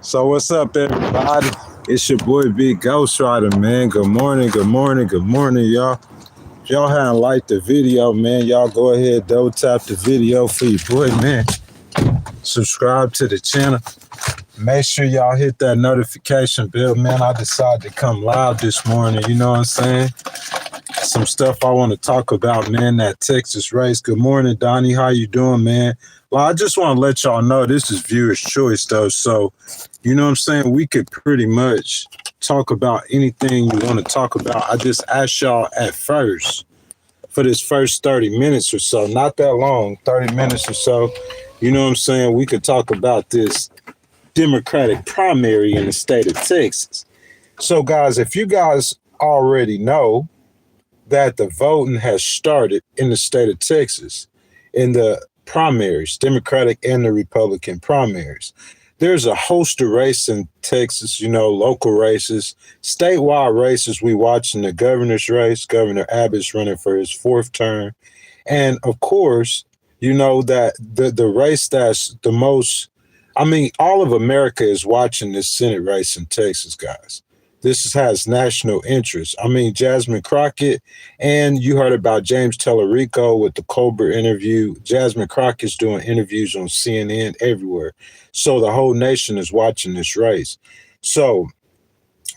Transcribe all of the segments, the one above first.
So what's up, everybody? It's your boy Big Ghost Rider, man. Good morning, y'all. If y'all haven't liked the video, man, y'all go ahead, double tap the video for your boy, man. Subscribe to the channel. Make sure y'all hit that notification bell, man. I decided to come live this morning, you know what I'm saying? Some stuff I want to talk about, man, that Texas race. Good morning, Donnie. How you doing, man? Well, I just want to let y'all know this is viewer's choice, though. So, you know what I'm saying? We could pretty much talk about anything you want to talk about. I just asked y'all at first for this first 30 minutes or so, not that long, 30 minutes or so. You know what I'm saying? We could talk about this Democratic primary in the state of Texas. So, guys, if you guys already know that the voting has started in the state of Texas in the primaries, Democratic and the Republican primaries. There's a host of races in Texas, you know, local races, statewide races. We watching the governor's race. Governor Abbott's running for his fourth term. And of course, you know that the race that's the most, I mean, all of America is watching this Senate race in Texas, guys. This has national interest. I mean, Jasmine Crockett, and you heard about James Tellerico with the Colbert interview. Jasmine Crockett's doing interviews on CNN everywhere. So the whole nation is watching this race. So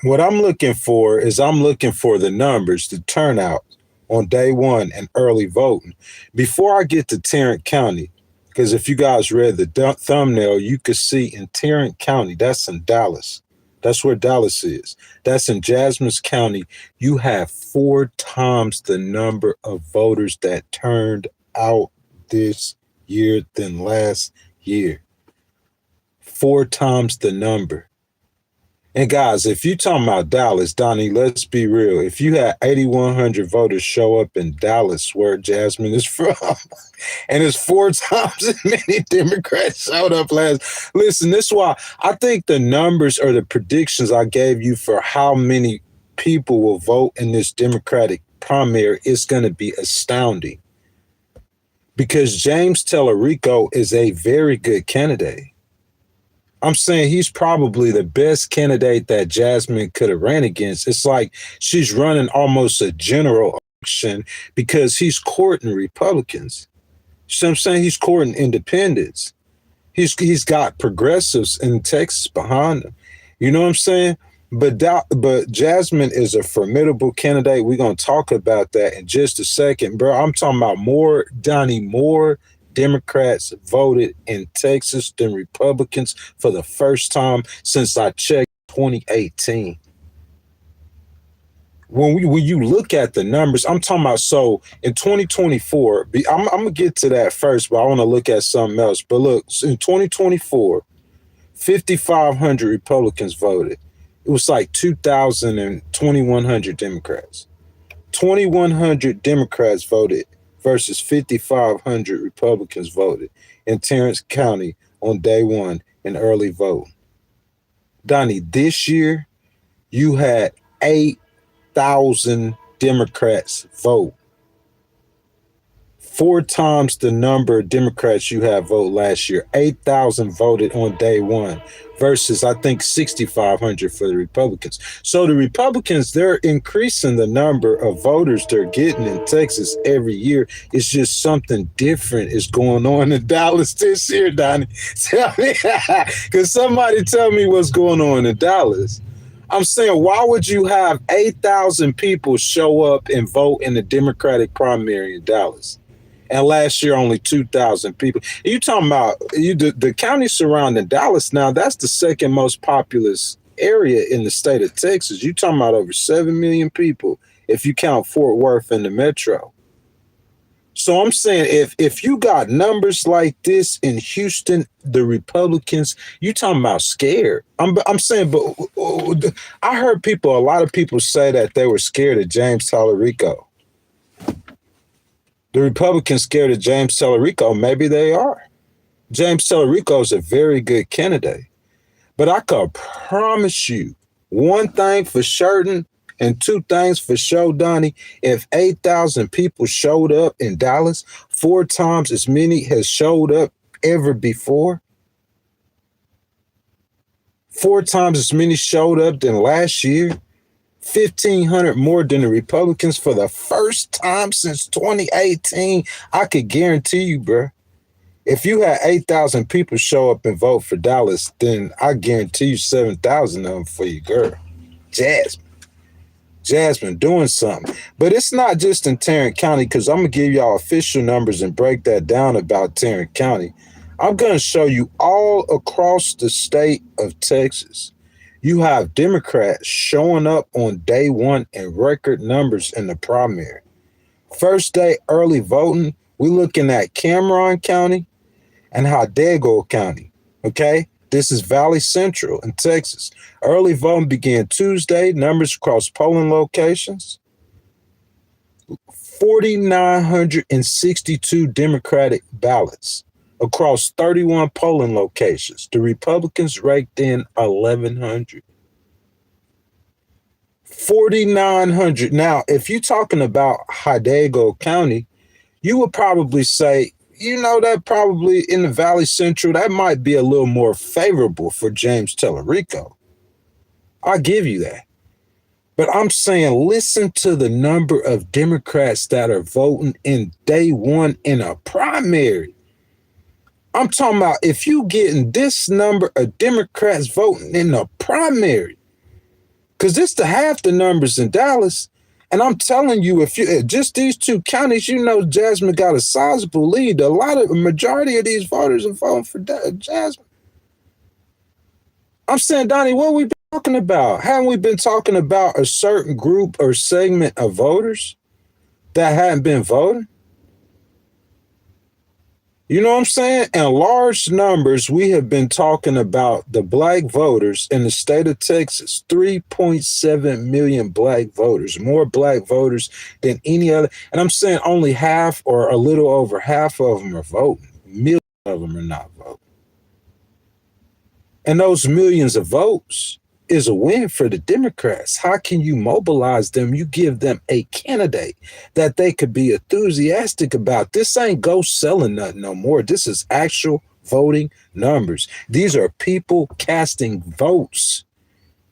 what I'm looking for is the numbers, the turnout on day one and early voting. Before I get to Tarrant County, because if you guys read the thumbnail, you could see in Tarrant County, that's in Dallas. That's where Dallas is. That's in Jasmine County. You have 4 times the number of voters that turned out this year than last year. 4 times the number. And guys, if you're talking about Dallas, Donnie, let's be real. If you had 8,100 voters show up in Dallas, where Jasmine is from, and it's 4 times as many Democrats showed up last. Listen, this is why I think the numbers or the predictions I gave you for how many people will vote in this Democratic primary is going to be astounding. Because James Tellerico is a very good candidate. I'm saying he's probably the best candidate that Jasmine could have ran against. It's like she's running almost a general election because he's courting Republicans. You know what I'm saying? He's courting independents. He's got progressives in Texas behind him. You know what I'm saying? But Jasmine is a formidable candidate. We're going to talk about that in just a second, bro. I'm talking about more Democrats voted in Texas than Republicans for the first time since I checked 2018. When you look at the numbers, I'm talking about, so in 2024, I'm going to get to that first, but I want to look at something else. But look, in 2024, 5,500 Republicans voted. It was like 2,000 and 2,100 Democrats. 2,100 Democrats voted versus 5,500 Republicans voted in Tarrant County on day one in early vote. Donnie, this year you had 8,000 Democrats vote. 4 times the number of Democrats you had vote last year. 8,000 voted on day one versus, I think, 6,500 for the Republicans. So the Republicans, they're increasing the number of voters they're getting in Texas every year. It's just something different is going on in Dallas this year, Donnie. Tell me, because somebody tell me what's going on in Dallas. I'm saying, why would you have 8,000 people show up and vote in the Democratic primary in Dallas? And last year, only 2,000 people. You talking about the county surrounding Dallas now, that's the second most populous area in the state of Texas. You talking about over 7 million people if you count Fort Worth and the metro. So I'm saying if you got numbers like this in Houston, the Republicans, you talking about scared. I'm saying, but I heard a lot of people say that they were scared of James Tellerico. The Republicans scared of James Tellerico. Maybe they are. James Tellerico is a very good candidate. But I can promise you one thing for certain and 2 things for sure, Donnie. If 8,000 people showed up in Dallas, 4 times as many has showed up ever before. 4 times as many showed up than last year. 1,500 more than the Republicans for the first time since 2018. I could guarantee you, bro. If you had 8,000 people show up and vote for Dallas, then I guarantee you 7,000 of them for your girl, Jasmine doing something. But it's not just in Tarrant County, because I'm going to give y'all official numbers and break that down about Tarrant County. I'm going to show you all across the state of Texas. You have Democrats showing up on day one in record numbers in the primary. First day early voting, we're looking at Cameron County and Hidalgo County, okay? This is Valley Central in Texas. Early voting began Tuesday. Numbers across polling locations. 4,962 Democratic ballots across 31 polling locations. The Republicans raked in 1,100. 4,900. Now, if you're talking about Hidalgo County, you would probably say, that probably in the Valley Central, that might be a little more favorable for James Tellerico. I'll give you that. But I'm saying, listen to the number of Democrats that are voting in day one in a primary. I'm talking about if you getting this number of Democrats voting in the primary, because this to half the numbers in Dallas. And I'm telling you, if you just these two counties, Jasmine got a sizable lead. A majority of these voters are voting for Jasmine. I'm saying, Donnie, what we been talking about? Haven't we been talking about a certain group or segment of voters that hadn't been voting? You know what I'm saying? In large numbers, we have been talking about the black voters in the state of Texas, 3.7 million black voters, more black voters than any other. And I'm saying only half or a little over half of them are voting. Millions of them are not voting. And those millions of votes is a win for the Democrats. How can you mobilize them? You give them a candidate that they could be enthusiastic about. This ain't ghost selling nothing no more. This is actual voting numbers. These are people casting votes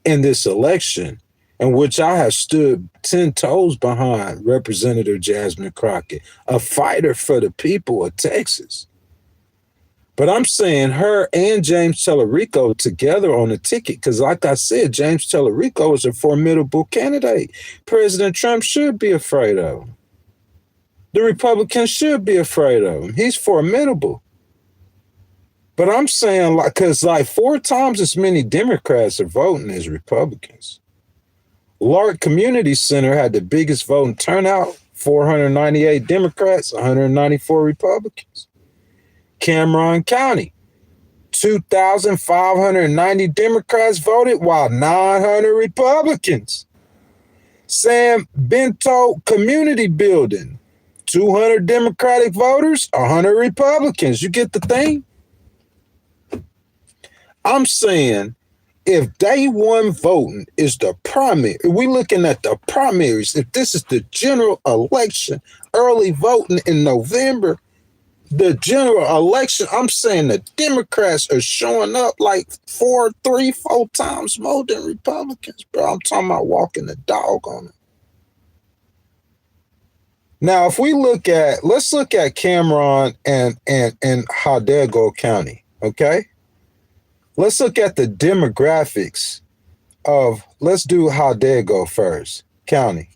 in this election, in which I have stood 10 toes behind Representative Jasmine Crockett, a fighter for the people of Texas. But I'm saying her and James Tellerico together on the ticket, because like I said, James Tellerico is a formidable candidate. President Trump should be afraid of him. The Republicans should be afraid of him. He's formidable. But I'm saying, because 4 times as many Democrats are voting as Republicans. Lark Community Center had the biggest voting turnout, 498 Democrats, 194 Republicans. Cameron County, 2,590 Democrats voted while 900 Republicans. San Bento Community Building, 200 Democratic voters, 100 Republicans. You get the thing? I'm saying if day one voting is the primary, if we're looking at the primaries, if this is the general election, early voting in November, the general election, I'm saying the Democrats are showing up 4 times more than Republicans, bro. I'm talking about walking the dog on them. Now, if we let's look at Cameron and Hidalgo County, okay? Let's look at the demographics let's do Hidalgo first, county.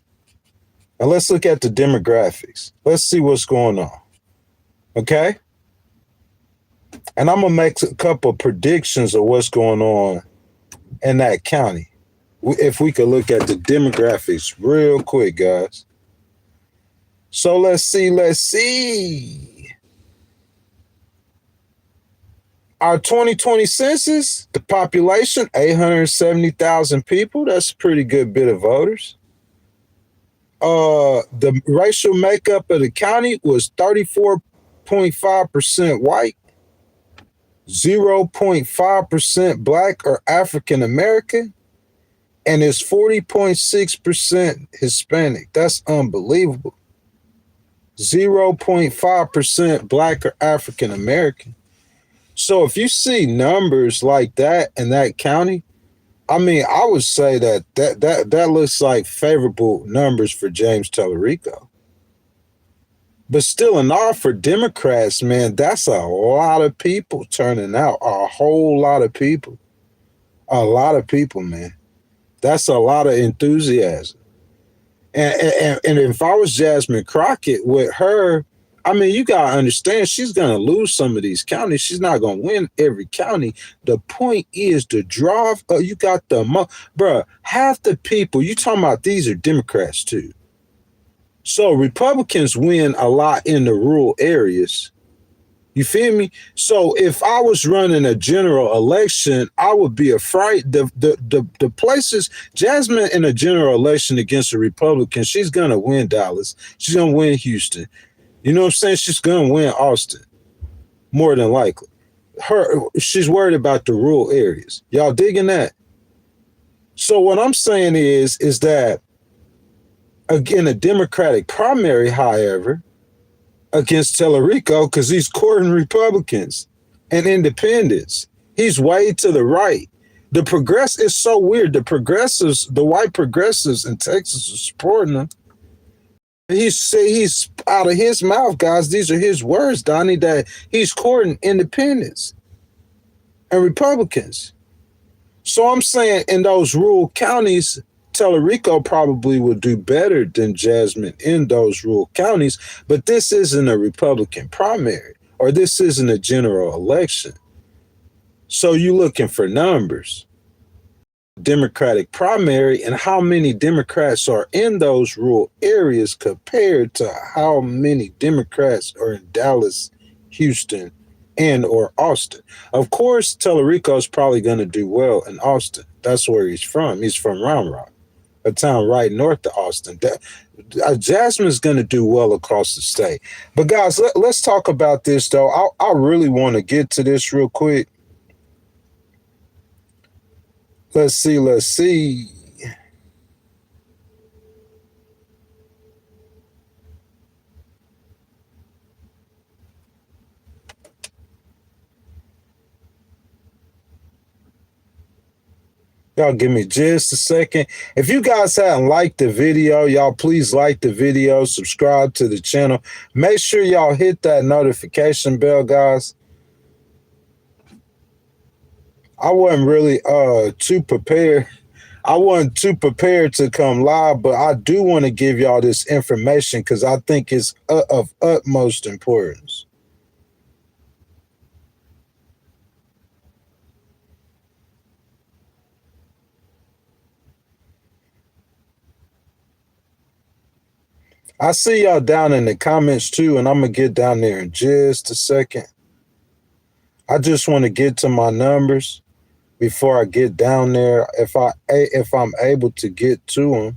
And let's look at the demographics. Let's see what's going on. Okay? And I'm going to make a couple of predictions of what's going on in that county. If we could look at the demographics real quick, guys. So let's see. Our 2020 census, the population, 870,000 people. That's a pretty good bit of voters. The racial makeup of the county was 34.5% white, 0.5% black or African American, and it's 40.6% Hispanic. That's unbelievable. 0.5% black or African American. So if you see numbers like that in that county, I mean, I would say that looks like favorable numbers for James Tellerico. But still, in all, for Democrats, man, that's a lot of people turning out. A whole lot of people. A lot of people, man. That's a lot of enthusiasm. And if I was Jasmine Crockett with her, I mean, you gotta understand she's gonna lose some of these counties. She's not gonna win every county. The point is the draw. You got bruh. Half the people you talking about, these are Democrats too. So Republicans win a lot in the rural areas. You feel me? So if I was running a general election, I would be afraid. The places, Jasmine in a general election against a Republican, she's gonna win Dallas. She's gonna win Houston. You know what I'm saying? She's gonna win Austin, more than likely. She's worried about the rural areas. Y'all digging that? So what I'm saying is that again, a Democratic primary, however, against Tellerico, because he's courting Republicans and independents. He's way to the right. The progress is so weird. The progressives, the white progressives in Texas are supporting him. He's out of his mouth, guys. These are his words, Donnie, that he's courting independents and Republicans. So I'm saying in those rural counties, Tellerico probably would do better than Jasmine in those rural counties, but this isn't a Republican primary, or this isn't a general election. So you're looking for numbers. Democratic primary and how many Democrats are in those rural areas compared to how many Democrats are in Dallas, Houston, and or Austin. Of course, Tellerico's probably going to do well in Austin. That's where he's from. He's from Round Rock, a town right north of Austin. Jasmine's going to do well across the state. But guys, let's talk about this, though. I really want to get to this real quick. Let's see. Y'all give me just a second. If you guys haven't liked the video, y'all please like the video, subscribe to the channel. Make sure y'all hit that notification bell, guys. I wasn't really too prepared. I wasn't too prepared to come live, but I do want to give y'all this information because I think it's of utmost importance. I see y'all down in the comments too, and I'm going to get down there in just a second. I just want to get to my numbers before I get down there, if I'm able to get to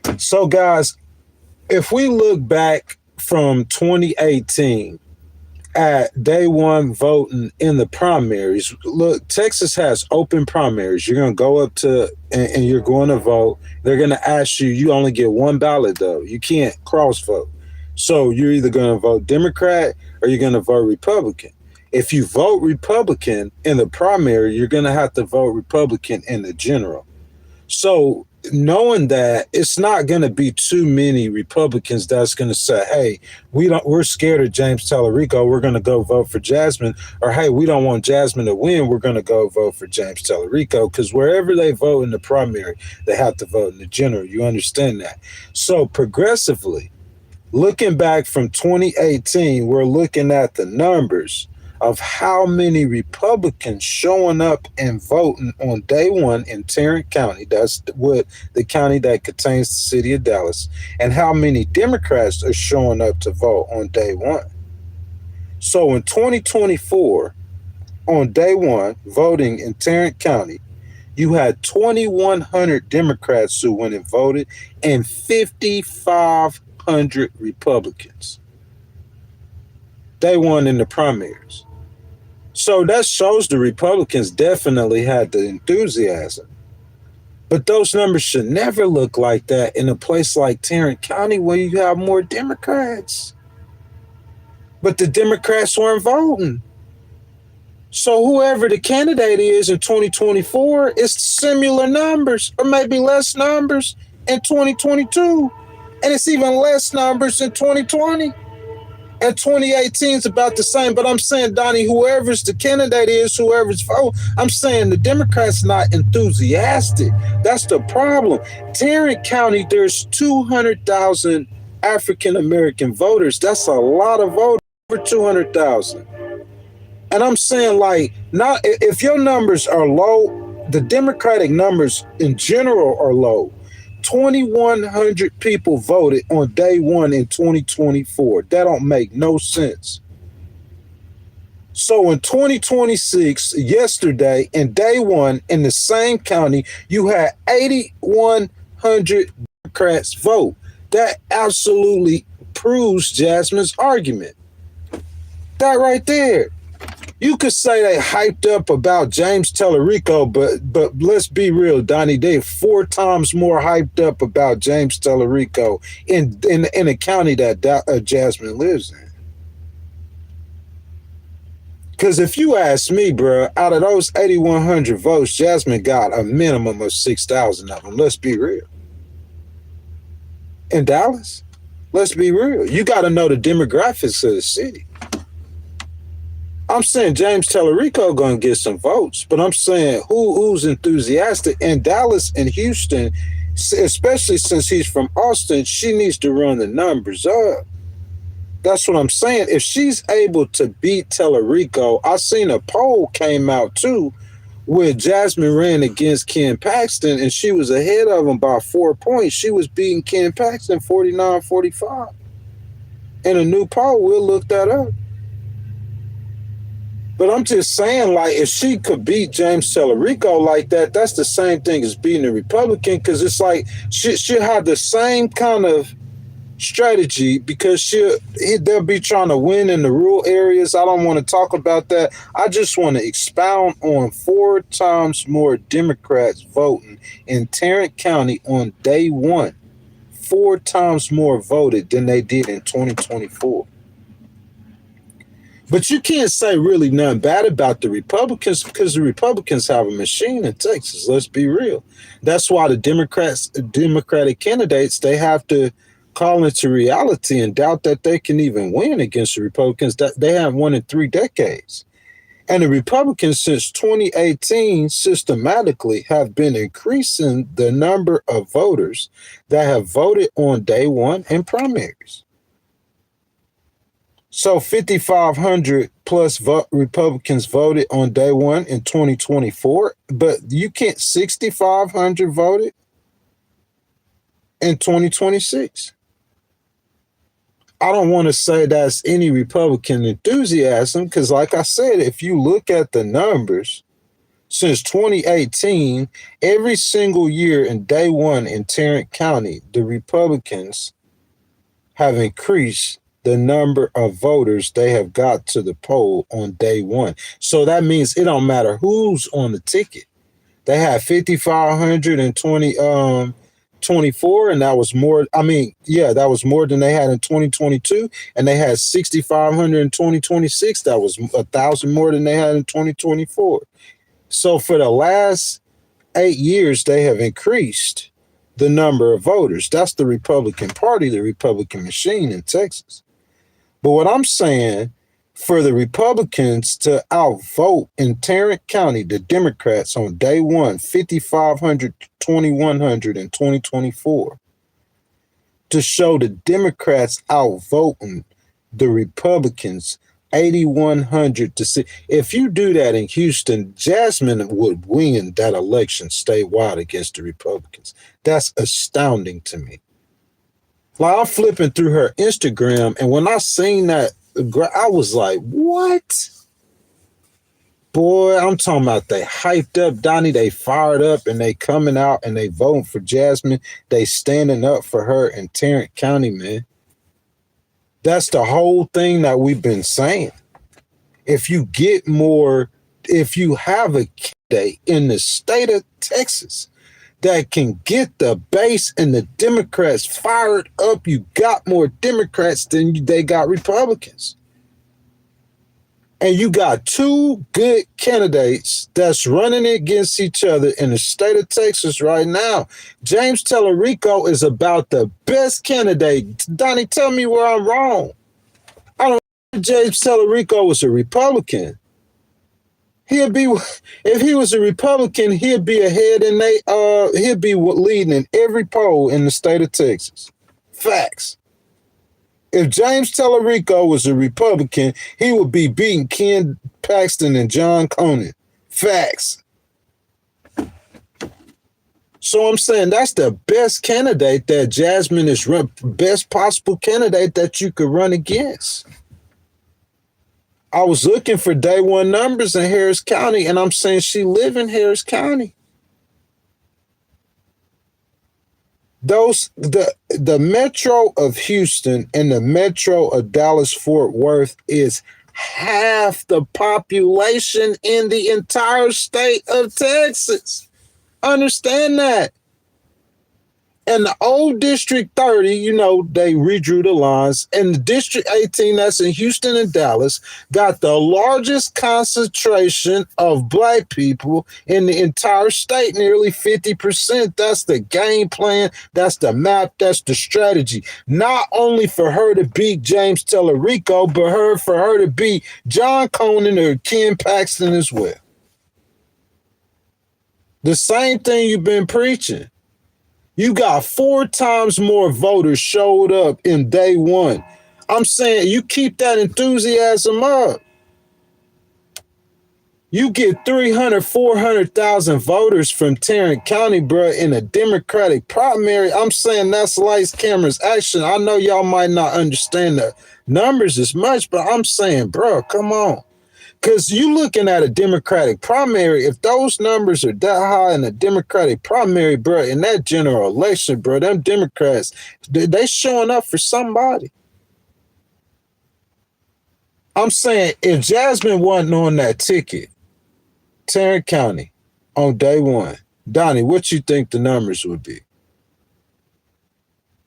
them. So guys, if we look back from 2018 at day one voting in the primaries, look, Texas has open primaries. You're going to go up to and you're going to vote. They're going to ask you, you only get one ballot though. You can't cross vote. So you're either going to vote Democrat or you're going to vote Republican. If you vote Republican in the primary, you're going to have to vote Republican in the general. So knowing that, it's not going to be too many Republicans that's going to say, hey, we're scared of James Tellerico, we're going to go vote for Jasmine, or hey, we don't want Jasmine to win, we're going to go vote for James Tellerico, because wherever they vote in the primary, they have to vote in the general. You understand that? So progressively, looking back from 2018, we're looking at the numbers of how many Republicans showing up and voting on day one in Tarrant County. That's the county that contains the city of Dallas, and how many Democrats are showing up to vote on day one. So in 2024, on day one, voting in Tarrant County, you had 2,100 Democrats who went and voted and 5,500 Republicans. They won in the primaries. So that shows the Republicans definitely had the enthusiasm. But those numbers should never look like that in a place like Tarrant County where you have more Democrats. but the Democrats weren't voting. So whoever the candidate is in 2024, it's similar numbers or maybe less numbers in 2022. And it's even less numbers in 2020. And 2018 is about the same. But I'm saying, Donnie, whoever's the candidate is, whoever's vote, I'm saying the Democrats not enthusiastic. That's the problem. Tarrant County, there's 200,000 African American voters. That's a lot of voters, over 200,000. And I'm saying, like, not if your numbers are low, the Democratic numbers in general are low. 2,100 people voted on day one in 2024. That don't make no sense. So in 2026, yesterday, in day one, in the same county, you had 8,100 Democrats vote. That absolutely proves Jasmine's argument. That right there. You could say they hyped up about James Tellerico, but let's be real, Donnie. They 4 times more hyped up about James Tellerico in a county that Jasmine lives in. Because if you ask me, bro, out of those 8,100 votes, Jasmine got a minimum of 6,000 of them. Let's be real. In Dallas, let's be real. You got to know the demographics of the city. I'm saying James Tellerico going to get some votes, but I'm saying who's enthusiastic in Dallas and Houston, especially since he's from Austin, she needs to run the numbers up. That's what I'm saying. If she's able to beat Tellerico, I seen a poll came out too where Jasmine ran against Ken Paxton and she was ahead of him by 4 points. She was beating Ken Paxton 49-45. In a new poll, we'll look that up. But I'm just saying, like, if she could beat James Tellerico like that, that's the same thing as beating a Republican, because it's like she'll have the same kind of strategy because they'll be trying to win in the rural areas. I don't want to talk about that. I just want to expound on 4 times more Democrats voting in Tarrant County on day one. 4 times more voted than they did in 2024. But you can't say really nothing bad about the Republicans because the Republicans have a machine in Texas. Let's be real. That's why the Democratic candidates, they have to call into reality and doubt that they can even win against the Republicans. That they have won in 3 decades. And the Republicans since 2018 systematically have been increasing the number of voters that have voted on day one in primaries. So 5,500 plus Republicans voted on day one in 2024, but you can't 6,500 voted in 2026. I don't want to say that's any Republican enthusiasm because, like I said, if you look at the numbers since 2018, every single year in day one in Tarrant County, the Republicans have increased the number of voters they have got to the poll on day one. So that means it don't matter who's on the ticket. They had 5,500 in 2024, and that was more. That was more than they had in 2022, and they had 6,500 in 2026. That was 1,000 more than they had in 2024. So for the last 8 years, they have increased the number of voters. That's the Republican Party, the Republican machine in Texas. But what I'm saying, for the Republicans to outvote in Tarrant County, the Democrats on day one, 5,500 to 2,100 in 2024, to show the Democrats outvoting the Republicans 8,100 to 6. If you do that in Houston, Jasmine would win that election statewide against the Republicans. That's astounding to me. Like, I'm flipping through her Instagram, and when I seen that, I was like, what? Boy, I'm talking about they hyped up, Donnie. They fired up, and they coming out, and they voting for Jasmine. They standing up for her in Tarrant County, man. That's the whole thing that we've been saying. If you have a candidate in the state of Texas that can get the base and the Democrats fired up, you got more Democrats than they got Republicans. And you got two good candidates that's running against each other in the state of Texas right now. James Tellerico is about the best candidate. Donnie, tell me where I'm wrong. I don't know if James Tellerico was a Republican. He'd be, if he was a Republican, he'd be ahead and he'd be leading in every poll in the state of Texas. Facts. If James Tellerico was a Republican, he would be beating Ken Paxton and John Conan. Facts. So I'm saying that's the best candidate that Jasmine is best possible candidate that you could run against. I was looking for day one numbers in Harris County, and I'm saying she live in Harris County. The metro of Houston and the metro of Dallas-Fort Worth is half the population in the entire state of Texas. Understand that. And the old District 30, you know, they redrew the lines. And the District 18, that's in Houston and Dallas, got the largest concentration of black people in the entire state, nearly 50%. That's the game plan. That's the map. That's the strategy. Not only for her to beat James Tellerico, but for her to beat John Conan or Ken Paxton as well. The same thing you've been preaching. You got 4 times more voters showed up in day one. I'm saying you keep that enthusiasm up. You get 300, 400,000 voters from Tarrant County, bro, in a Democratic primary. I'm saying that's lights, cameras, action. I know y'all might not understand the numbers as much, but I'm saying, bro, come on. Because you looking at a Democratic primary, if those numbers are that high in a Democratic primary, bro, in that general election, bro, them Democrats, they showing up for somebody. I'm saying if Jasmine wasn't on that ticket, Tarrant County, on day one, Donnie, what you think the numbers would be?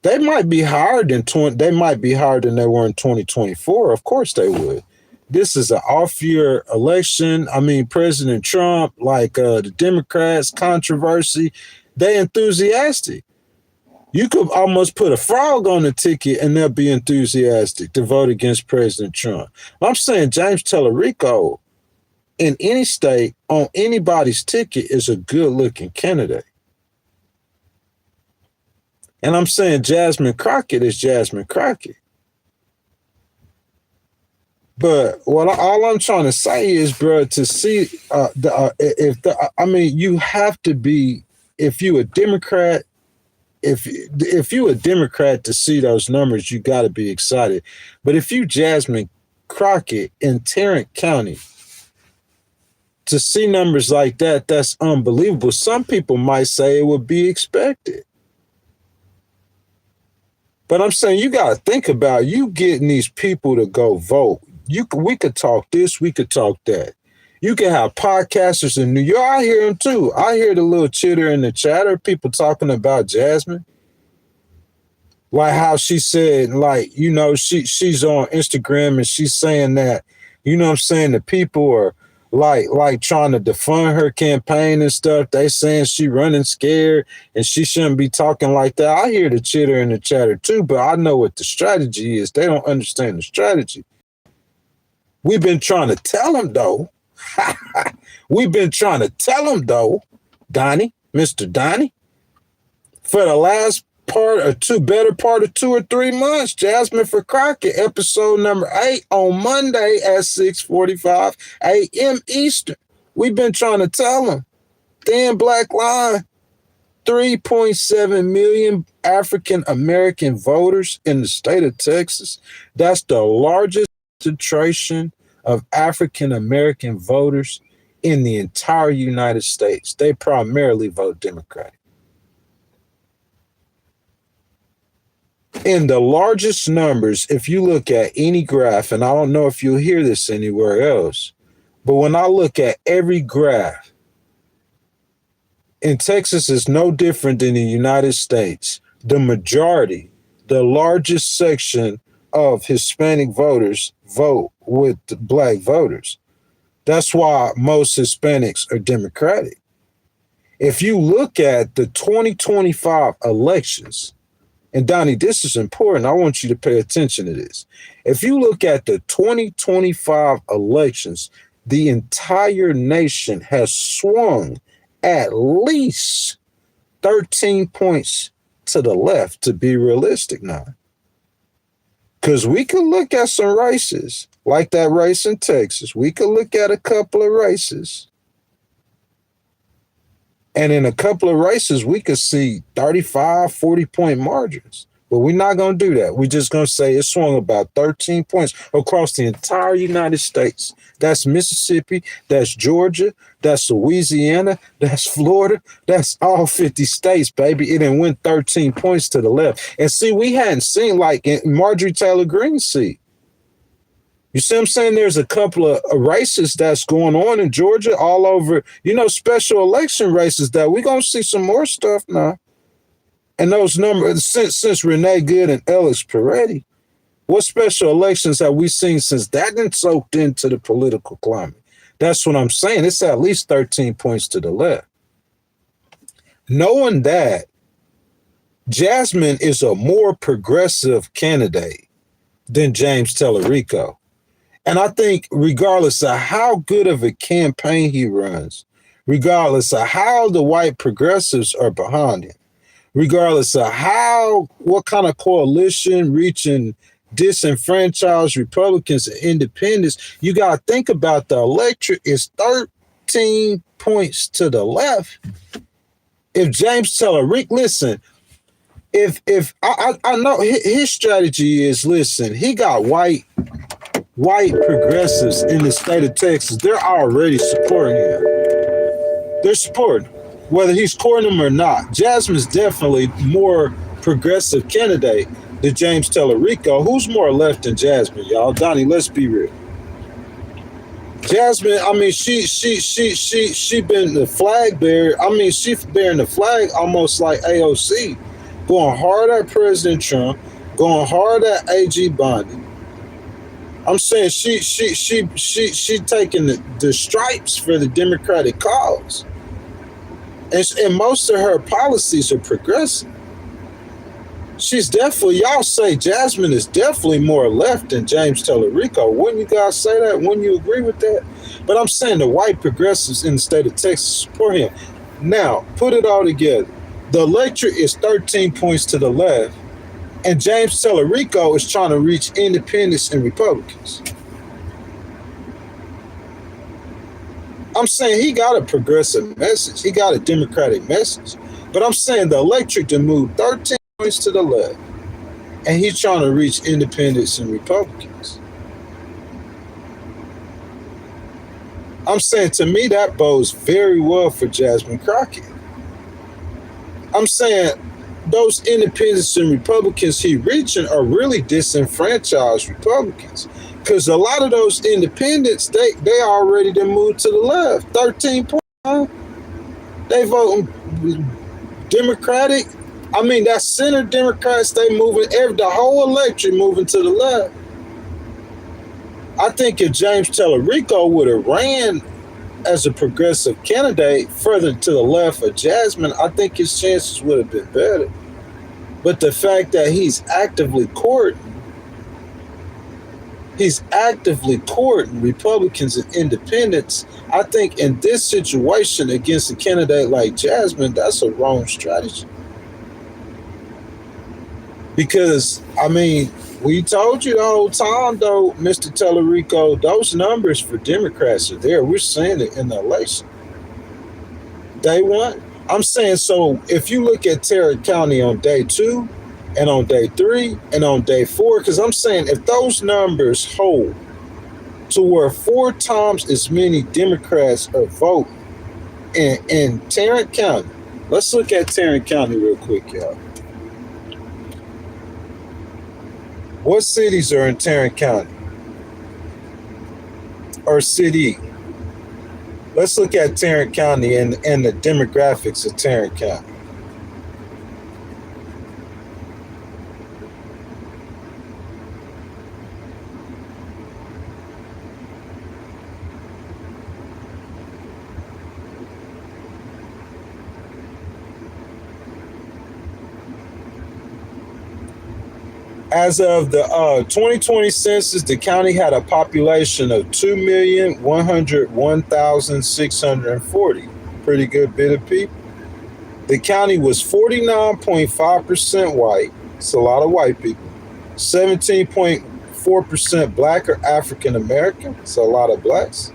They might be higher than they were in 2024. Of course they would. This is an off-year election. I mean, President Trump, like the Democrats, controversy, they enthusiastic. You could almost put a frog on the ticket and they'll be enthusiastic to vote against President Trump. I'm saying James Tellerico in any state on anybody's ticket is a good-looking candidate. And I'm saying Jasmine Crockett is Jasmine Crockett. But all I'm trying to say is, bro, to see you have to be, if you a Democrat, if you a Democrat to see those numbers, you got to be excited. But if you Jasmine Crockett in Tarrant County, to see numbers like that, that's unbelievable. Some people might say it would be expected. But I'm saying you got to think about you getting these people to go vote. We could talk this, we could talk that. You can have podcasters in New York. I hear them too. I hear the little chitter in the chatter, people talking about Jasmine. Like how she said, like, you know, she's on Instagram and she's saying that, you know what I'm saying, the people are like trying to defund her campaign and stuff. They saying she running scared and she shouldn't be talking like that. I hear the chitter and the chatter too, but I know what the strategy is. They don't understand the strategy. We've been trying to tell them, though. We've been trying to tell them, though, Donnie, Mr. Donnie, for the last better part of 2 or 3 months, Jasmine for Crockett, episode number 8 on Monday at 6:45 a.m. Eastern. We've been trying to tell them. Thin black line, 3.7 million African-American voters in the state of Texas. That's the largest concentration of African-American voters in the entire United States. They primarily vote Democratic. In the largest numbers, if you look at any graph, and I don't know if you'll hear this anywhere else, but when I look at every graph, in Texas is no different than the United States. The majority, the largest section of Hispanic voters vote with the black voters. That's why most Hispanics are Democratic. If you look at the 2025 elections, and Donnie, this is important. I want you to pay attention to this. If you look at the 2025 elections, the entire nation has swung at least 13 points to the left, to be realistic now. Because we could look at some races, like that race in Texas. We could look at a couple of races. And in a couple of races, we could see 35, 40-point margins. But we're not going to do that. We're just going to say it swung about 13 points across the entire United States. That's Mississippi, that's Georgia, that's Louisiana, that's Florida, that's all 50 states, baby. It done went 13 points to the left. And see, we hadn't seen like in Marjorie Taylor Greene's seat. You see what I'm saying? There's a couple of races that's going on in Georgia, all over, special election races that we're going to see some more stuff now. And those numbers, since Renee Good and Alex Peretti, what special elections have we seen since that didn't soaked into the political climate? That's what I'm saying. It's at least 13 points to the left. Knowing that, Jasmine is a more progressive candidate than James Tellerico. And I think regardless of how good of a campaign he runs, regardless of how the white progressives are behind him, regardless of what kind of coalition reaching disenfranchised Republicans and independents, you got to think about the electorate is 13 points to the left. If James Tellerico, listen, if I know his strategy is, listen, he got white progressives in the state of Texas. They're already supporting him. They're supporting him, whether he's courting them or not. Jasmine's definitely more progressive candidate than James Tellerico. Who's more left than Jasmine, y'all? Donnie, let's be real. Jasmine, I mean, she been the flag bearer. I mean, she bearing the flag almost like AOC, going hard at President Trump, going hard at AG Bondi. I'm saying she taking the stripes for the Democratic cause. And most of her policies are progressive. She's definitely, y'all say Jasmine is definitely more left than James Tellerico. Wouldn't you guys say that? Wouldn't you agree with that? But I'm saying the white progressives in the state of Texas support him. Now, put it all together. The electorate is 13 points to the left, and James Tellerico is trying to reach independents and Republicans. I'm saying he got a progressive message. He got a Democratic message. But I'm saying the electorate to move 13 points to the left, and he's trying to reach independents and Republicans. I'm saying, to me, that bodes very well for Jasmine Crockett. I'm saying those independents and Republicans he reaching are really disenfranchised Republicans, because a lot of those independents, they already done moved to the left. 13 points, huh? They voting Democratic. I mean, that center Democrats, they moving, the whole electorate moving to the left. I think if James Tellerico would have ran as a progressive candidate further to the left of Jasmine, I think his chances would have been better. But the fact that he's actively courting Republicans and independents, I think in this situation against a candidate like Jasmine, that's a wrong strategy. Because, I mean, we told you the whole time, though, Mr. Tellerico, those numbers for Democrats are there. We're seeing it in the election. Day one. I'm saying, so if you look at Tarrant County on day 2 and on day 3 and on day 4, because I'm saying if those numbers hold to where 4 times as many Democrats are voting in Tarrant County. Let's look at Tarrant County real quick, y'all. What cities are in Tarrant County? Or city? Let's look at Tarrant County and the demographics of Tarrant County. As of the 2020 census, the county had a population of 2,101,640. Pretty good bit of people. The county was 49.5% white. It's a lot of white people. 17.4% black or African American. It's a lot of blacks.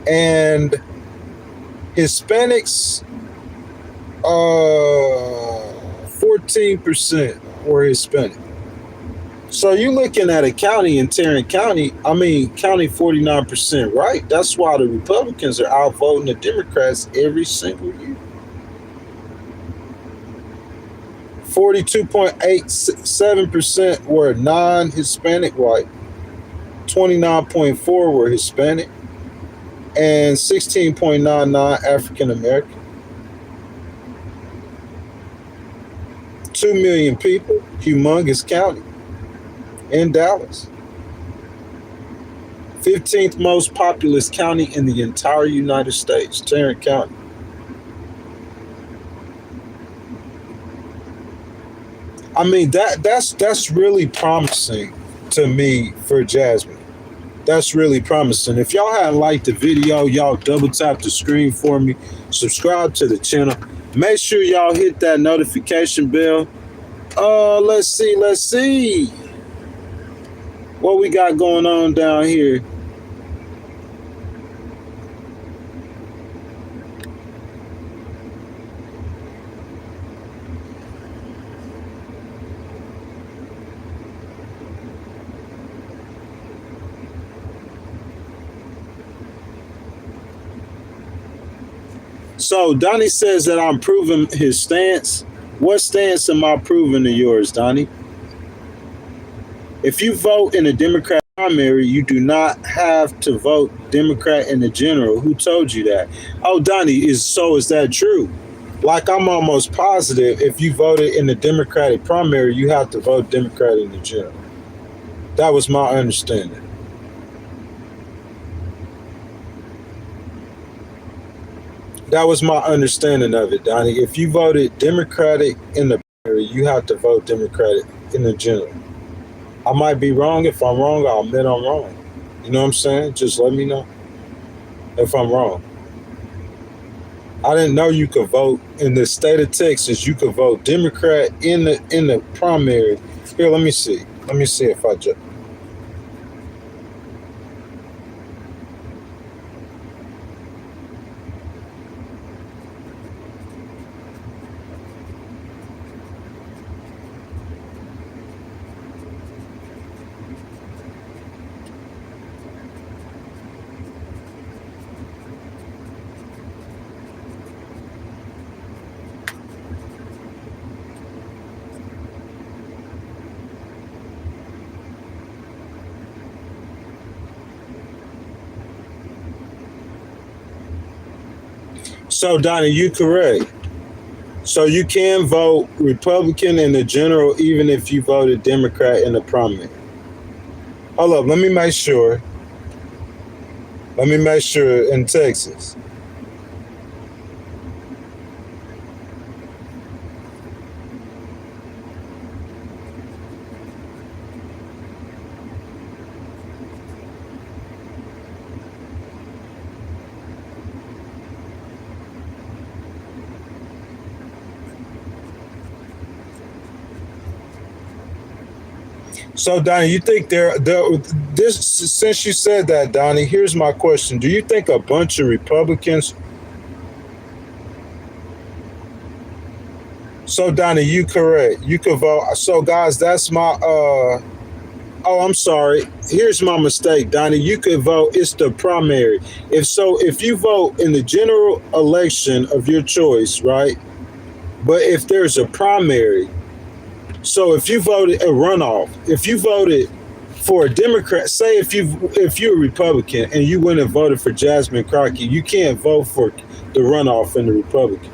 And Hispanics, 14% were Hispanic. So you're looking at a county in Tarrant County, county 49% right. That's why the Republicans are outvoting the Democrats every single year. 42.87% were non-Hispanic white, 29.4% were Hispanic, and 16.99% African American. 2 million people, humongous county in Dallas. 15th most populous county in the entire United States, Tarrant County. That's really promising to me for Jasmine. That's really promising. If y'all hadn't liked the video, y'all double tap the screen for me. Subscribe to the channel. Make sure y'all hit that notification bell. Let's see. What we got going on down here? So Donnie says that I'm proving his stance. What stance am I proving to yours, Donnie? If you vote in a Democrat primary, you do not have to vote Democrat in the general. Who told you that? Oh, Donnie, is that true? Like, I'm almost positive if you voted in the Democratic primary, you have to vote Democrat in the general. That was my understanding. That was my understanding of it, Donnie. If you voted Democratic in the primary, you have to vote Democratic in the general. I might be wrong. If I'm wrong, I'll admit I'm wrong. You know what I'm saying? Just let me know if I'm wrong. I didn't know you could vote in the state of Texas. You could vote Democrat in the primary. Here, let me see. Let me see if I just. So, Donnie, you correct. So you can vote Republican in the general even if you voted Democrat in the primary. Hold up, let me make sure. Let me make sure in Texas. So, Donnie, you think this, since you said that, Donnie, here's my question. Do you think a bunch of Republicans? So, Donnie, you correct. You could vote. So, guys, that's my, oh, I'm sorry. Here's my mistake, Donnie. You could vote. It's the primary. If you vote in the general election of your choice, right? But if there's a primary, so if you voted a runoff, if you voted for a Democrat, say if you're a Republican and you went and voted for Jasmine Crockett, you can't vote for the runoff in the Republican.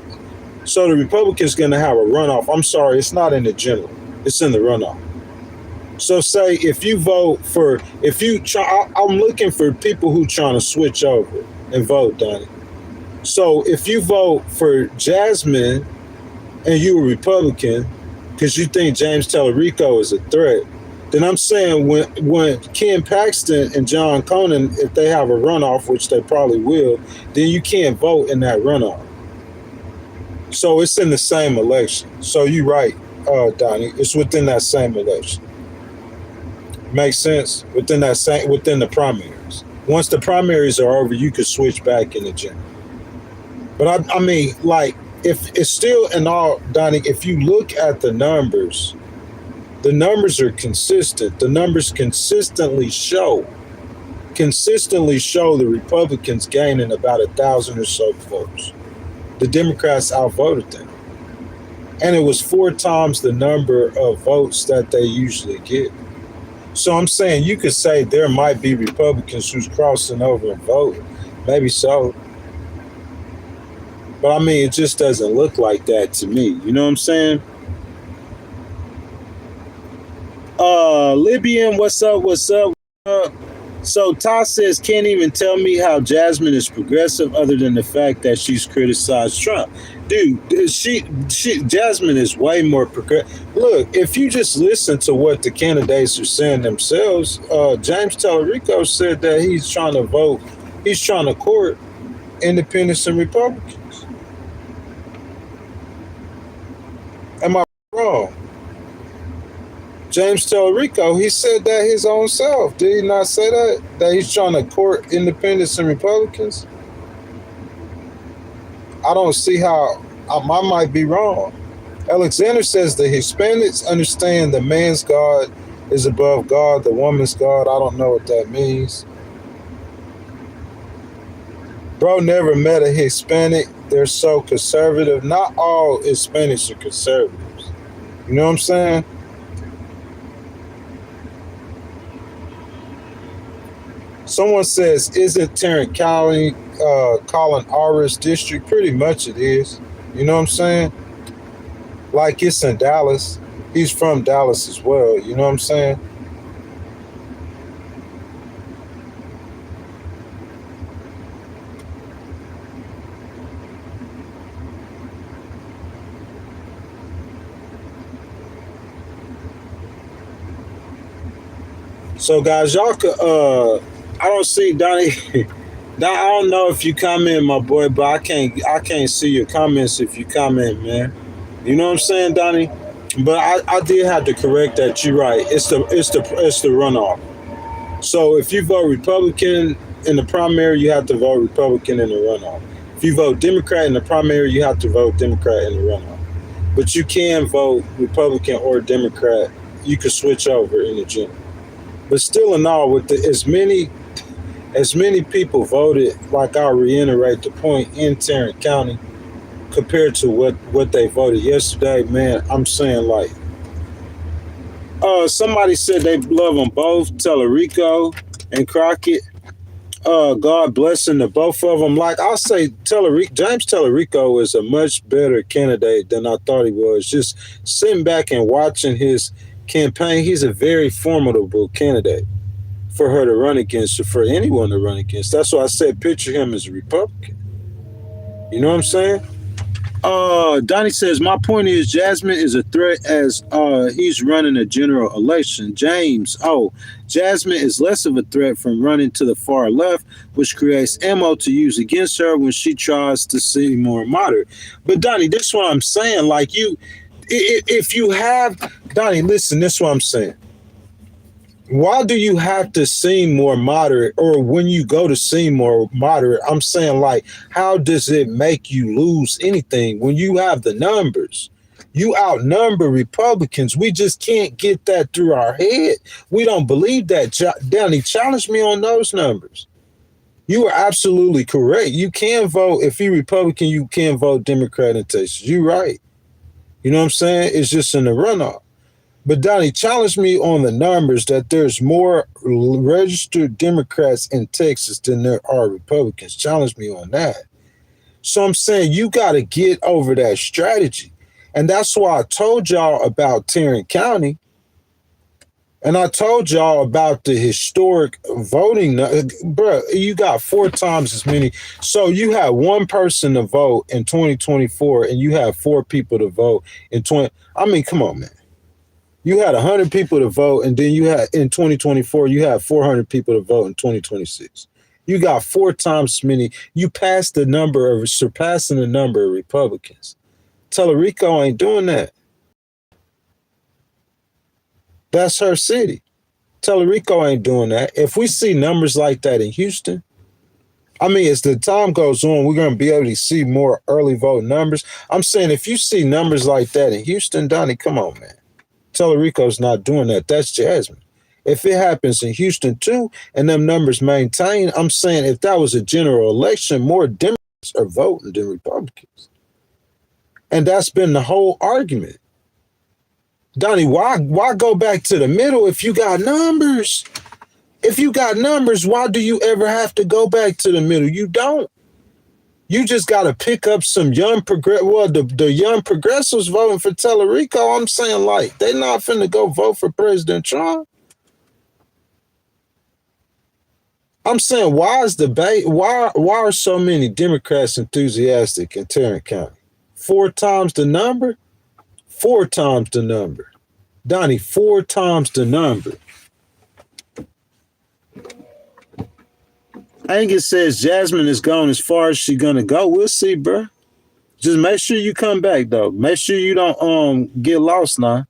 So the Republican's going to have a runoff. I'm sorry, it's not in the general. It's in the runoff. So say if you vote for, I'm looking for people who trying to switch over and vote, Donnie. So if you vote for Jasmine and you're a Republican, because you think James Tallarico is a threat, then I'm saying when Ken Paxton and John Conan, if they have a runoff, which they probably will, then you can't vote in that runoff. So it's in the same election. So you're right, Donnie. It's within that same election. Makes sense? Within the primaries. Once the primaries are over, you could switch back in the general. But I mean, like, if it's still in all, Donnie, if you look at the numbers are consistent. The numbers consistently show the Republicans gaining about 1,000 or so votes. The Democrats outvoted them. And it was 4 times the number of votes that they usually get. So I'm saying you could say there might be Republicans who's crossing over and voting. Maybe so. But I mean, it just doesn't look like that to me. You know what I'm saying? Libyan, what's up? What's up? So Ty says, can't even tell me how Jasmine is progressive other than the fact that she's criticized Trump. Dude, Jasmine is way more progressive. Look, if you just listen to what the candidates are saying themselves, James Tallarico said that he's trying to court independents and Republicans. Am I wrong? James Tallarico, he said that his own self. Did he not say that? That he's trying to court independents and Republicans? I don't see how. I might be wrong. Alexander says the Hispanics understand the man's God is above God, the woman's God. I don't know what that means. Bro never met a Hispanic. They're so conservative. Not all Hispanics are conservatives. You know what I'm saying? Someone says, isn't Tarrant County Colin Aris district? Pretty much it is. You know what I'm saying? Like it's in Dallas. He's from Dallas as well. You know what I'm saying? So guys, y'all could I don't see Donnie. I don't know if you comment, my boy, but I can't see your comments if you comment, man. You know what I'm saying, Donnie? But I did have to correct that. You're right. It's the runoff. So if you vote Republican in the primary, you have to vote Republican in the runoff. If you vote Democrat in the primary, you have to vote Democrat in the runoff. But you can vote Republican or Democrat. You could switch over in the general. But still in all, with as many people voted, like I'll reiterate the point, in Tarrant County compared to what they voted yesterday, man, I'm saying like, somebody said they love them both, Tallarico and Crockett. God bless them to both of them. Like I'll say, James Tallarico is a much better candidate than I thought he was. Just sitting back and watching his campaign, he's a very formidable candidate for her to run against, or for anyone to run against. That's why I said picture him as a Republican. You know what I'm saying? Donnie says, my point is Jasmine is a threat as he's running a general election. James, Jasmine is less of a threat from running to the far left, which creates ammo to use against her when she tries to seem more moderate. But Donnie, this is what I'm saying. Like if you have, Donnie, listen, this is what I'm saying. Why do you have to seem more moderate, or when you go to seem more moderate, I'm saying, like, how does it make you lose anything when you have the numbers? You outnumber Republicans. We just can't get that through our head. We don't believe that. Donnie, challenge me on those numbers. You are absolutely correct. You can vote, if you're Republican, you can vote Democrat in Texas. You're right. You know what I'm saying? It's just in the runoff. But Donnie, challenge me on the numbers that there's more registered Democrats in Texas than there are Republicans. Challenge me on that. So I'm saying you got to get over that strategy. And that's why I told y'all about Tarrant County. And I told y'all about the historic voting. Bro, you got 4 times as many. So you had one person to vote in 2024 and you have 4 people to vote in 20. I mean, come on, man. You had 100 people to vote, and then you had in 2024, you had 400 people to vote in 2026. You got 4 times as many. You passed the number of surpassing the number of Republicans. Tellerico ain't doing that. That's her city. Tellerico ain't doing that. If we see numbers like that in Houston, I mean, as the time goes on, we're going to be able to see more early vote numbers. I'm saying if you see numbers like that in Houston, Donnie, come on, man. Tellerico's not doing that. That's Jasmine. If it happens in Houston too, and them numbers maintain, I'm saying if that was a general election, more Democrats are voting than Republicans. And that's been the whole argument. Donnie, why go back to the middle if you got numbers? If you got numbers, why do you ever have to go back to the middle? You don't. You just got to pick up some young the young progressives voting for Tellerico. I'm saying, like, they not finna go vote for President Trump. I'm saying, why are so many Democrats enthusiastic in Tarrant County? 4 times the number? 4 times the number. Donnie, 4 times the number. Angus says Jasmine is gone as far as she's gonna go. We'll see, bro. Just make sure you come back, though. Make sure you don't get lost now.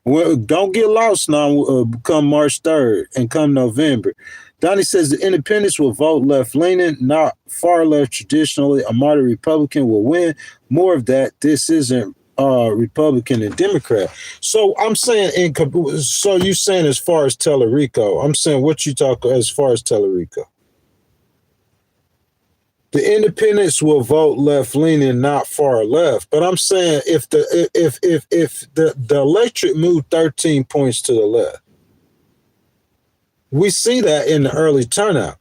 Well, don't get lost now. Come March 3rd and come November. Donnie says the independents will vote left-leaning, not far left. Traditionally, a moderate Republican will win. More of that. This isn't Republican and Democrat. So I'm saying, so you saying as far as Tellerico, I'm saying what you talk as far as Tellerico. The independents will vote left-leaning, not far left. But I'm saying if the electorate moved 13 points to the left, we see that in the early turnout.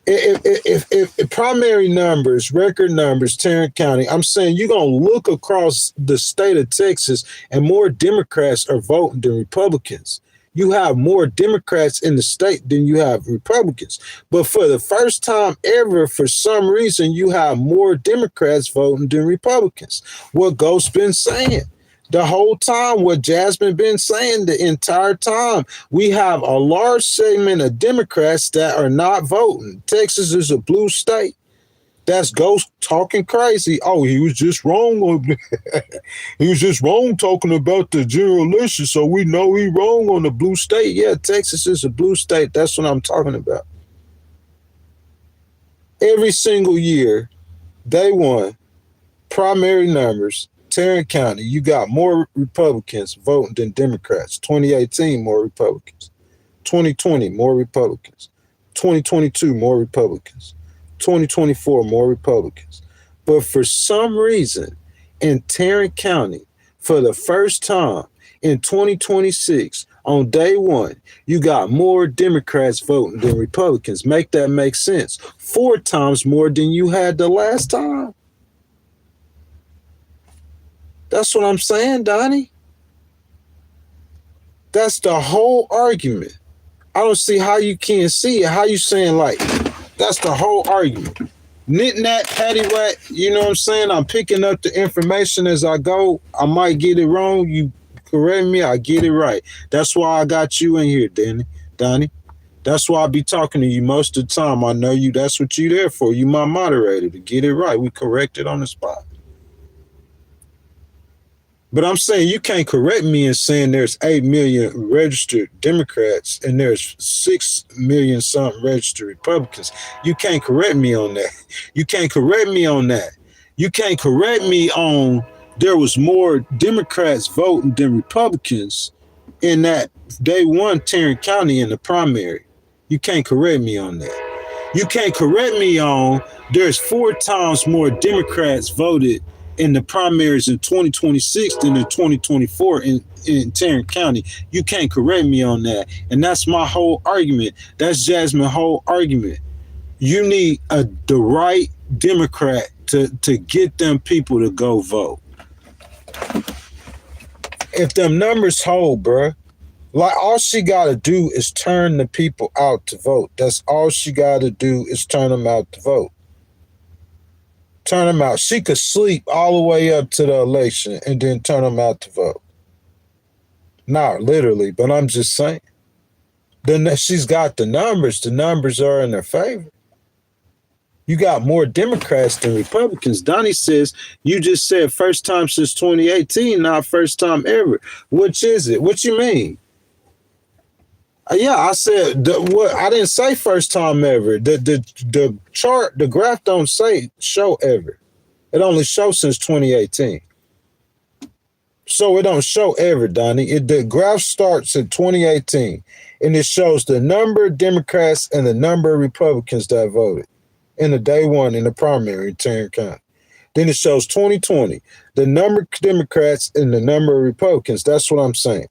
If primary numbers, record numbers, Tarrant County, I'm saying you're going to look across the state of Texas and more Democrats are voting than Republicans. You have more Democrats in the state than you have Republicans. But for the first time ever, for some reason, you have more Democrats voting than Republicans. What Ghost's been saying the whole time, what Jasmine been saying the entire time, we have a large segment of Democrats that are not voting. Texas is a blue state. That's Ghost talking crazy. Oh, he was just wrong. He was just wrong talking about the general election, so we know he wrong on the blue state. Yeah, Texas is a blue state. That's what I'm talking about. Every single year, day one, primary numbers, Tarrant County, you got more Republicans voting than Democrats. 2018, more Republicans. 2020, more Republicans. 2022, more Republicans. 2024, more Republicans. But for some reason, in Tarrant County, for the first time in 2026, on day one, you got more Democrats voting than Republicans. Make that make sense. 4 times more than you had the last time. That's what I'm saying, Donnie. That's the whole argument. I don't see how you can't see it. How you saying, like, that's the whole argument. Knit-nat, paddywhack, you know what I'm saying? I'm picking up the information as I go. I might get it wrong. You correct me, I get it right. That's why I got you in here, Donnie. That's why I be talking to you most of the time. I know you. That's what you there for. You my moderator, to get it right. We correct it on the spot. But I'm saying you can't correct me in saying there's 8 million registered Democrats and there's 6 million something registered Republicans. You can't correct me on that. You can't correct me on that. You can't correct me on there was more Democrats voting than Republicans in that day one Tarrant County in the primary. You can't correct me on that. You can't correct me on there's 4 times more Democrats voted in the primaries in 2026 than in 2024 in Tarrant County. You can't correct me on that. And that's my whole argument. That's Jasmine's whole argument. You need the right Democrat to get them people to go vote. If them numbers hold, bruh, Like, all she got to do is turn the people out to vote. That's all she got to do is turn them out to vote. Turn them out. She could sleep all the way up to the election and then turn them out to vote. Not literally, but I'm just saying. Then she's got the numbers. The numbers are in her favor. You got more Democrats than Republicans. Donnie says, you just said first time since 2018, not first time ever. Which is it? What you mean? Yeah, I said what I didn't say first time ever. The chart, the graph don't say show ever. It only shows since 2018. So it don't show ever, Donnie. The graph starts in 2018, and it shows the number of Democrats and the number of Republicans that voted in the day one in the primary in Tarrant County. Then it shows 2020, the number of Democrats and the number of Republicans. That's what I'm saying.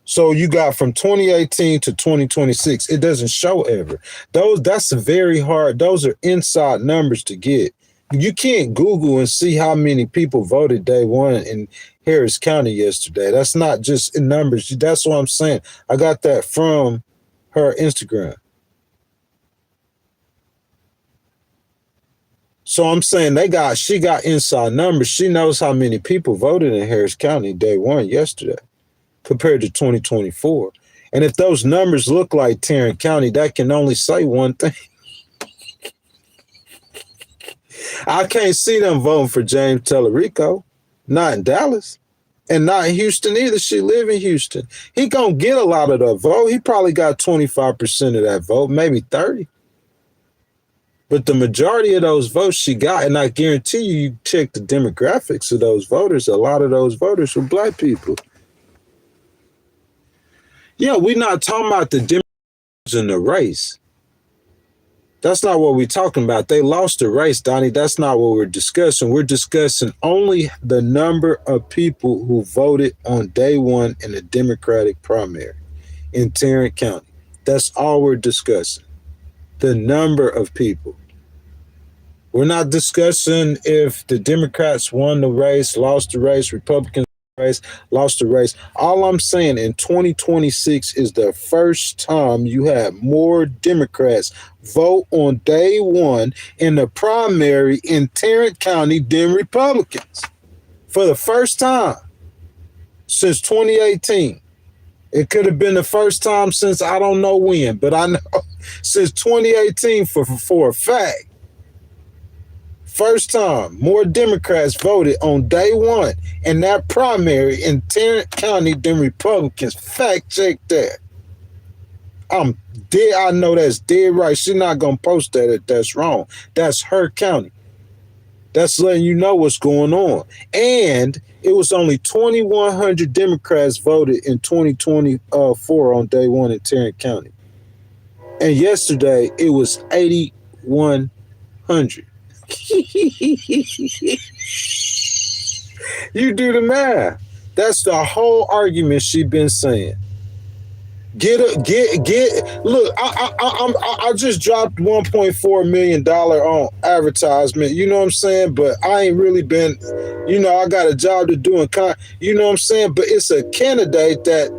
So you got from 2018 to 2026. It doesn't show ever. That's very hard. Those are inside numbers to get. You can't Google and see how many people voted day one in Harris County yesterday. That's not just in numbers. That's what I'm saying. I got that from her Instagram. So I'm saying she got inside numbers. She knows how many people voted in Harris County day one yesterday compared to 2024. And if those numbers look like Tarrant County, that can only say one thing. I can't see them voting for James Tellerico, not in Dallas, and not in Houston either. She live in Houston. He gonna get a lot of the vote. He probably got 25% of that vote, maybe 30. But the majority of those votes she got, and I guarantee you check the demographics of those voters, a lot of those voters were black people. Yeah, we're not talking about the Democrats in the race. That's not what we're talking about. They lost the race, Donnie. That's not what we're discussing. We're discussing only the number of people who voted on day one in the Democratic primary in Tarrant County. That's all we're discussing. The number of people. We're not discussing if the Democrats won the race, lost the race, Republicans race, lost the race. All I'm saying in 2026 is the first time you have more Democrats vote on day one in the primary in Tarrant County than Republicans. For the first time since 2018. It could have been the first time since I don't know when, but I know since 2018 for a fact. First time more Democrats voted on day one in that primary in Tarrant County than Republicans. Fact check that. I'm dead. I know that's dead right. She's not going to post that if that's wrong. That's her county. That's letting you know what's going on. And it was only 2,100 Democrats voted in 2024 on day one in Tarrant County. And yesterday it was 8,100. You do the math. That's the whole argument she's been saying. Look, I just dropped $1.4 million on advertisement. You know what I'm saying? But I ain't really been, I got a job to do you know what I'm saying? But it's a candidate that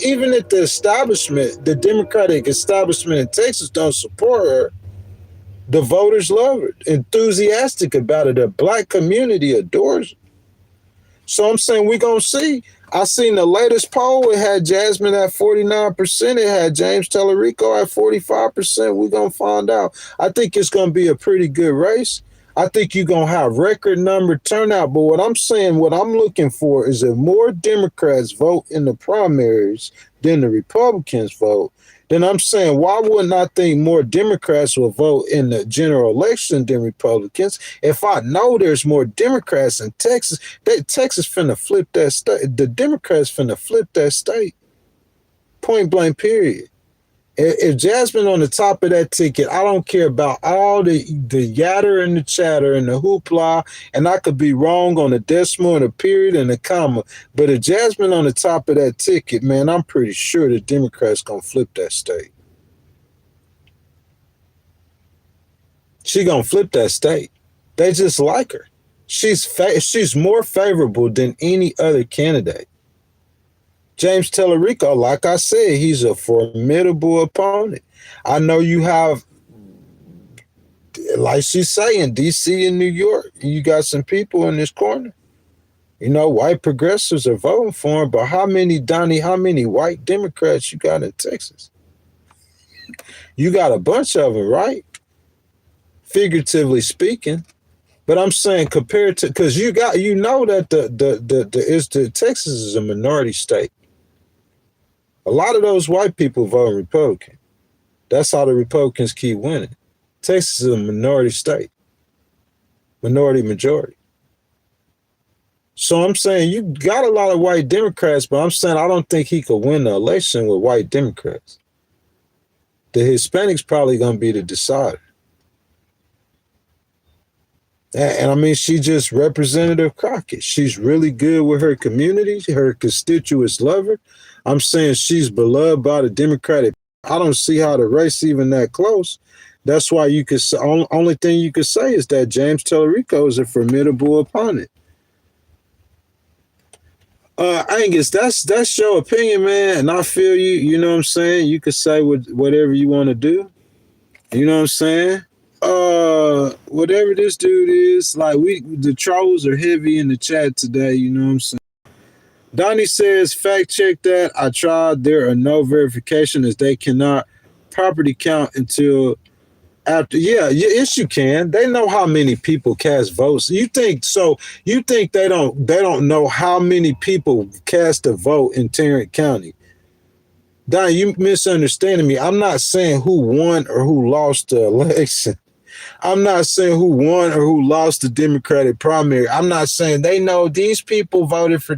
even if the establishment, the Democratic establishment in Texas don't support her, the voters love her, enthusiastic about it. The black community adores her. So I'm saying we're going to see. I seen the latest poll. It had Jasmine at 49%. It had James Tellerico at 45%. We're going to find out. I think it's going to be a pretty good race. I think you're going to have record number turnout. But what I'm saying, what I'm looking for is if more Democrats vote in the primaries than the Republicans vote, then I'm saying, why wouldn't I think more Democrats will vote in the general election than Republicans? If I know there's more Democrats in Texas, Texas finna flip that state. The Democrats finna flip that state. Point blank, period. If Jasmine on the top of that ticket, I don't care about all the yatter and the chatter and the hoopla, and I could be wrong on the decimal and the period and the comma. But if Jasmine on the top of that ticket, man, I'm pretty sure the Democrats gonna flip that state. She gonna flip that state. They just like her. She's more favorable than any other candidate. James Tellerico, like I said, he's a formidable opponent. I know you have, like she's saying, DC and New York. You got some people in this corner. You know, white progressives are voting for him, but how many, Donnie, how many white Democrats you got in Texas? You got a bunch of them, right? Figuratively speaking. But I'm saying compared to, because you got, you know that the Texas is a minority state. A lot of those white people vote Republican. That's how the Republicans keep winning. Texas is a minority state, minority majority. So I'm saying you got a lot of white Democrats, but I'm saying I don't think he could win the election with white Democrats. The Hispanics probably going to be the decider. And I mean, she just Representative Crockett. She's really good with her community. Her constituents love her. I'm saying she's beloved by the Democratic. I don't see how the race even that close. That's why you could say, only thing you could say is that James Tellerico is a formidable opponent. Angus, that's your opinion, man, and I feel you. You know what I'm saying? You could say whatever you want to do. You know what I'm saying? Whatever this dude is, like the trolls are heavy in the chat today. You know what I'm saying? Donnie says, fact check that. I tried. There are no verification as they cannot property count until after. Yeah, yes, you can. They know how many people cast votes. You think so? You think they don't know how many people cast a vote in Tarrant County? Donnie, you misunderstanding me. I'm not saying who won or who lost the election. I'm not saying who won or who lost the Democratic primary. I'm not saying they know these people voted for.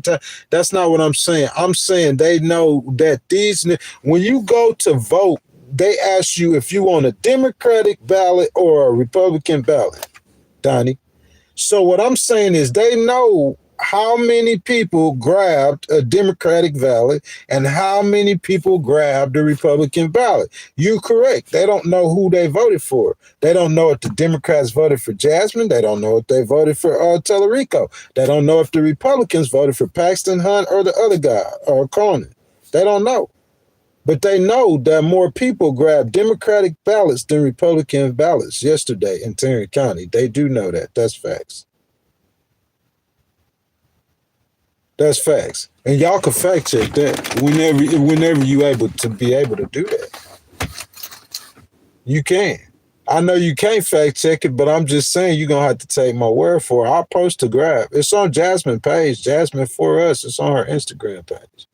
That's not what I'm saying. I'm saying they know that when you go to vote, they ask you if you want a Democratic ballot or a Republican ballot, Donnie. So what I'm saying is they know how many people grabbed a Democratic ballot and how many people grabbed a Republican ballot. You're correct. They don't know who they voted for. They don't know if the Democrats voted for Jasmine. They don't know if they voted for Tellerico. They don't know if the Republicans voted for Paxton Hunt or the other guy or Cronin. They don't know. But they know that more people grabbed Democratic ballots than Republican ballots yesterday in Tarrant County. They do know that. That's facts. That's facts. And y'all can fact check that whenever you able to do that. You can. I know you can't fact check it, but I'm just saying you're going to have to take my word for it. I'll post a graph. It's on Jasmine page, Jasmine for us. It's on her Instagram page.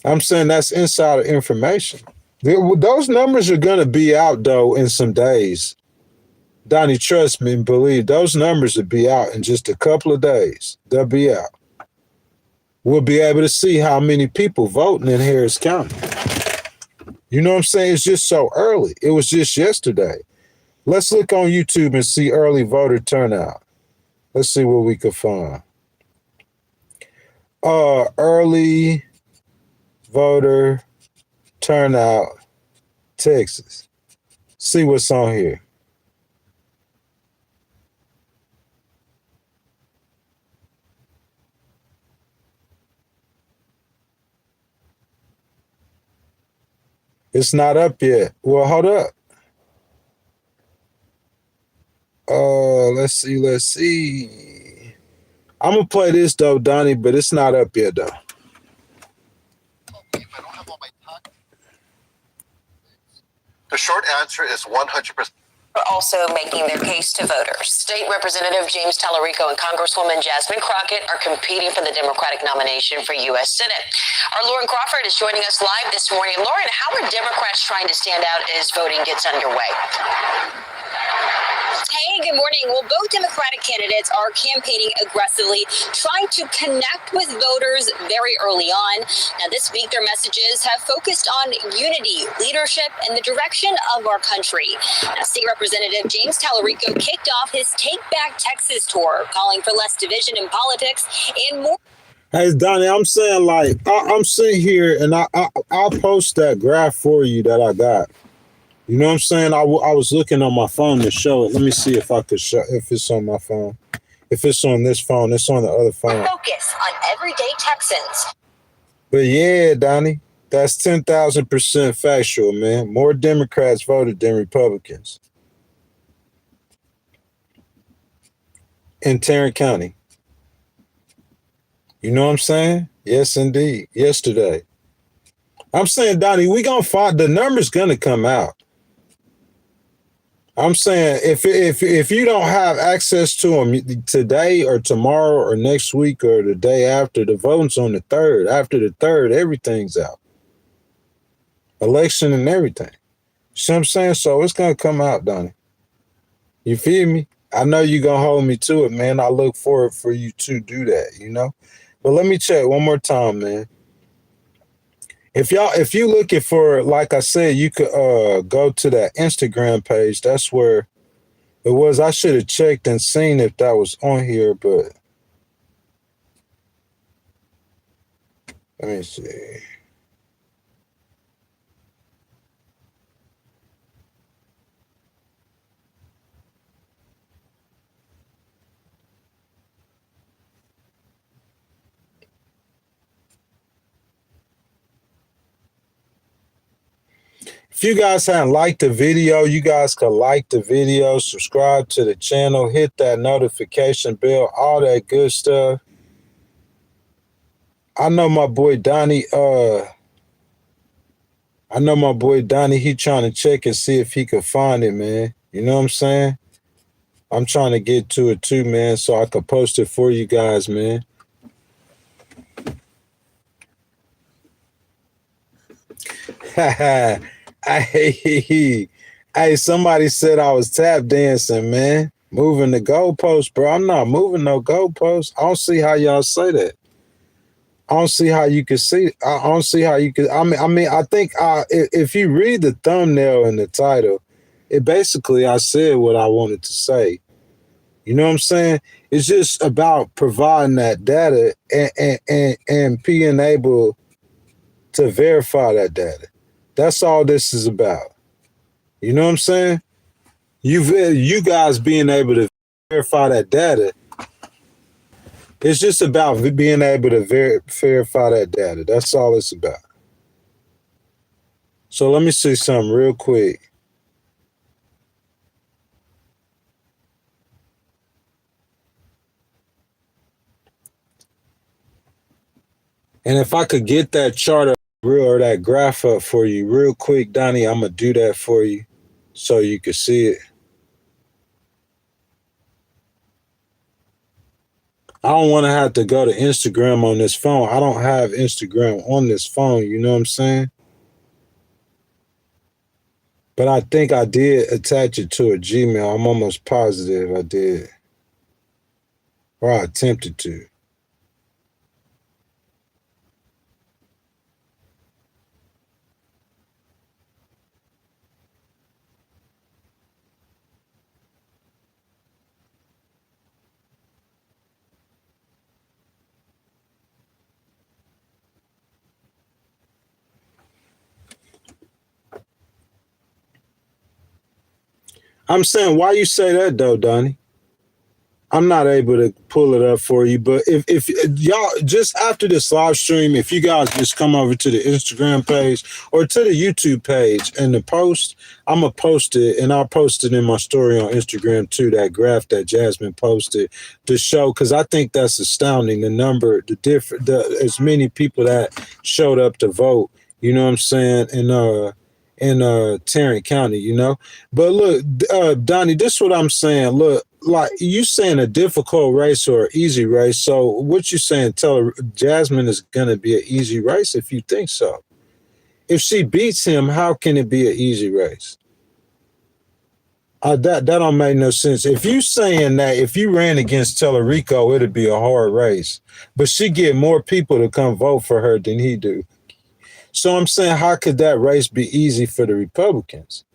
I'm saying that's insider information. Those numbers are going to be out, though, in some days. Donnie, trust me and believe those numbers will be out in just a couple of days. They'll be out. We'll be able to see how many people voting in Harris County. You know what I'm saying? It's just so early. It was just yesterday. Let's look on YouTube and see early voter turnout. Let's see what we could find. Early voter turnout, Texas. See what's on here. It's not up yet. Well, hold up. Let's see. I'm gonna play this though, Donnie, but it's not up yet though. The short answer is 100%. Are also making their case to voters. State Representative James Tellerico and Congresswoman Jasmine Crockett are competing for the Democratic nomination for U.S. Senate. Our Lauren Crawford is joining us live this morning. Lauren, how are Democrats trying to stand out as voting gets underway? Hey, good morning. Well, both Democratic candidates are campaigning aggressively, trying to connect with voters very early on. Now, this week, their messages have focused on unity, leadership, and the direction of our country. Now, State Representative James Tellerico kicked off his Take Back Texas tour, calling for less division in politics and more. Hey, Donnie, I'm saying, like, I'm sitting here and I'll post that graph for you that I got. You know what I'm saying? I was looking on my phone to show it. Let me see if I could show if it's on my phone. If it's on this phone, it's on the other phone. Focus on everyday Texans. But yeah, Donnie, that's 10,000% factual, man. More Democrats voted than Republicans in Tarrant County. You know what I'm saying? Yes, indeed. Yesterday. I'm saying, Donnie, we gonna find the numbers gonna come out. I'm saying if you don't have access to them today or tomorrow or next week or the day after, the voting's on the 3rd. After the 3rd, everything's out. Election and everything. See what I'm saying? So it's gonna come out, Donnie. You feel me? I know you're gonna hold me to it, man. I look forward for you to do that, you know? But let me check one more time, man. If you looking for, like I said, you could go to that Instagram page. That's where it was. I should have checked and seen if that was on here, but let me see. If you guys haven't liked the video, you guys can like the video, subscribe to the channel, hit that notification bell, all that good stuff. I know my boy Donnie, he trying to check and see if he could find it, man. You know what I'm saying? I'm trying to get to it too, man, so I could post it for you guys, man. Hey, somebody said I was tap dancing, man. Moving the goalpost, bro. I'm not moving no goalpost. I don't see how y'all say that. I don't see how you could see. I don't see how you could. I mean, I think if you read the thumbnail and the title, it basically I said what I wanted to say. You know what I'm saying? It's just about providing that data and being able to verify that data. That's all this is about. You know what I'm saying? You guys being able to verify that data. It's just about being able to verify that data. That's all it's about. So let me see something real quick. And if I could get that chart up or that graph up for you real quick, Donnie, I'm going to do that for you so you can see it. I don't want to have to go to Instagram on this phone. I don't have Instagram on this phone, you know what I'm saying? But I think I did attach it to a Gmail. I'm almost positive I did. Or I attempted to. I'm saying, why you say that though, Donnie? I'm not able to pull it up for you, but if y'all just after this live stream, if you guys just come over to the Instagram page or to the YouTube page and the post, I'm gonna post it and I'll post it in my story on Instagram too. That graph that Jasmine posted to show, because I think that's astounding. The number, as many people that showed up to vote. You know what I'm saying? In Tarrant County, you know. But look, Donnie, this is what I'm saying. Look, like you saying a difficult race or an easy race. So what you saying, tell Jasmine is going to be an easy race if you think so. If she beats him, how can it be an easy race? That don't make no sense. If you saying that if you ran against Tellerico, it'd be a hard race. But she get more people to come vote for her than he do. So I'm saying, how could that race be easy for the Republicans?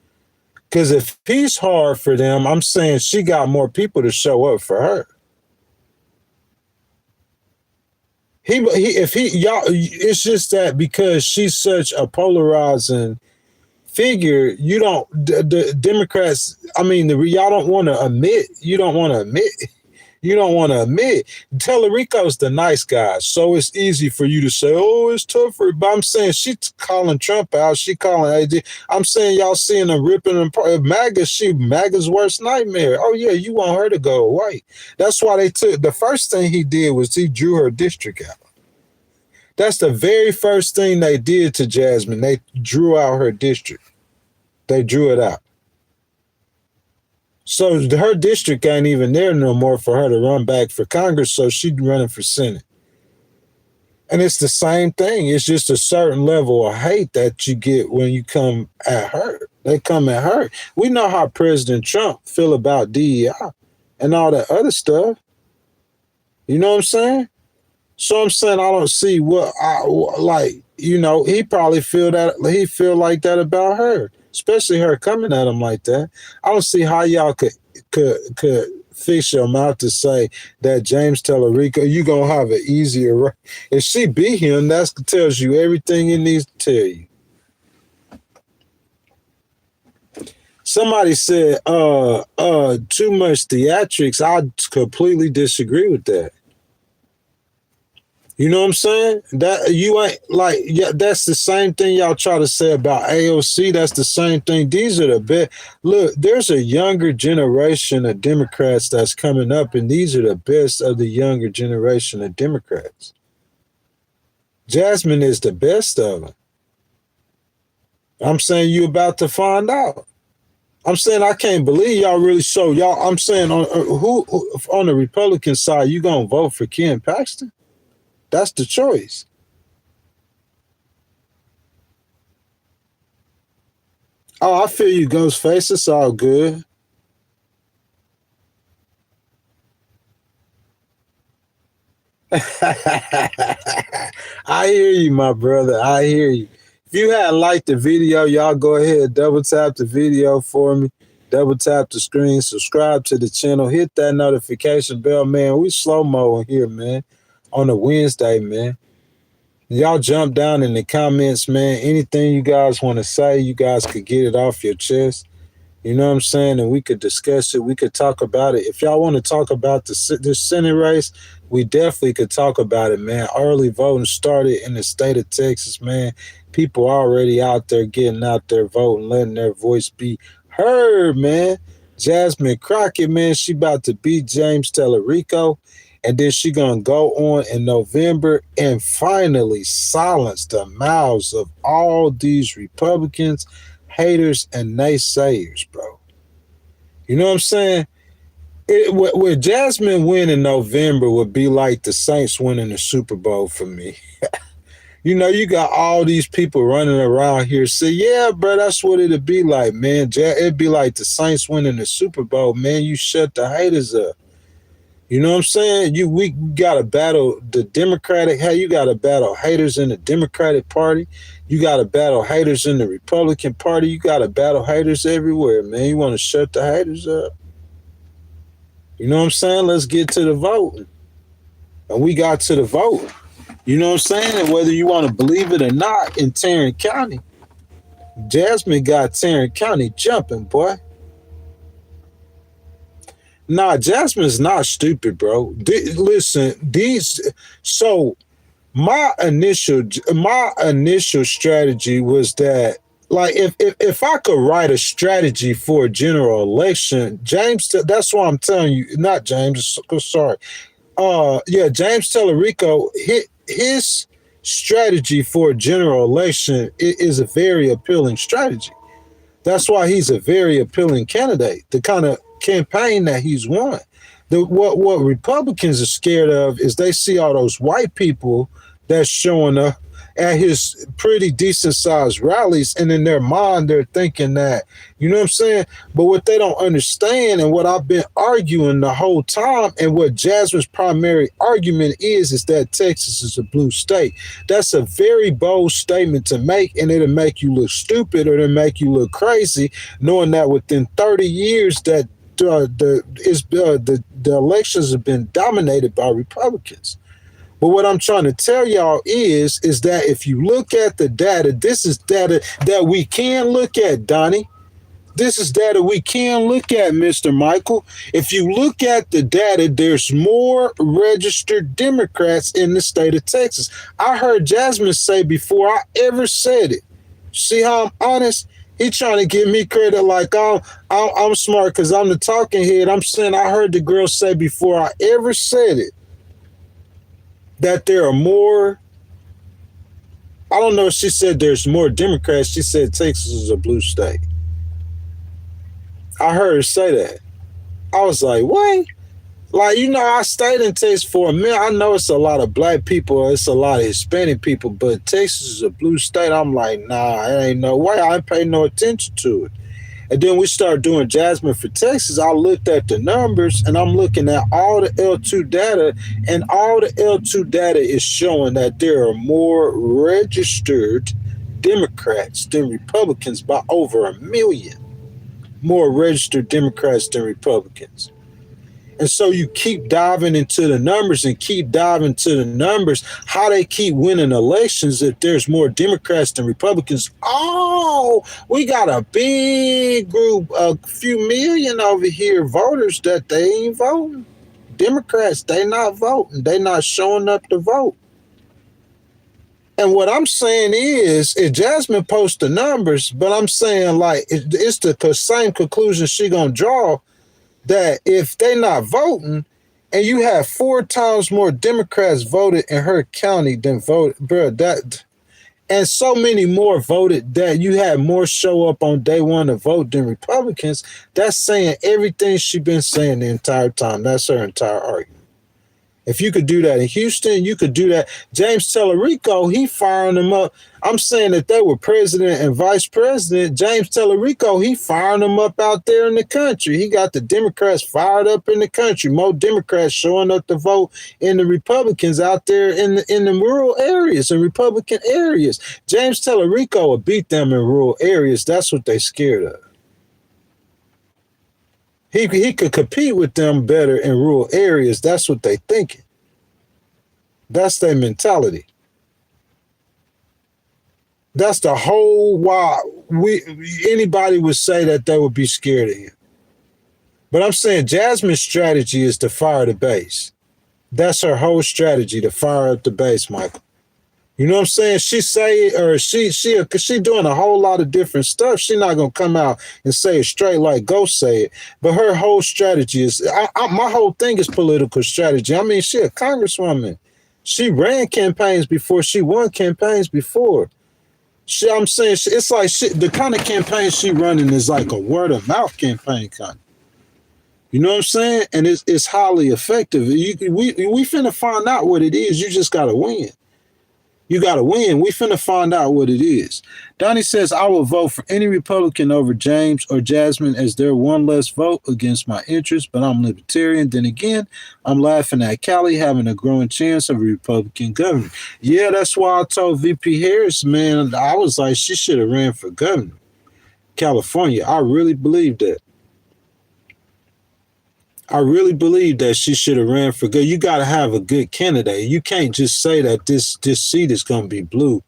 Because if he's hard for them, I'm saying she got more people to show up for her. It's just that because she's such a polarizing figure, the Democrats, y'all don't want to admit, You don't want to admit. Tellerico's the nice guy, so it's easy for you to say, "Oh, it's tougher." But I'm saying she's calling Trump out. She calling AG. I'm saying y'all seeing her ripping them. MAGA's worst nightmare. Oh yeah, you want her to go away. That's why they took the first thing he did was he drew her district out. That's the very first thing they did to Jasmine. They drew out her district. They drew it out. So her district ain't even there no more for her to run back for Congress, so she's running for Senate. And it's the same thing. It's just a certain level of hate that you get when you come at her. They come at her. We know how President Trump feel about DEI and all that other stuff. You know what I'm saying? So I'm saying I don't see what he probably feel like that about her, especially her coming at him like that. I don't see how y'all could fix your mouth to say that James Tellerico, you gonna have an easier. If she beat him, that tells you everything it needs to tell you. Somebody said, too much theatrics. I completely disagree with that. You know what I'm saying? That you ain't like, yeah, that's the same thing y'all try to say about AOC. That's the same thing. These are the best. Look, there's a younger generation of Democrats that's coming up, and these are the best of the younger generation of Democrats. Jasmine is the best of them. I'm saying you about to find out. I'm saying I can't believe y'all really so y'all. I'm saying who on the Republican side you gonna vote for Ken Paxton? That's the choice. Oh, I feel you, Ghostface. It's all good. I hear you, my brother. I hear you. If you had liked the video, y'all go ahead, double tap the video for me. Double tap the screen, subscribe to the channel, hit that notification bell, man. We slow-mo here, man, on a Wednesday, man. Y'all jump down in the comments, man. Anything you guys want to say, you guys could get it off your chest. You know what I'm saying? And we could discuss it. We could talk about it. If y'all want to talk about this Senate race, we definitely could talk about it, man. Early voting started in the state of Texas, man. People already out there getting out there voting, letting their voice be heard, man. Jasmine Crockett, man, she about to beat James Tellerico. And then she gonna go on in November and finally silence the mouths of all these Republicans, haters, and naysayers, bro. You know what I'm saying? What Jasmine win in November would be like the Saints winning the Super Bowl for me. You know, you got all these people running around here say, yeah, bro, that's what it'd be like, man. It'd be like the Saints winning the Super Bowl, man. You shut the haters up. You know what I'm saying? We got to battle the Democratic. Hey, you got to battle haters in the Democratic Party. You got to battle haters in the Republican Party. You got to battle haters everywhere, man. You want to shut the haters up. You know what I'm saying? Let's get to the voting. And we got to the vote. You know what I'm saying? And whether you want to believe it or not, in Tarrant County, Jasmine got Tarrant County jumping, boy. Nah, Jasmine's not stupid, bro. So my initial strategy was that, like, if I could write a strategy for a general election, that's why I'm telling you, not James, sorry. James Tellerico, his strategy for a general election is a very appealing strategy. That's why he's a very appealing candidate. The kind of campaign that he's won. What Republicans are scared of is they see all those white people that's showing up at his pretty decent sized rallies, and in their mind they're thinking that, you know what I'm saying? But what they don't understand, and what I've been arguing the whole time, and what Jasmine's primary argument is that Texas is a blue state. That's a very bold statement to make, and it'll make you look stupid or it'll make you look crazy, knowing that within 30 years that the elections have been dominated by Republicans. But what I'm trying to tell y'all is that if you look at the data, this is data that we can look at, Donnie. this is data we can look at, Mr. Michael. If you look at the data, there's more registered Democrats in the state of Texas. I heard Jasmine say before I ever said it. See how I'm honest? He trying to give me credit like I'm smart because I'm the talking head. I'm saying I heard the girl say before I ever said it that there are more. I don't know if she said there's more Democrats. She said Texas is a blue state. I heard her say that. I was like, what? Like, I stayed in Texas for a minute. I know it's a lot of black people. It's a lot of Hispanic people, but Texas is a blue state. I'm like, nah, it ain't no way. I ain't pay no attention to it. And then we started doing Jasmine for Texas. I looked at the numbers, and I'm looking at all the L2 data, and all the L2 data is showing that there are more registered Democrats than Republicans by over 1 million. More registered Democrats than Republicans. And so you keep diving into the numbers and keep diving to the numbers, how they keep winning elections if there's more Democrats than Republicans. Oh, we got a big group, a few million over here voters that they ain't voting. Democrats, they not voting. They not showing up to vote. And what I'm saying is Jasmine posts the numbers, but I'm saying like it's the same conclusion she gonna draw, that if they not voting and you have 4 times more Democrats voted in her county than voted, bro, and so many more voted that you had more show up on day one to vote than Republicans, that's saying everything she been saying the entire time. That's her entire argument. If you could do that in Houston, you could do that. James Tellerico, he firing them up. I'm saying that they were president and vice president. James Tellerico, he firing them up out there in the country. He got the Democrats fired up in the country. More Democrats showing up to vote in the Republicans out there in the rural areas and Republican areas. James Tellerico will beat them in rural areas. That's what they scared of. He could compete with them better in rural areas. That's what they thinking. That's their mentality. That's the whole why anybody would say that they would be scared of him. But I'm saying Jasmine's strategy is to fire the base. That's her whole strategy, to fire up the base, Michael. You know what I'm saying? She say it, or she doing a whole lot of different stuff. She not gonna come out and say it straight like Ghost say it. But her whole strategy is, my whole thing is political strategy. I mean, she a congresswoman. She ran campaigns before. She won campaigns before. I'm saying it's like the kind of campaign she running is like a word of mouth campaign kind of. You know what I'm saying? And it's highly effective. We finna find out what it is. You just gotta win. You got to win. We finna find out what it is. Donnie says, I will vote for any Republican over James or Jasmine as they're one less vote against my interests, but I'm libertarian. Then again, I'm laughing at Cali having a growing chance of a Republican governor. Yeah, that's why I told VP Harris, man, I was like, she should have ran for governor. California. I really believe that. I really believe that she should have ran for good. You got to have a good candidate. You can't just say that this seat is going to be blue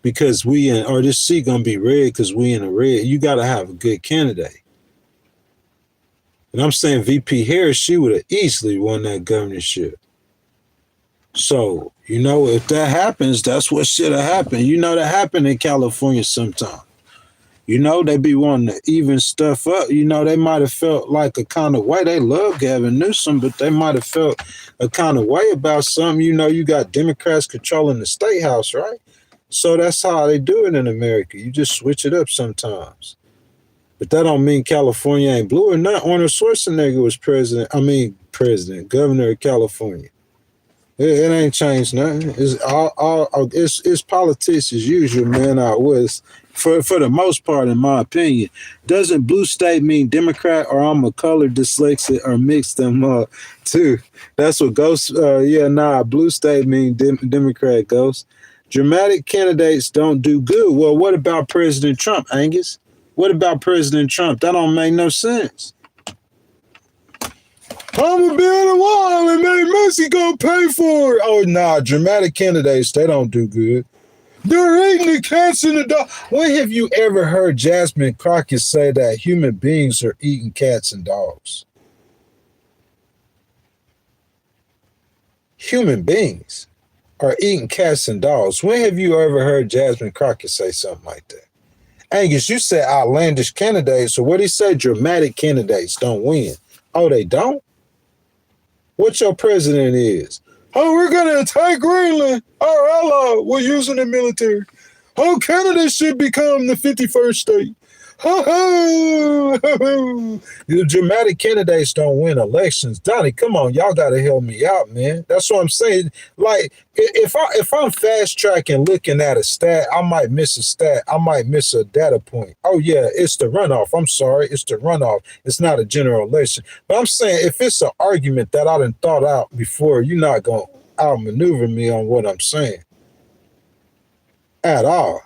because this seat going to be red because we in a red. You got to have a good candidate. And I'm saying VP Harris, she would have easily won that governorship. So, if that happens, that's what should have happened. That happened in California sometime. They be wanting to even stuff up. They might have felt like a kind of way. They love Gavin Newsom, but they might have felt a kind of way about something. You got Democrats controlling the state house, right? So that's how they do it in America. You just switch it up sometimes. But that don't mean California ain't blue or not. Arnold Schwarzenegger was governor of California. It ain't changed nothing. It's politics as usual, man, out west. For the most part, in my opinion. Doesn't blue state mean Democrat, or I'm a color dyslexic, or mix them up too? That's what Ghost, blue state mean Democrat, Ghost. Dramatic candidates don't do good. Well, what about President Trump, Angus? What about President Trump? That don't make no sense. I'm going to be in a while and make Mexico pay for it. Oh, nah, dramatic candidates, they don't do good. They're eating the cats and the dog. When have you ever heard Jasmine Crockett say that human beings are eating cats and dogs? Human beings are eating cats and dogs. When have you ever heard Jasmine Crockett say something like that? Angus, you said outlandish candidates. So what do you say? Dramatic candidates don't win. Oh, they don't? What your president is? Oh, we're going to attack Greenland. Our ally. We're using the military. Oh, Canada should become the 51st state. The dramatic candidates don't win elections. Donnie, come on, y'all got to help me out, man. That's what I'm saying. Like, if I'm fast tracking looking at a stat, I might miss a stat. I might miss a data point. Oh yeah, it's the runoff. I'm sorry, it's the runoff. It's not a general election. But I'm saying if it's an argument that I done thought out before, you're not gonna outmaneuver me on what I'm saying at all.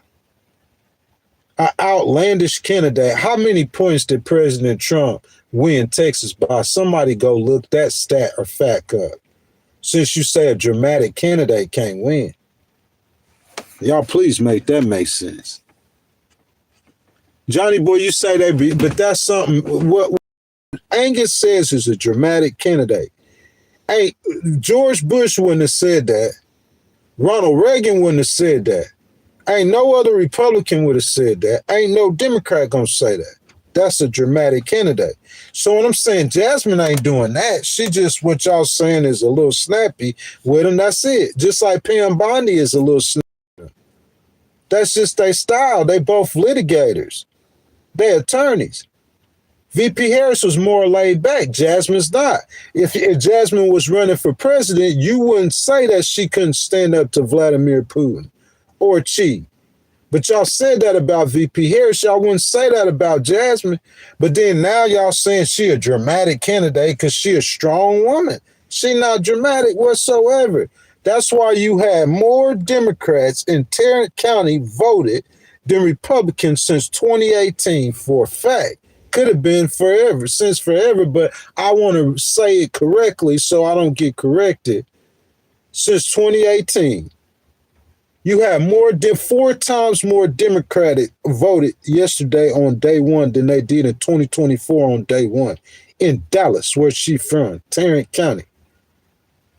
An outlandish candidate. How many points did President Trump win Texas by? Somebody go look that stat or fact up. Since you say a dramatic candidate can't win. Y'all please make that make sense. Johnny boy, you say they be, but that's something what Angus says is a dramatic candidate. Hey, George Bush wouldn't have said that. Ronald Reagan wouldn't have said that. Ain't no other Republican would have said that. Ain't no Democrat gonna say that. That's a dramatic candidate. So what I'm saying, Jasmine ain't doing that. She just, what y'all saying is a little snappy with him. That's it. Just like Pam Bondi is a little snappy. That's just their style. They both litigators. They attorneys. VP Harris was more laid back. Jasmine's not. If Jasmine was running for president, you wouldn't say that she couldn't stand up to Vladimir Putin or cheat. But y'all said that about VP Harris. Y'all wouldn't say that about Jasmine. But then now y'all saying she a dramatic candidate because she a strong woman. She not dramatic whatsoever. That's why you had more Democrats in Tarrant County voted than Republicans since 2018 for a fact. Could have been forever, since forever, but I want to say it correctly so I don't get corrected. Since 2018. You have four times more Democratic voted yesterday on day one than they did in 2024 on day one in Dallas, where she from, Tarrant County.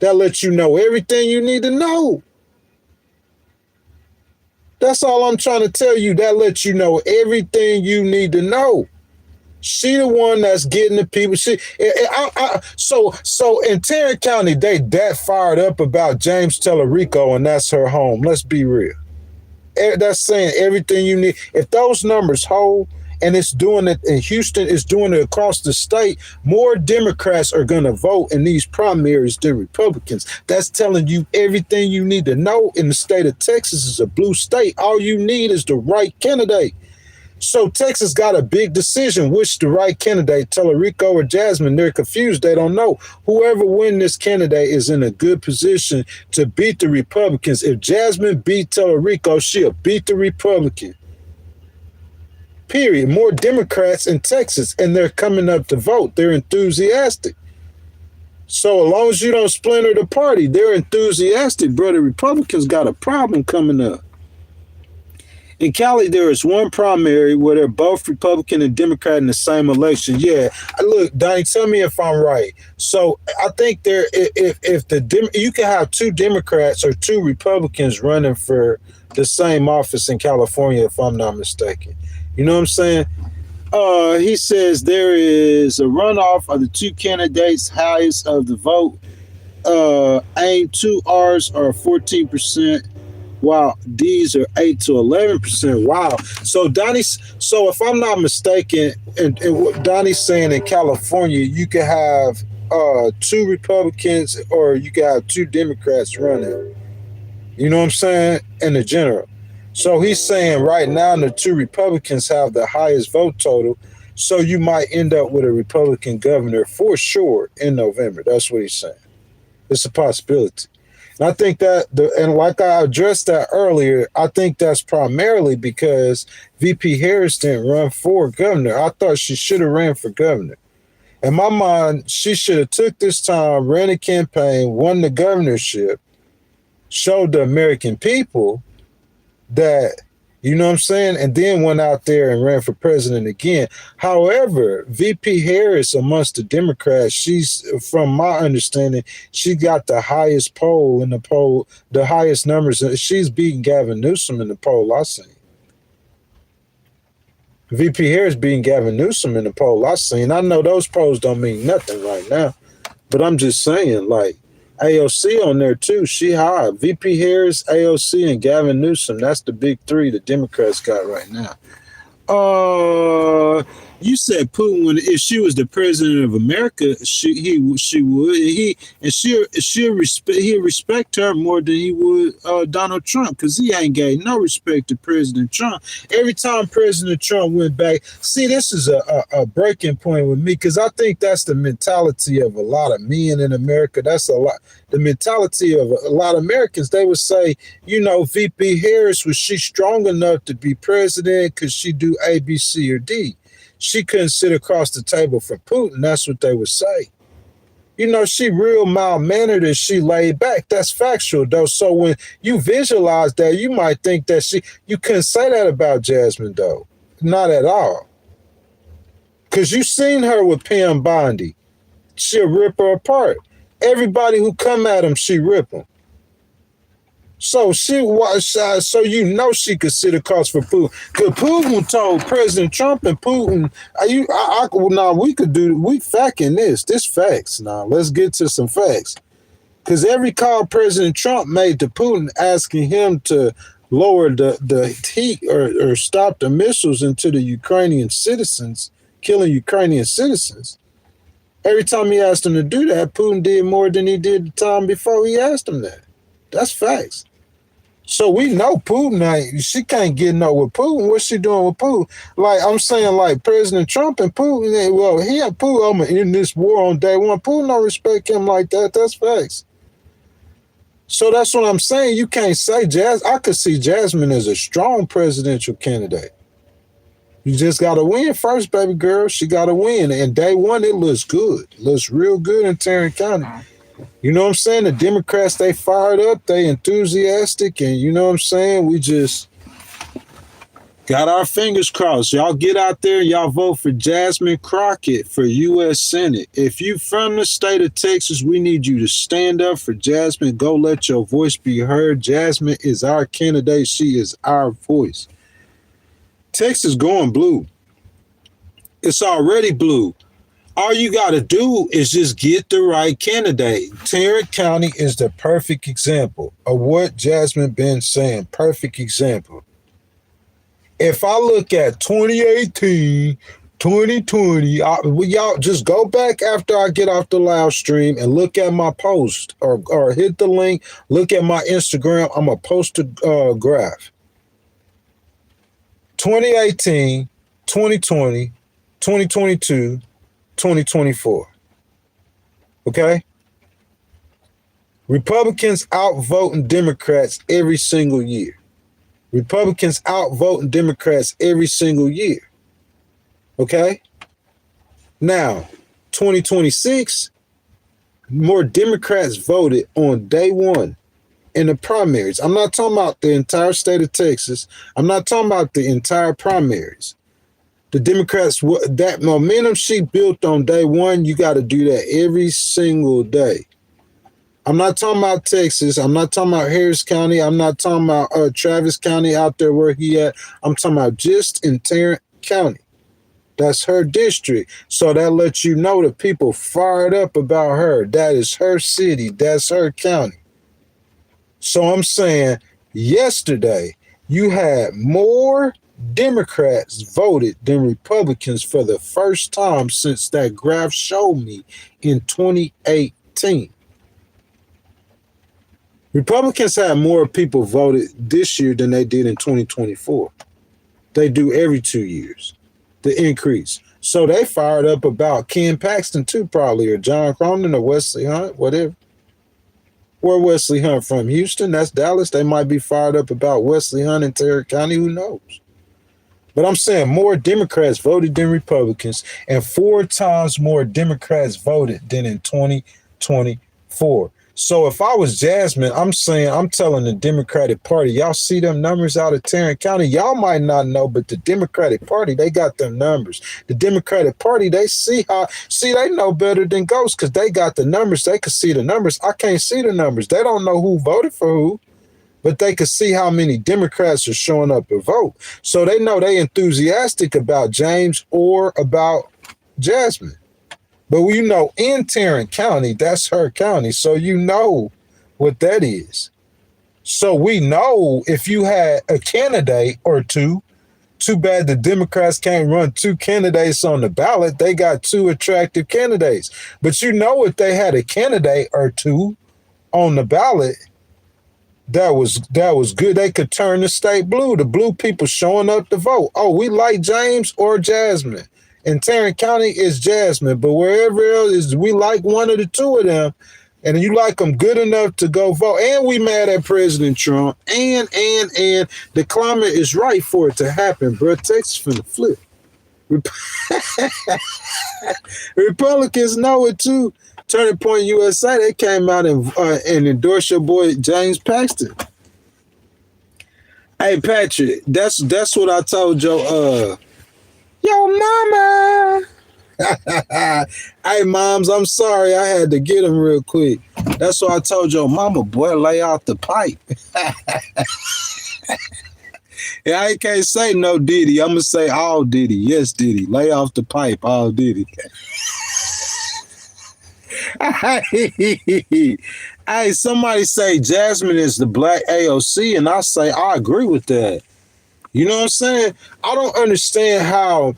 That lets you know everything you need to know. That's all I'm trying to tell you. That lets you know everything you need to know. She the one that's getting the people. So in Tarrant County, they that fired up about James Tellerico, and that's her home. Let's be real. That's saying everything you need. If those numbers hold, and it's doing it in Houston, it's doing it across the state, more Democrats are going to vote in these primaries than Republicans. That's telling you everything you need to know. In the state of Texas is a blue state. All you need is the right candidate. So Texas got a big decision, which the right candidate, Tellerico or Jasmine. They're confused. They don't know. Whoever wins this candidate is in a good position to beat the Republicans. If Jasmine beat Tellerico, she'll beat the Republican. Period. More Democrats in Texas, and they're coming up to vote. They're enthusiastic. So as long as you don't splinter the party, they're enthusiastic, bro. The Republicans got a problem coming up. In Cali, there is one primary where they're both Republican and Democrat in the same election. Yeah, look, Donnie, tell me if I'm right. So I think you can have two Democrats or two Republicans running for the same office in California, if I'm not mistaken. You know what I'm saying? He says there is a runoff of the two candidates' highest of the vote. Aim 2Rs are 14%. Wow, these are 8 to 11%. Wow. So if I'm not mistaken, and what Donnie's saying in California, you can have two Republicans or you can have two Democrats running. You know what I'm saying? In the general. So he's saying right now the two Republicans have the highest vote total. So you might end up with a Republican governor for sure in November. That's what he's saying. It's a possibility. And I think and like I addressed that earlier, I think that's primarily because VP Harris didn't run for governor. I thought she should have ran for governor. In my mind, she should have took this time, ran a campaign, won the governorship, showed the American people that, you know what I'm saying, and then went out there and ran for president again. However, VP Harris amongst the Democrats, she's, from my understanding, she got the highest poll in the poll, the highest numbers. She's beating Gavin Newsom in the poll I seen. VP Harris beating Gavin Newsom in the poll I seen. I know those polls don't mean nothing right now, but I'm just saying, like, AOC on there too. She high. VP Harris, AOC, and Gavin Newsom. That's the big three the Democrats got right now. You said Putin, if she was the president of America, she would. He'd respect her more than he would Donald Trump, because he ain't gave no respect to President Trump. Every time President Trump went back, see, this is a breaking point with me, because I think that's the mentality of a lot of men in America. That's the mentality of a lot of Americans. They would say, you know, VP Harris, was she strong enough to be president? Could she do A, B, C, or D? She couldn't sit across the table from Putin. That's what they would say. You know, she real mild-mannered and she laid back. That's factual, though. So when you visualize that, you might think that you couldn't say that about Jasmine, though. Not at all. Because you seen her with Pam Bondi. She'll rip her apart. Everybody who come at him, she rip them. So so you know she could sit across from Putin. Because Putin told President Trump and Putin, we facting this facts now. Let's get to some facts. Because every call President Trump made to Putin asking him to lower the heat or stop the missiles into the Ukrainian citizens, killing Ukrainian citizens. Every time he asked him to do that, Putin did more than he did the time before he asked him that. That's facts. So we know Putin, she can't get no with Putin. What's she doing with Putin? Like, I'm saying, like, President Trump and Putin, well, he had Putin in this war on day one. Putin don't respect him like that. That's facts. So that's what I'm saying. You can't say I could see Jasmine as a strong presidential candidate. You just got to win first, baby girl. She got to win. And day one, it looks good. It looks real good in Tarrant County. You know what I'm saying? The Democrats, they fired up, they enthusiastic, and you know what I'm saying? We just got our fingers crossed. Y'all get out there, y'all vote for Jasmine Crockett for U.S. Senate. If you from the state of Texas, we need you to stand up for Jasmine. Go let your voice be heard. Jasmine is our candidate. She is our voice. Texas going blue. It's already blue. All you got to do is just get the right candidate. Tarrant County is the perfect example of what Jasmine been saying. Perfect example. If I look at 2018, 2020, y'all just go back after I get off the live stream and look at my post or hit the link. Look at my Instagram. I'm going to post a graph. 2018, 2020, 2022, 2024. Okay? Republicans outvoting Democrats every single year. Republicans outvoting Democrats every single year. Okay? Now, 2026, more Democrats voted on day one in the primaries. I'm not talking about the entire state of Texas. I'm not talking about the entire primaries. The Democrats, that momentum she built on day one, you got to do that every single day. I'm not talking about Texas. I'm not talking about Harris County. I'm not talking about Travis County out there where he at. I'm talking about just in Tarrant County. That's her district. So that lets you know that people fired up about her. That is her city. That's her county. So I'm saying yesterday you had more Democrats voted than Republicans for the first time since that graph showed me in 2018. Republicans had more people voted this year than they did in 2024. They do every 2 years, the increase. So they fired up about Ken Paxton too, probably, or John Cronin or Wesley Hunt, whatever. Where Wesley Hunt from? Houston? That's Dallas. They might be fired up about Wesley Hunt in Tarrant County. Who knows? But I'm saying more Democrats voted than Republicans, and 4 times more Democrats voted than in 2024. So if I was Jasmine, I'm telling the Democratic Party, y'all see them numbers out of Tarrant County? Y'all might not know, but the Democratic Party, they got them numbers. The Democratic Party, they they know better than ghosts because they got the numbers. They can see the numbers. I can't see the numbers. They don't know who voted for who, but they can see how many Democrats are showing up to vote. So they know they enthusiastic about James or about Jasmine. But in Tarrant County, that's her county. So you know what that is. So we know if you had a candidate or two, too bad the Democrats can't run two candidates on the ballot. They got two attractive candidates. But if they had a candidate or two on the ballot, that was good. They could turn the state blue. The blue people showing up to vote. Oh, we like James or Jasmine. In Tarrant County, it's Jasmine, but wherever else is, we like one of the two of them, and you like them good enough to go vote. And we mad at President Trump, and the climate is right for it to happen, bro. Texas finna flip. Republicans know it too. Turning Point USA, they came out and endorsed your boy James Paxton. Hey Patrick, that's what I told Yo, mama. Hey, moms, I'm sorry. I had to get him real quick. That's why I told your mama, boy, lay out the pipe. Yeah, I can't say no Diddy. I'm going to say all Diddy. Yes, Diddy. Lay off the pipe, all Diddy. Hey, somebody say Jasmine is the black AOC, and I say I agree with that. You know what I'm saying? I don't understand how,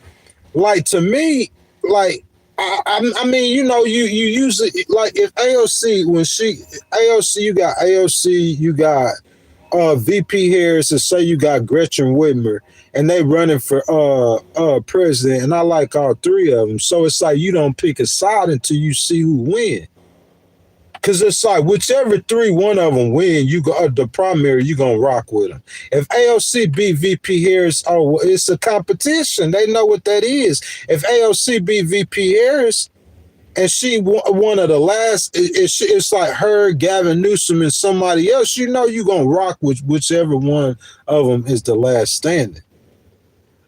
to me, I mean, you usually, if AOC, you got VP Harris, and say you got Gretchen Whitmer, and they running for president, and I like all three of them. So it's like you don't pick a side until you see who win. Because it's like whichever one of them win, you go the primary, you're going to rock with them. If AOC beat VP Harris, it's a competition. They know what that is. If AOC beat VP Harris and she one of the last, it's like her, Gavin Newsom, and somebody else, you're going to rock with whichever one of them is the last standing.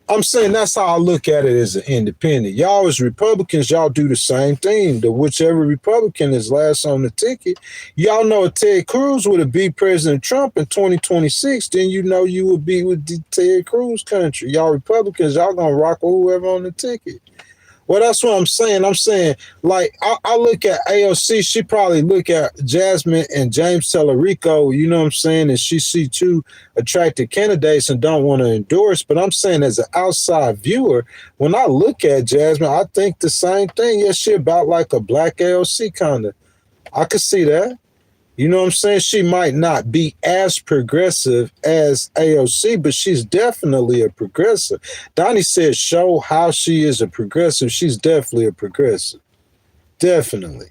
I'm saying that's how I look at it as an independent. Y'all as Republicans, y'all do the same thing. Whichever Republican is last on the ticket, y'all know if Ted Cruz would have beat President Trump in 2026, then you would be with the Ted Cruz country. Y'all Republicans, y'all gonna rock with whoever on the ticket. Well, that's what I'm saying. I'm saying, I look at AOC, she probably look at Jasmine and James Tellerico, you know what I'm saying, and she see two attractive candidates and don't want to endorse. But I'm saying as an outside viewer, when I look at Jasmine, I think the same thing. Yeah, she about like a black AOC kind of. I could see that. You know what I'm saying? She might not be as progressive as AOC, but she's definitely a progressive. Donnie said, show how she is a progressive. She's definitely a progressive. Definitely.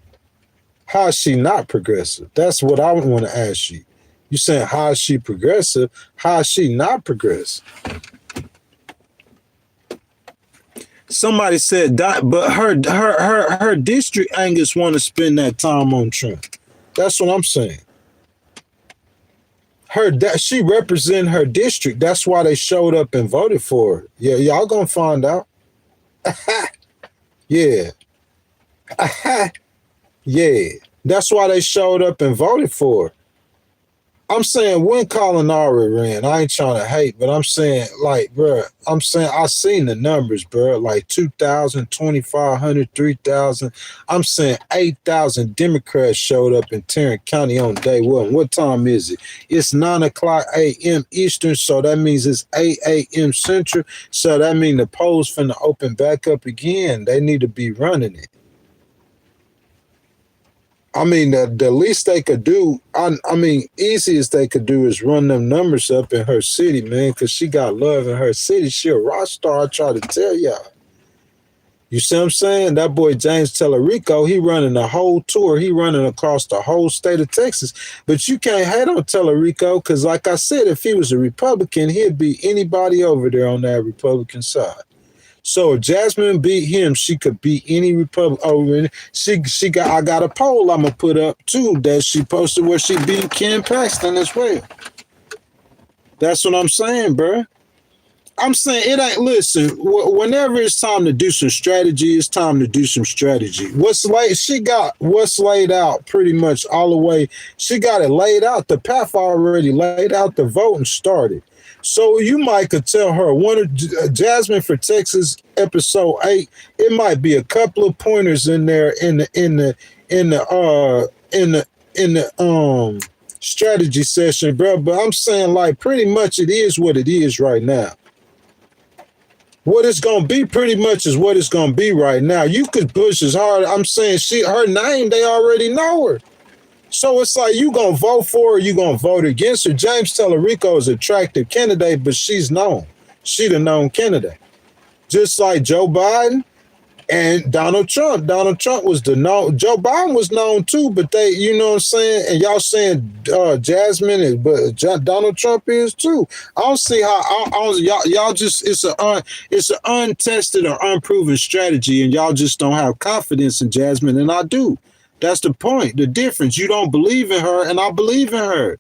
How is she not progressive? That's what I want to ask you. You saying how is she progressive? How is she not progressive? Somebody said, but her district Angus want to spend that time on Trump. That's what I'm saying. She represent her district. That's why they showed up and voted for her. Yeah, y'all gonna find out. Yeah. Yeah. That's why they showed up and voted for her. I'm saying when Colin ran, I ain't trying to hate, but I'm saying, bro, I seen the numbers, bro, 2,000, 2,500, 3,000. I'm saying 8,000 Democrats showed up in Tarrant County on day one. What time is it? It's 9:00 a.m. Eastern, so that means it's 8 a.m. Central. So that means the polls finna open back up again. They need to be running it. I mean, the least they could do, easiest they could do is run them numbers up in her city, man, because she got love in her city. She a rock star, I try to tell y'all. You see what I'm saying? That boy James Tellerico, he running the whole tour. He running across the whole state of Texas. But you can't hate on Tellerico because, like I said, if he was a Republican, he'd be anybody over there on that Republican side. So if Jasmine beat him, she could beat any Republican. Oh, and I got a poll I'm gonna put up too that she posted where she beat Ken Paxton as well. That's what I'm saying, bro. I'm saying it ain't. Listen, whenever it's time to do some strategy, it's time to do some strategy. She got what's laid out pretty much all the way. She got it laid out. The path already laid out. The voting started. So you might could tell her one of Jasmine for Texas episode 8. It might be a couple of pointers in there in the strategy session, bro. But I'm saying like pretty much it is what it is right now. What it's gonna be pretty much is what it's gonna be right now. You could push as hard. I'm saying her name, they already know her. So it's like you gonna vote for her, you gonna vote against her. James Tellerico is an attractive candidate, but she's known. She the known candidate. Just like Joe Biden and Donald Trump. Donald Trump was the known. Joe Biden was known too, but they, you know what I'm saying? And y'all saying Jasmine is, but Donald Trump is too. I don't see how y'all just it's an untested or unproven strategy, and y'all just don't have confidence in Jasmine, and I do. That's the point. The difference. You don't believe in her, and I believe in her.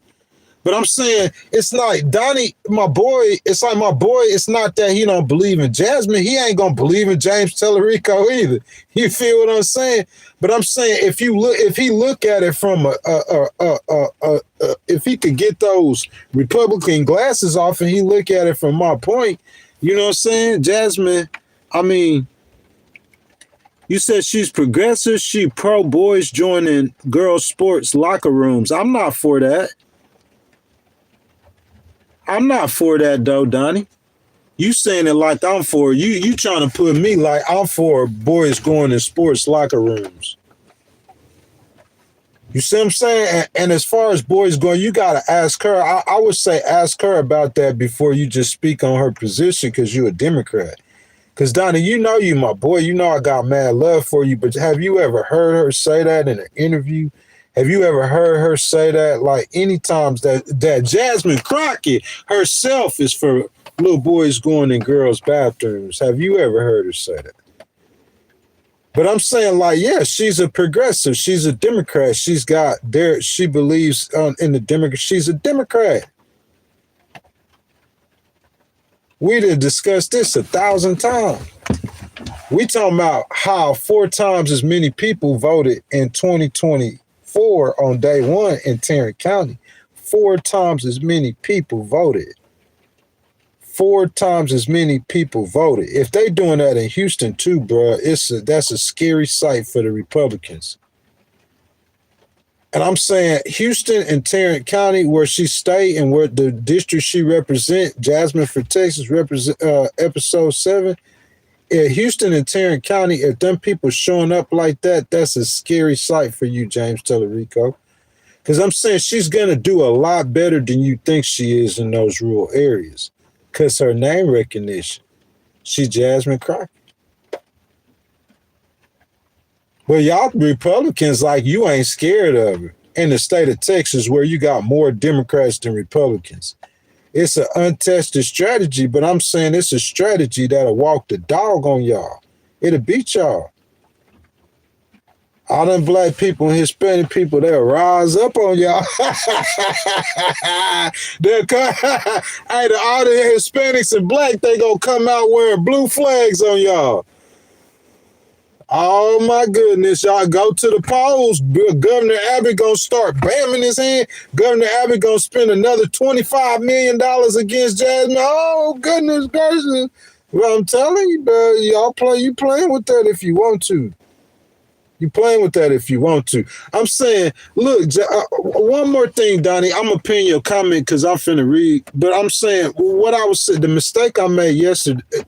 But I'm saying it's like Donnie, my boy. It's like my boy. It's not that he don't believe in Jasmine. He ain't gonna believe in James Tellerico either. You feel what I'm saying? But I'm saying if he look at it from if he could get those Republican glasses off and he look at it from my point, you know what I'm saying? Jasmine, I mean, you said she's progressive. She pro boys joining girls' sports locker rooms. I'm not for that. I'm not for that though, Donnie. You saying it like I'm for you trying to put me like I'm for boys going in sports locker rooms. You see what I'm saying? And as far as boys going, you got to ask her. I would say ask her about that before you just speak on her position because you're a Democrat. Because, Donnie, you know you my boy. You know I got mad love for you. But have you ever heard her say that in an interview? Have you ever heard her say that? Like any times that Jasmine Crockett herself is for little boys going in girls' bathrooms. Have you ever heard her say that? But I'm saying like, yeah, she's a progressive. She's a Democrat. She believes in the Democrat. She's a Democrat. We done discussed this 1,000 times. We talking about how 4 times as many people voted in 2024 on day 1 in Tarrant County. 4 times as many people voted. 4 times as many people voted. If they doing that in Houston too, bro, that's a scary sight for the Republicans. And I'm saying Houston and Tarrant County, where she stay and where the district she represent, Jasmine for Texas, represent episode 7. Houston and Tarrant County, if them people showing up like that, that's a scary sight for you, James Tellerico. Because I'm saying she's going to do a lot better than you think she is in those rural areas. Because her name recognition, she's Jasmine Crockett. Well, y'all Republicans, like you ain't scared of her in the state of Texas where you got more Democrats than Republicans. It's an untested strategy, but I'm saying it's a strategy that'll walk the dog on y'all. It'll beat y'all. All them black people and Hispanic people, they'll rise up on y'all. They'll come, hey, all the Hispanics and black, they gonna come out wearing blue flags on y'all. Oh my goodness, y'all go to the polls. Governor Abbott gonna start bamming his hand. Governor Abbott gonna spend another $25 million against Jasmine. Oh goodness gracious. Well, I'm telling you, bro, you playing with that if you want to. You playing with that if you want to. I'm saying, look, one more thing, Donnie. I'm going to pin your comment because I'm finna read. But I'm saying what I was saying, the mistake I made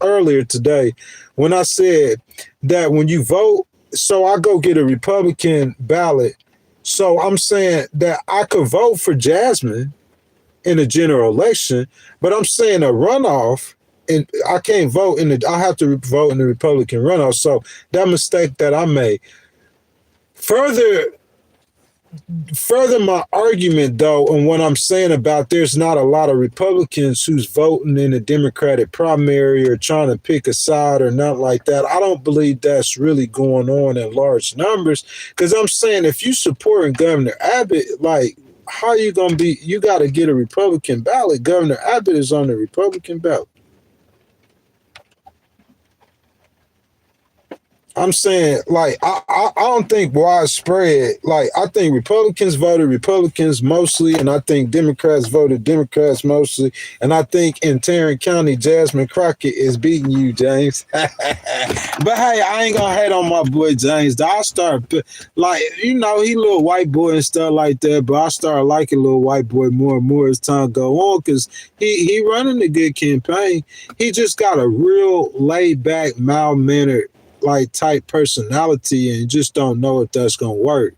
earlier today when I said that when you vote, so I go get a Republican ballot. So I'm saying that I could vote for Jasmine in a general election, but I'm saying a runoff, and I can't vote I have to vote in the Republican runoff. So that mistake that I made. Further further my argument, though, and what I'm saying about there's not a lot of Republicans who's voting in the Democratic primary or trying to pick a side or nothing like that. I don't believe that's really going on in large numbers, because I'm saying if you supporting Governor Abbott, like, how you going to be? You got to get a Republican ballot. Governor Abbott is on the Republican ballot. I'm saying, like, I don't think widespread. Like, I think Republicans voted Republicans mostly, and I think Democrats voted Democrats mostly. And I think in Tarrant County, Jasmine Crockett is beating you, James. But hey, I ain't gonna hate on my boy James. I start, like, you know, he little white boy and stuff like that. But I started liking little white boy more and more as time go on, because he running a good campaign. He just got a real laid back, mild mannered, like, type personality, and just don't know if that's gonna work.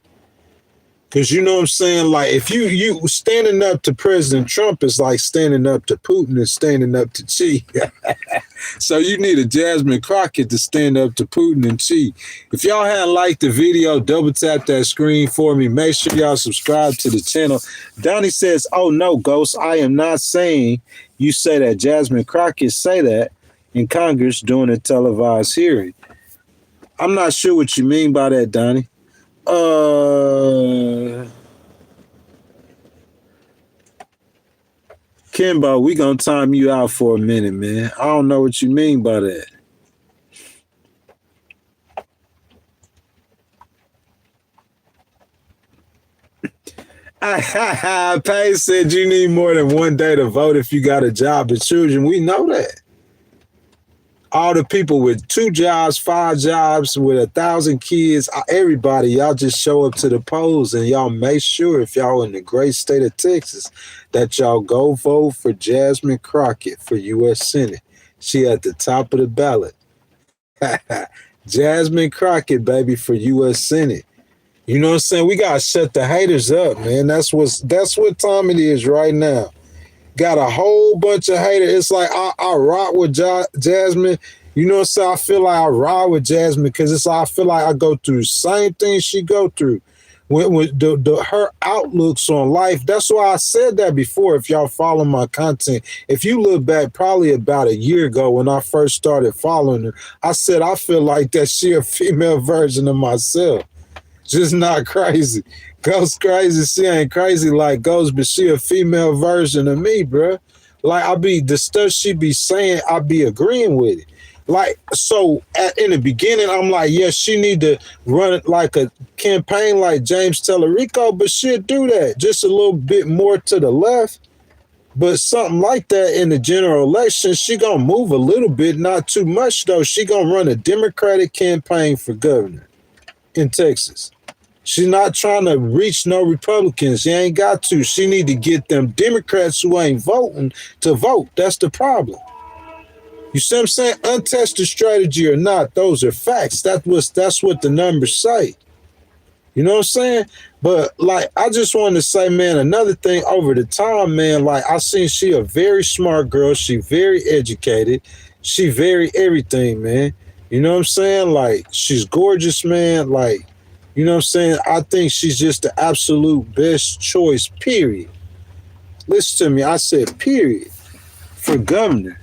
Because, you know what I'm saying, like, if you standing up to President Trump is like standing up to Putin and standing up to Xi. So you need a Jasmine Crockett to stand up to Putin and Xi. If y'all hadn't liked the video, double tap that screen for me. Make sure y'all subscribe to the channel. Donnie says, oh no, Ghost, I am not saying you say that. Jasmine Crockett say that in Congress during a televised hearing. I'm not sure what you mean by that, Donnie. Kimbo, we gonna time you out for a minute, man. I don't know what you mean by that. Paige said you need more than one day to vote if you got a job and children. We know that. All the people with 2 jobs, 5 jobs, with 1,000 kids, everybody, y'all just show up to the polls, and y'all make sure, if y'all in the great state of Texas, that y'all go vote for Jasmine Crockett for U.S. Senate. She at the top of the ballot. Jasmine Crockett, baby, for U.S. Senate. You know what I'm saying? We gotta shut the haters up, man. That's what time it is right now. Got a whole bunch of haters. It's like I rock with Jasmine. You know what I'm saying? I feel like I ride with Jasmine because it's like I feel like I go through the same thing she go through. When her outlooks on life. That's why I said that before. If y'all follow my content, if you look back probably about a year ago when I first started following her, I said I feel like that she a female version of myself. Just not crazy. Ghost crazy. She ain't crazy like Ghost, but she a female version of me, bro. Like, the stuff she be saying, I be agreeing with it. Like, so in the beginning, I'm like, yeah, she need to run like a campaign like James Tellerico, but she'll do that just a little bit more to the left. But something like that in the general election, she gonna move a little bit, not too much though. She gonna run a Democratic campaign for governor in Texas. She's not trying to reach no Republicans. She ain't got to. She need to get them Democrats who ain't voting to vote. That's the problem. You see what I'm saying? Untested strategy or not, those are facts. That's what the numbers say. You know what I'm saying? But, like, I just wanted to say, man, another thing over the time, man, like, I seen she a very smart girl. She very educated. She very everything, man. You know what I'm saying? Like, she's gorgeous, man. Like, you know what I'm saying? I think she's just the absolute best choice, period. Listen to me. I said, period. For governor.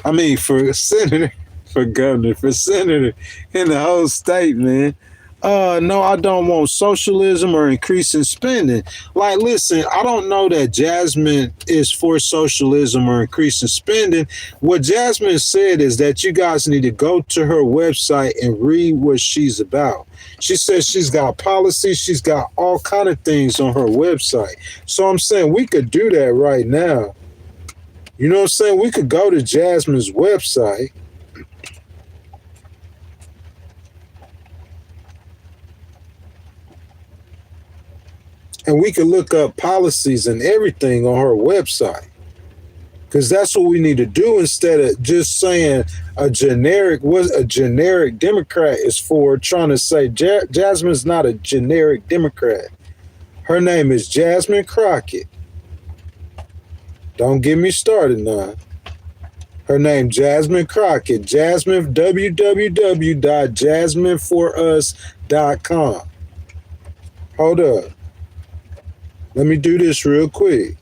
I mean, for senator. For governor. For senator in the whole state, man. No, I don't want socialism or increasing spending. Like, listen, I don't know that Jasmine is for socialism or increasing spending. What Jasmine said is that you guys need to go to her website and read what she's about. She says she's got policies. She's got all kind of things on her website. So I'm saying we could do that right now. You know what I'm saying? We could go to Jasmine's website. And we can look up policies and everything on her website. Because that's what we need to do instead of just saying what a generic Democrat is for, trying to say Jasmine's not a generic Democrat. Her name is Jasmine Crockett. Don't get me started now. Her name Jasmine Crockett. Jasmine, www.jasmineforus.com. Hold up. Let me do this real quick.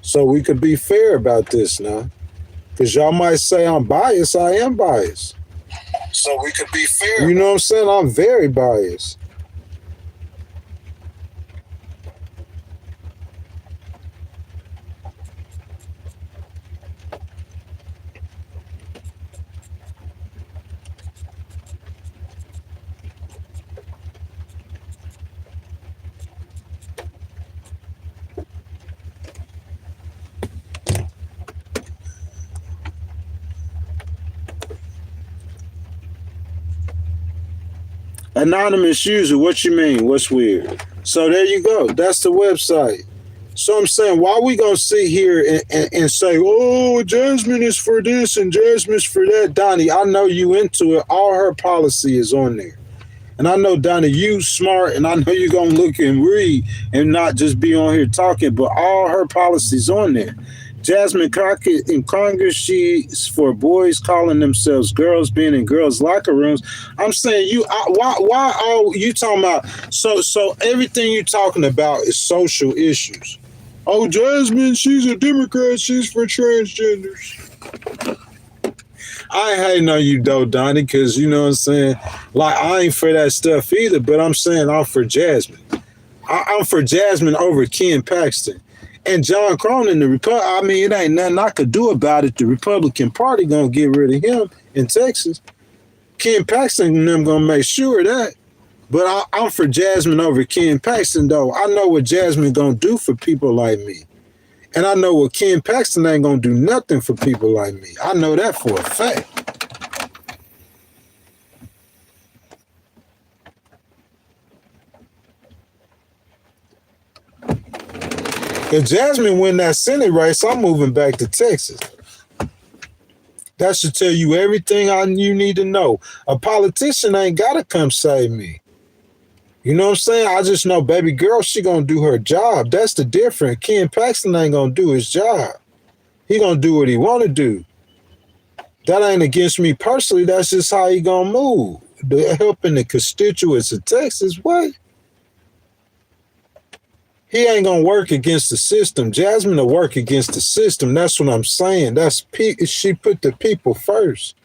So we could be fair about this now. Because y'all might say I'm biased. I am biased. So we could be fair. You know what I'm saying? I'm very biased. Anonymous user, what you mean? What's weird? So there you go. That's the website. So I'm saying, why we gonna sit here and say, oh, Jasmine is for this and Jasmine's for that? Donnie, I know you into it. All her policy is on there. And I know, Donnie, you smart, and I know you're gonna look and read and not just be on here talking, but all her policies on there. Jasmine Crockett in Congress, she's for boys calling themselves girls, being in girls' locker rooms. I'm saying, why are you talking about? So everything you're talking about is social issues. Oh, Jasmine, she's a Democrat. She's for transgenders. I ain't hating on you, though, Donnie, because, you know what I'm saying? Like, I ain't for that stuff either, but I'm saying I'm for Jasmine. I'm for Jasmine over Ken Paxton. And John Cronin, I mean, it ain't nothing I could do about it. The Republican Party gonna get rid of him in Texas. Ken Paxton and them gonna make sure of that. But I'm for Jasmine over Ken Paxton, though. I know what Jasmine gonna do for people like me. And I know what Ken Paxton ain't gonna do nothing for people like me. I know that for a fact. If Jasmine win that Senate race, I'm moving back to Texas. That should tell you everything you need to know. A politician ain't got to come save me. You know what I'm saying? I just know, baby girl, she going to do her job. That's the difference. Ken Paxton ain't going to do his job. He going to do what he want to do. That ain't against me personally. That's just how he going to move. Helping the constituents of Texas, what? He ain't gonna work against the system. Jasmine will work against the system. That's what I'm saying. She put the people first.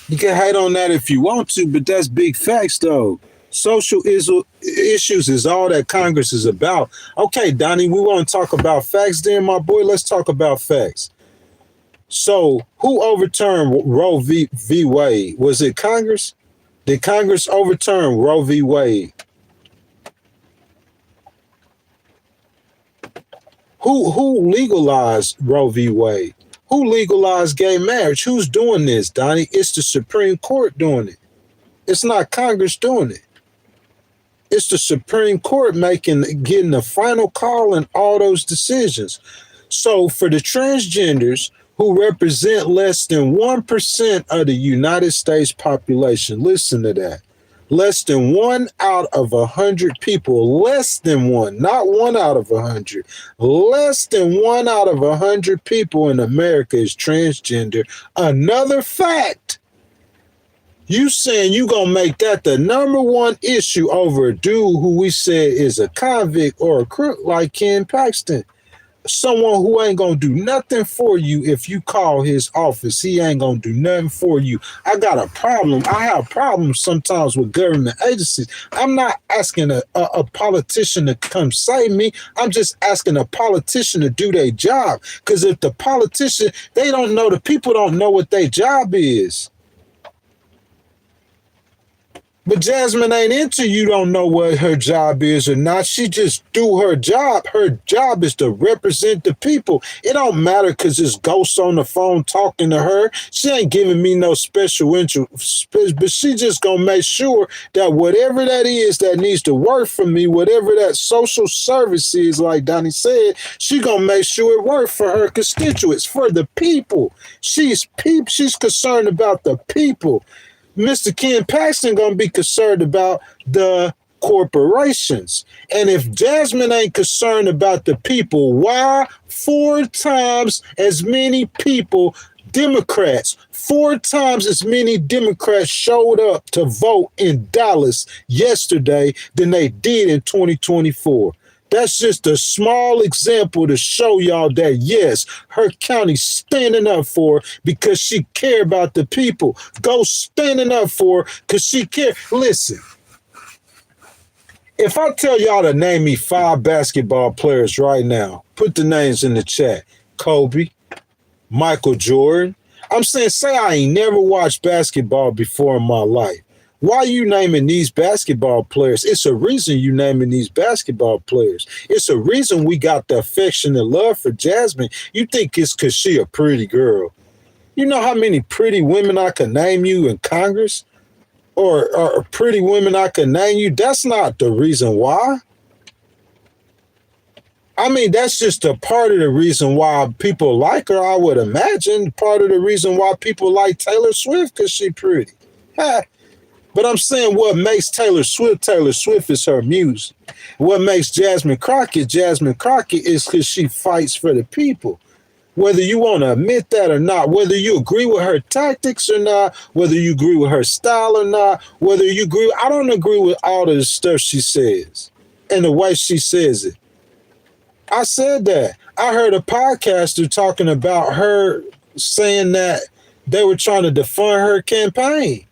You can hate on that if you want to, but that's big facts, though. Social issues is all that Congress is about. Okay, Donnie, we want to talk about facts then, my boy. Let's talk about facts. So, who overturned Roe v. Wade? Was it Congress? Did Congress overturn Roe v. Wade? Who legalized Roe v. Wade? Who legalized gay marriage? Who's doing this, Donnie? It's the Supreme Court doing it. It's not Congress doing it. It's the Supreme Court getting the final call in all those decisions. So for the transgenders who represent less than 1% of the United States population, listen to that. Less than 1 out of 100 people, less than one, not 1 out of 100, less than 1 out of 100 people in America is transgender. Another fact, you saying you gonna make that the number one issue over a dude who we said is a convict or a crook like Ken Paxton. Someone who ain't gonna do nothing for you if you call his office. He ain't gonna do nothing for you. I got a problem. I have problems sometimes with government agencies. I'm not asking a politician to come save me. I'm just asking a politician to do their job. Because if the politician, they don't know, the people don't know what their job is. But Jasmine ain't into you don't know what her job is or not. She just do her job. Her job is to represent the people. It don't matter because it's ghosts on the phone talking to her. She ain't giving me no special interest, but she just gonna make sure that whatever that is that needs to work for me, whatever that social service is, like Donnie said, she gonna make sure it works for her constituents, for the people. She's concerned about the people. Mr. Ken Paxton gonna be concerned about the corporations. And if Jasmine ain't concerned about the people, why 4 times as many people Democrats, 4 times as many Democrats showed up to vote in Dallas yesterday than they did in 2024. That's just a small example to show y'all that, yes, her county's standing up for her because she care about the people. Go standing up for her because she care. Listen, if I tell y'all to name me 5 basketball players right now, put the names in the chat. Kobe, Michael Jordan. I'm saying, say I ain't never watched basketball before in my life. Why are you naming these basketball players? It's a reason you naming these basketball players. It's a reason we got the affection and love for Jasmine. You think it's because she a pretty girl. You know how many pretty women I can name you in Congress? Or pretty women I can name you? That's not the reason why. I mean, that's just a part of the reason why people like her, I would imagine. Part of the reason why people like Taylor Swift, because she pretty. But I'm saying what makes Taylor Swift is her music. What makes Jasmine Crockett is because she fights for the people. Whether you want to admit that or not, whether you agree with her tactics or not, whether you agree with her style or not, whether you agree, I don't agree with all the stuff she says and the way she says it. I said that. I heard a podcaster talking about her saying that they were trying to defund her campaign.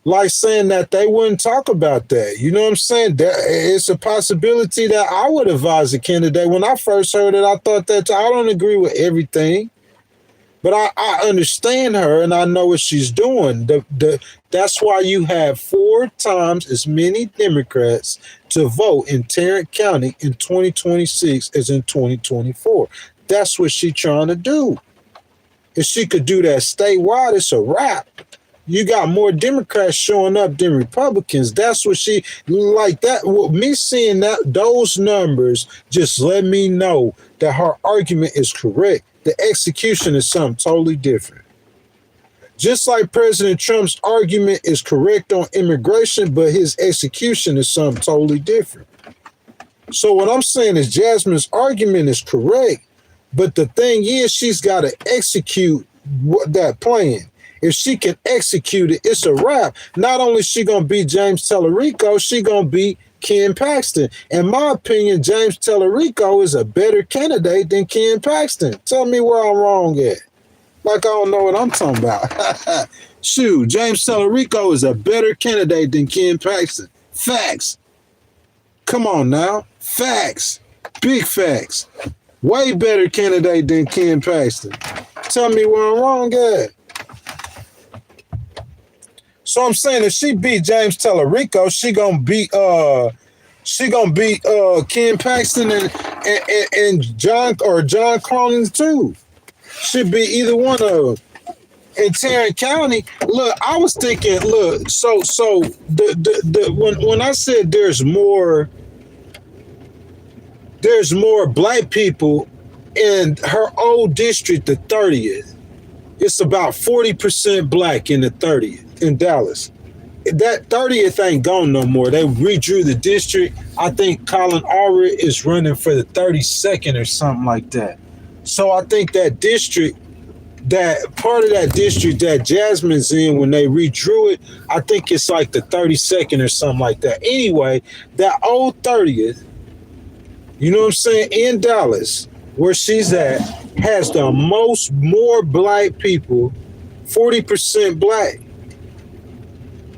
Like saying that they wouldn't talk about that. You know what I'm saying? It's a possibility that I would advise a candidate. When I first heard it, I thought that I don't agree with everything, but I understand her and I know what she's doing. That's why you have 4 times as many Democrats to vote in Tarrant County in 2026 as in 2024. That's what she's trying to do. If she could do that statewide, it's a wrap. You got more Democrats showing up than Republicans. That's what she like that. Me seeing that those numbers just let me know that her argument is correct. The execution is something totally different. Just like President Trump's argument is correct on immigration, but his execution is something totally different. So what I'm saying is Jasmine's argument is correct, but the thing is she's got to execute that plan. If she can execute it, it's a wrap. Not only is she going to beat James Tellerico, she going to beat Ken Paxton. In my opinion, James Tellerico is a better candidate than Ken Paxton. Tell me where I'm wrong at. Like I don't know what I'm talking about. Shoot, James Tellerico is a better candidate than Ken Paxton. Facts. Come on now. Facts. Big facts. Way better candidate than Ken Paxton. Tell me where I'm wrong at. So I'm saying if she beat James Tellerico, she gonna beat Ken Paxton and John Cronin too. Should be either one of them. In Tarrant County, look, I was thinking, look, so when I said there's more black people in her old district, the 30th, it's about 40% black in the 30th. In Dallas. That 30th ain't gone no more. They redrew the district. I think Colin Allred is running for the 32nd or something like that. So I think that district, that part of that district that Jasmine's in, when they redrew it, I think it's like the 32nd or something like that. Anyway, that old 30th, you know what I'm saying, in Dallas, where she's at, has the more black people, 40% black.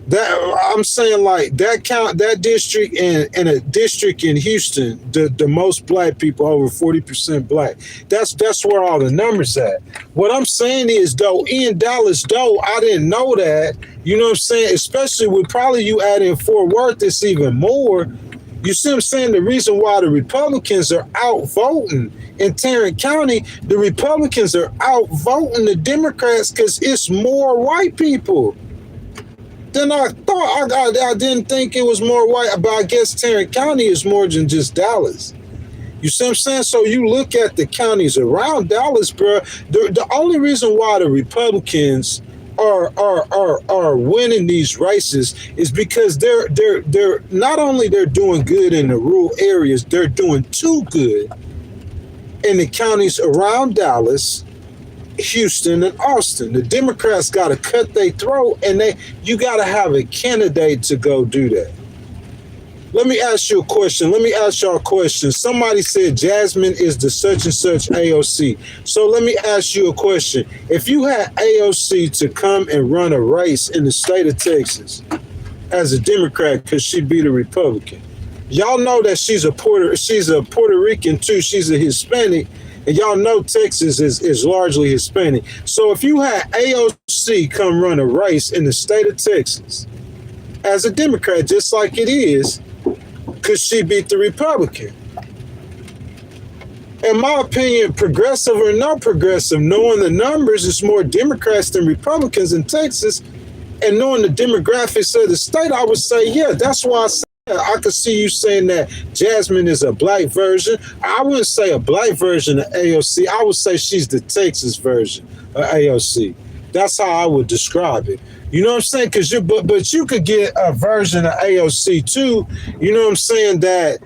That I'm saying, like that district and a district in Houston, the most black people, over 40% black. That's where all the numbers at. What I'm saying is, though, in Dallas, though, I didn't know that. You know what I'm saying? Especially with probably you add in Fort Worth, it's even more. You see what I'm saying? The reason why the Republicans are out voting in Tarrant County, the Republicans are out voting the Democrats because it's more white people. Then I thought, I didn't think it was more white, but I guess Tarrant County is more than just Dallas. You see what I'm saying? So you look at the counties around Dallas, bro. The only reason why the Republicans are winning these races is because they're not only they're doing good in the rural areas, they're doing too good in the counties around Dallas Houston and Austin. The Democrats got to cut their throat, and you got to have a candidate to go do that. Let me ask you a question. Let me ask y'all a question. Somebody said Jasmine is the such and such AOC. So let me ask you a question. If you had AOC to come and run a race in the state of Texas as a Democrat because she beat a Republican, y'all know that she's a Puerto Rican too. She's a Hispanic, and y'all know Texas is largely Hispanic. So if you had AOC come run a race in the state of Texas as a Democrat, just like it is, because she beat the Republican. In my opinion, progressive or not progressive, knowing the numbers, it's more Democrats than Republicans in Texas, and knowing the demographics of the state, I would say, yeah, that's why I say I could see you saying that Jasmine is a black version. I wouldn't say a black version of AOC. I would say she's the Texas version of AOC. That's how I would describe it. You know what I'm saying? Because but you could get a version of AOC too. You know what I'm saying? That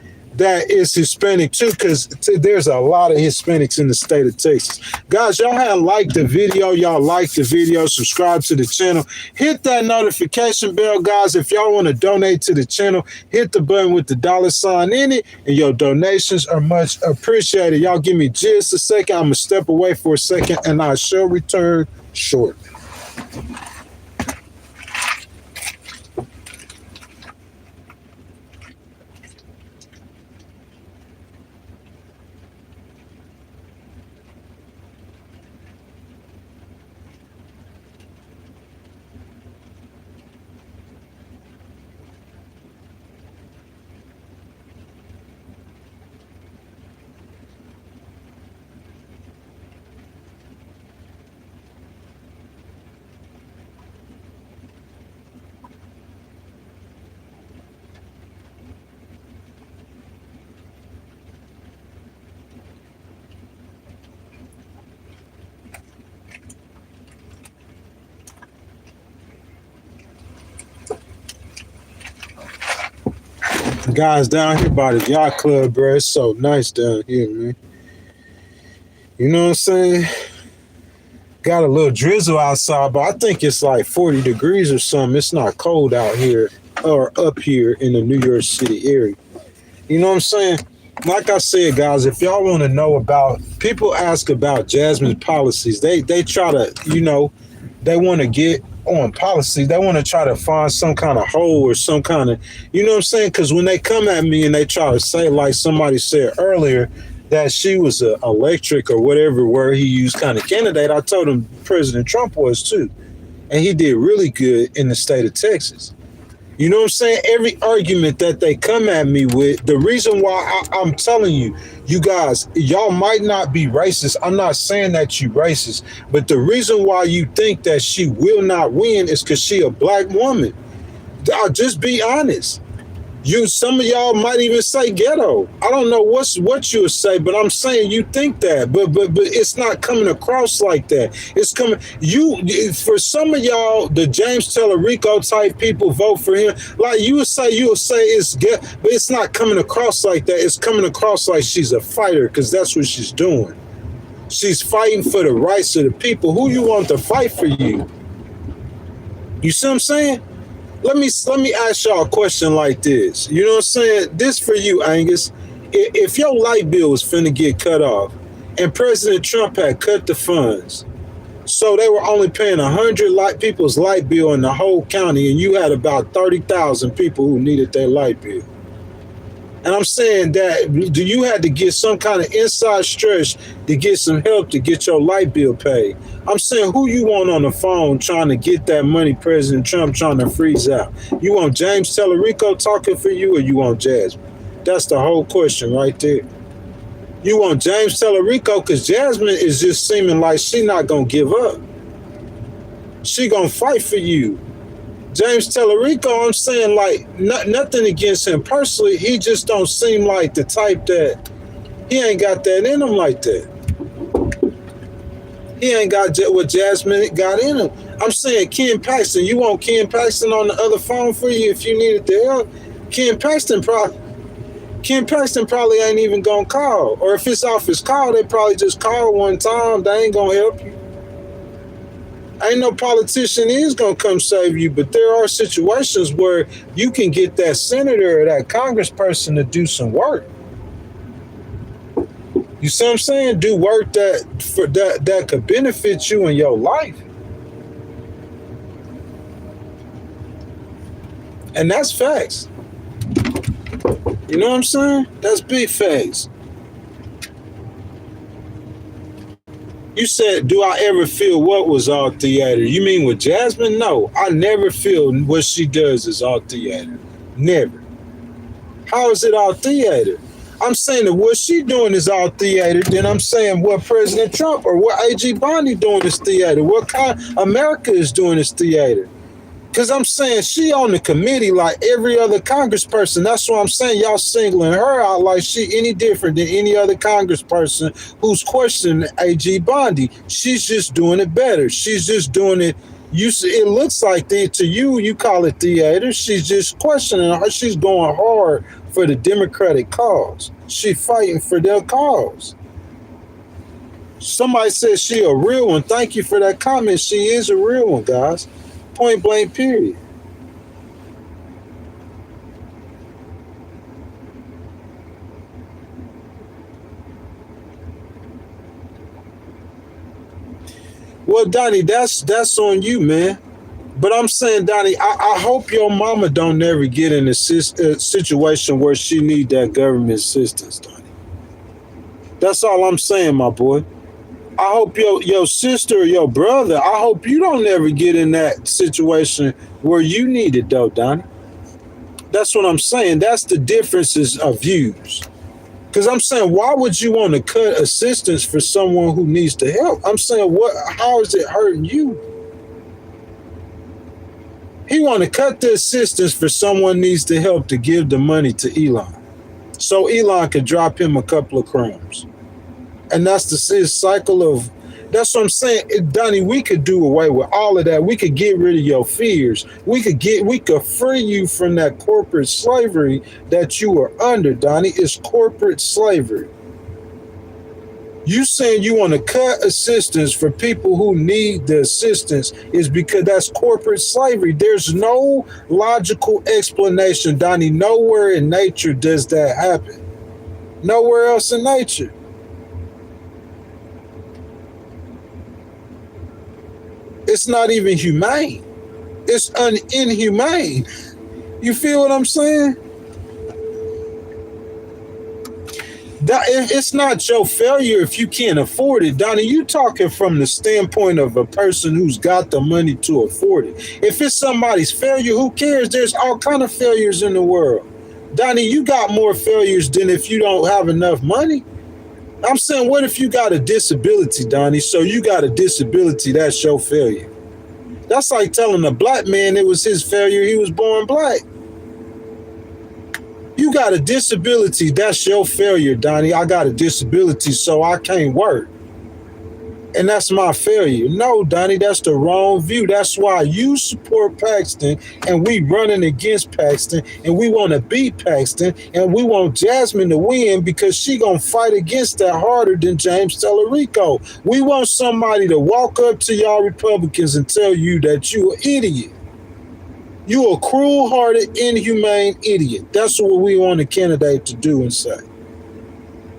is Hispanic too, because there's a lot of Hispanics in the state of Texas. Guys, y'all haven't liked the video. Y'all like the video. Subscribe to the channel. Hit that notification bell, guys. If y'all want to donate to the channel, hit the button with the $ in it, and your donations are much appreciated. Y'all give me just a second. I'm going to step away for a second, and I shall return shortly. Guys, down here by the yacht club, bro, it's so nice down here, man. You know what I'm saying? Got a little drizzle outside, but I think it's like 40 degrees or something. It's not cold out here or up here in the New York City area. You know what I'm saying? Like I said, guys, if y'all want to know about, people ask about Jasmine's policies. They try to, you know, they want to get on policy. They want to try to find some kind of hole or some kind of, you know what I'm saying? Because when they come at me and they try to say, like somebody said earlier, that she was an electric or whatever word he used kind of candidate, I told him President Trump was too. And he did really good in the state of Texas. You know what I'm saying? Every argument that they come at me with, the reason why I'm telling you, you guys, y'all might not be racist. I'm not saying that you racist, but the reason why you think that she will not win is because she a black woman. I'll just be honest. Some of y'all might even say ghetto. I don't know what you would say, but I'm saying you think that, but it's not coming across like that. It's coming. For some of y'all, the James Tellerico type people vote for him. Like you would say it's ghetto, but it's not coming across like that. It's coming across like she's a fighter, because that's what she's doing. She's fighting for the rights of the people. Who you want to fight for you? You see what I'm saying? Let me ask y'all a question like this. You know what I'm saying? This for you, Angus. If your light bill was finna get cut off and President Trump had cut the funds, so they were only paying 100 people's light bill in the whole county, and you had about 30,000 people who needed their light bill. And I'm saying that you had to get some kind of inside stretch to get some help to get your light bill paid. I'm saying, who you want on the phone trying to get that money President Trump trying to freeze out? You want James Tellerico talking for you, or you want Jasmine? That's the whole question right there. You want James Tellerico because Jasmine is just seeming like she not going to give up. She going to fight for you. James Tellerico, I'm saying, like, nothing against him personally. He just don't seem like the type that, he ain't got that in him like that. He ain't got what Jasmine got in him. I'm saying Ken Paxton, you want Ken Paxton on the other phone for you if you needed the help? Ken Paxton probably ain't even gonna call. Or if it's off his call, they probably just call one time. They ain't gonna help you. Ain't no politician is gonna come save you, but there are situations where you can get that senator or that congressperson to do some work. You see what I'm saying? Do work that could benefit you in your life. And that's facts. You know what I'm saying? That's big facts. You said, do I ever feel what was all theater? You mean with Jasmine? No, I never feel what she does is all theater. Never. How is it all theater? I'm saying that what she doing is all theater. Then I'm saying what President Trump or what A.G. Bondy doing is theater. What kind America is doing is theater. Because I'm saying she on the committee like every other congressperson. That's why I'm saying y'all singling her out like she any different than any other congressperson who's questioning A.G. Bondy. She's just doing it better. She's just doing it. It looks like to you, you call it theater. She's just questioning her. She's going hard for the Democratic cause. She's fighting for their cause. Somebody says she a real one. Thank you for that comment. She is a real one, guys. Point blank, period. Well, Donnie, that's on you, man. But I'm saying, Donnie, I hope your mama don't never get in a situation where she need that government assistance, Donnie. That's all I'm saying, my boy. I hope your sister or your brother, I hope you don't ever get in that situation where you need it, though, Donnie. That's what I'm saying. That's the differences of views. Because I'm saying, why would you want to cut assistance for someone who needs the help? I'm saying, how is it hurting you? He want to cut the assistance for someone needs the help to give the money to Elon. So Elon could drop him a couple of crumbs. And that's his cycle of, that's what I'm saying. Donnie, we could do away with all of that. We could get rid of your fears. We could free you from that corporate slavery that you are under, Donnie. It's corporate slavery. You saying you want to cut assistance for people who need the assistance is because that's corporate slavery. There's no logical explanation, Donnie. Nowhere in nature does that happen. Nowhere else in nature. It's not even humane. It's inhumane. You feel what I'm saying? It's not your failure if you can't afford it, Donnie. You talking from the standpoint of a person who's got the money to afford it. If it's somebody's failure, who cares? There's all kind of failures in the world. Donnie, you got more failures than if you don't have enough money. I'm saying, what if you got a disability, Donnie? So you got a disability, that's your failure. That's like telling a black man it was his failure, he was born black. You got a disability, that's your failure, Donnie. I got a disability, so I can't work. And that's my failure. No, Donnie, that's the wrong view. That's why you support Paxton and we running against Paxton and we want to beat Paxton and we want Jasmine to win because she gonna fight against that harder than James Tellerico. We want somebody to walk up to y'all Republicans and tell you that you an idiot. You a cruel-hearted, inhumane idiot. That's what we want a candidate to do and say.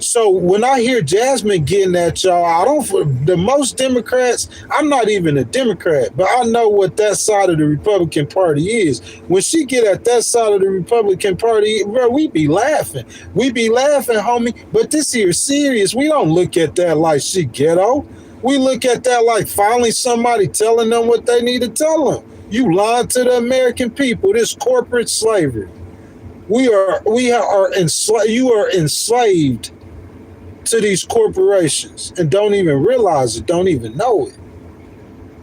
So when I hear Jasmine getting at y'all, the most Democrats, I'm not even a Democrat, but I know what that side of the Republican Party is. When she get at that side of the Republican Party, bro, we be laughing. We be laughing, homie, but this here is serious. We don't look at that like she ghetto. We look at that like finally somebody telling them what they need to tell them. You lied to the American people. This corporate slavery. You are enslaved to these corporations and don't even realize it, don't even know it.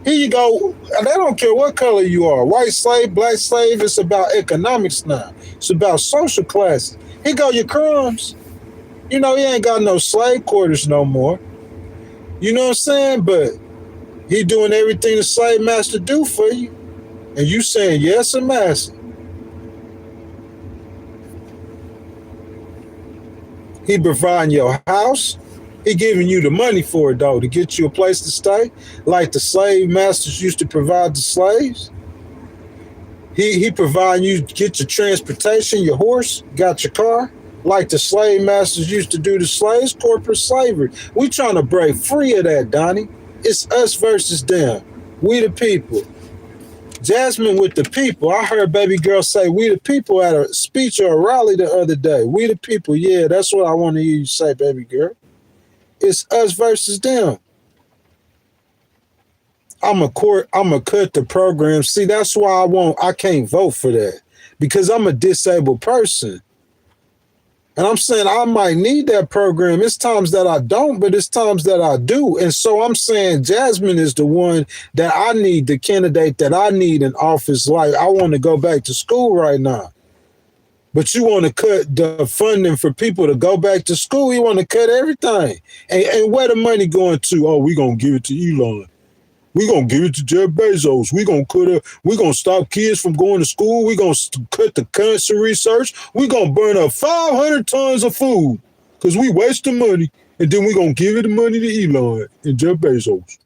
Here you go. They don't care what color you are, white slave, black slave. It's about economics now. It's about social classes. Here go your crumbs. You know, he ain't got no slave quarters no more. You know what I'm saying? But he doing everything the slave master do for you. And you saying, yes, a master. He providing your house. He giving you the money for it, though, to get you a place to stay, like the slave masters used to provide the slaves. He providing you get your transportation, your horse, got your car, like the slave masters used to do to slaves, corporate slavery. We trying to break free of that, Donnie. It's us versus them. We the people. Jasmine with the people. I heard baby girl say we the people at a speech or a rally the other day. We the people. Yeah, that's what I want to hear you say, baby girl. It's us versus them. I'm a cut the program. See, that's why I can't vote for that, because I'm a disabled person. And I'm saying I might need that program. It's times that I don't, but it's times that I do. And so I'm saying Jasmine is the one that I need, the candidate that I need in office. Like, I want to go back to school right now. But you want to cut the funding for people to go back to school. You want to cut everything. And where the money going to? Oh, we're going to give it to Elon. We're going to give it to Jeff Bezos. We're going to stop kids from going to school. We're going to cut the cancer research. We're going to burn up 500 tons of food because we wasting money. And then we're going to give it the money to Elon and Jeff Bezos.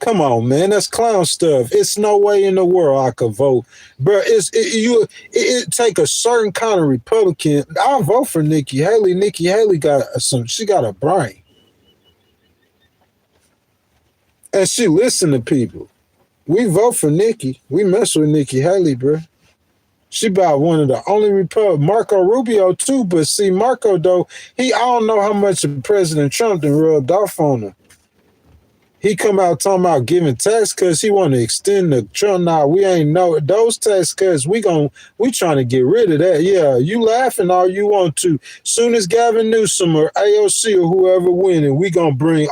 Come on, man. That's clown stuff. It's no way in the world I could vote. Bro, it take a certain kind of Republican. I'll vote for Nikki Haley. Nikki Haley she got a brain. And she listen to people. We vote for Nikki. We mess with Nikki Haley, bro. She about one of the only Republicans. Marco Rubio, too. But see, Marco, though, I don't know how much of President Trump done rubbed off on him. He come out talking about giving tax cuts. He want to extend the Trump. Now, we ain't know those tax cuts. We trying to get rid of that. Yeah, you laughing all you want to. Soon as Gavin Newsom or AOC or whoever winning, we gonna bring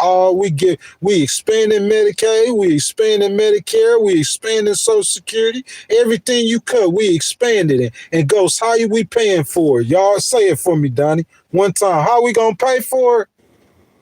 we expanding Medicaid, we expanding Medicare, we expanding Social Security. Everything you cut, we expanded it. And Ghost, how we paying for it? Y'all say it for me, Donnie. One time. How we gonna pay for it?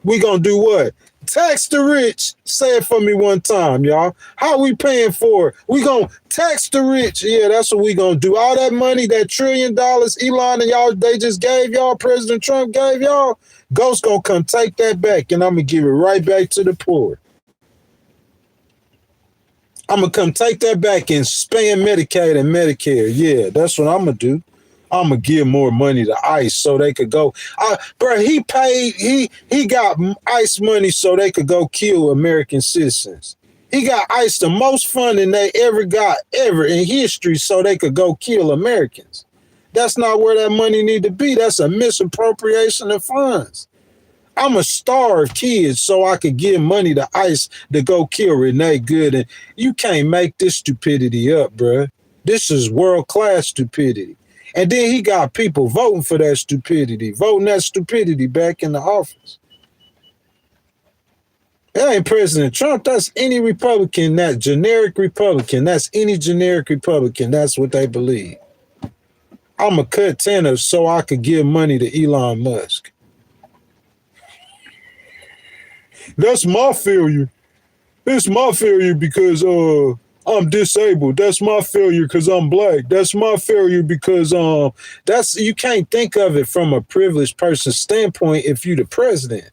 We gonna do what? Tax the rich. Say it for me one time, y'all. How we paying for it? We gonna tax the rich. Yeah, that's what we gonna do. All that money, that $1 trillion Elon and y'all, they just gave y'all, President Trump gave y'all, Ghost gonna come take that back, and I'm gonna give it right back to the poor. I'm gonna come take that back and expand Medicaid and Medicare. Yeah, that's what I'm gonna do. I'm gonna give more money to ICE so they could go. Bro, he got ICE money so they could go kill American citizens. He got ICE the most funding they ever got in history so they could go kill Americans. That's not where that money need to be. That's a misappropriation of funds. I'm a starve kids so I could give money to ICE to go kill Renee Good. And you can't make this stupidity up, bro. This is world-class stupidity. And then he got people voting for that stupidity, voting that stupidity back in the office. That ain't President Trump. That's any Republican, that generic Republican. That's any generic Republican. That's what they believe. I'm going to cut tenors so I could give money to Elon Musk. That's my failure. It's my failure because I'm disabled. That's my failure because I'm black. That's my failure because you can't think of it from a privileged person's standpoint if you're the president.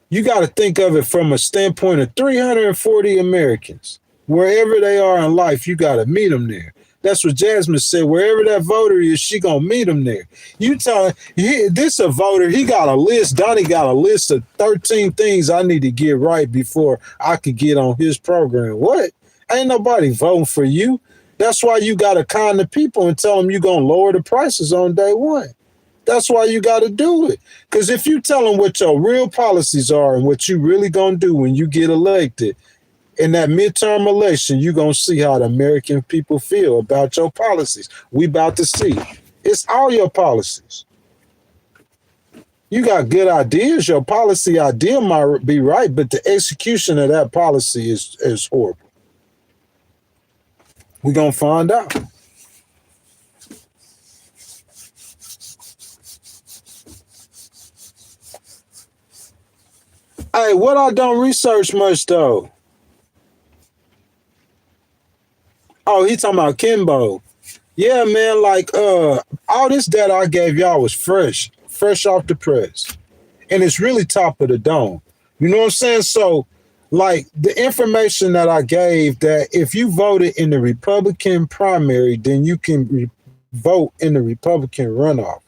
You got to think of it from a standpoint of 340 Americans. Wherever they are in life, you got to meet them there. That's what Jasmine said. Wherever that voter is, she gonna meet them there. You tell this a voter. He got a list. Donnie got a list of 13 things I need to get right before I could get on his program. What? Ain't nobody voting for you. That's why you got to con the people and tell them you're gonna lower the prices on day one. That's why you got to do it. Because if you tell them what your real policies are and what you really gonna do when you get elected, in that midterm election, you're going to see how the American people feel about your policies. We about to see. It's all your policies. You got good ideas. Your policy idea might be right, but the execution of that policy is horrible. We're going to find out. Hey, what I don't research much, though. Oh, he talking about Kimbo. Yeah, man, like all this data I gave y'all was fresh off the press. And it's really top of the dome. You know what I'm saying? So, like, the information that I gave, that if you voted in the Republican primary, then you can vote in the Republican runoff.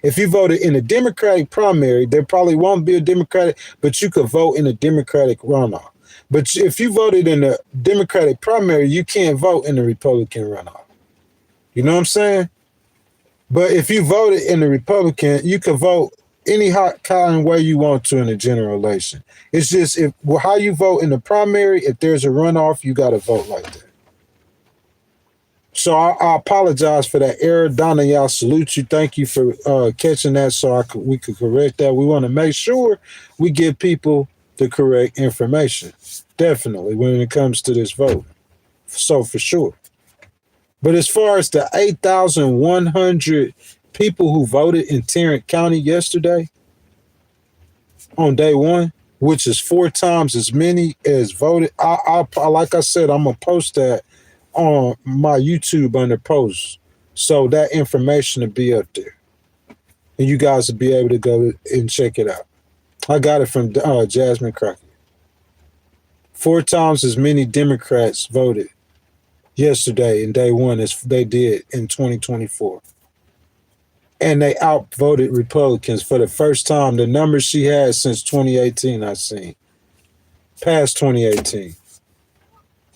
If you voted in a Democratic primary, there probably won't be a Democratic, but you could vote in a Democratic runoff. But if you voted in the Democratic primary, you can't vote in the Republican runoff. You know what I'm saying? But if you voted in the Republican, you can vote any kind of way you want to in the general election. It's just how you vote in the primary. If there's a runoff, you got to vote like that. So I apologize for that error. Donna, y'all, salute you. Thank you for catching that so we could correct that. We want to make sure we give people the correct information, definitely, when it comes to this vote. So for sure. But as far as the 8,100 people who voted in Tarrant County yesterday on day one, which is 4 times as many as voted, I like I said, I'm going to post that on my YouTube under posts, so that information will be up there and you guys will be able to go and check it out. I got it from Jasmine Crockett. 4 times as many Democrats voted yesterday in day one as they did in 2024, and they outvoted Republicans for the first time. The numbers she had since 2018, I've seen past 2018.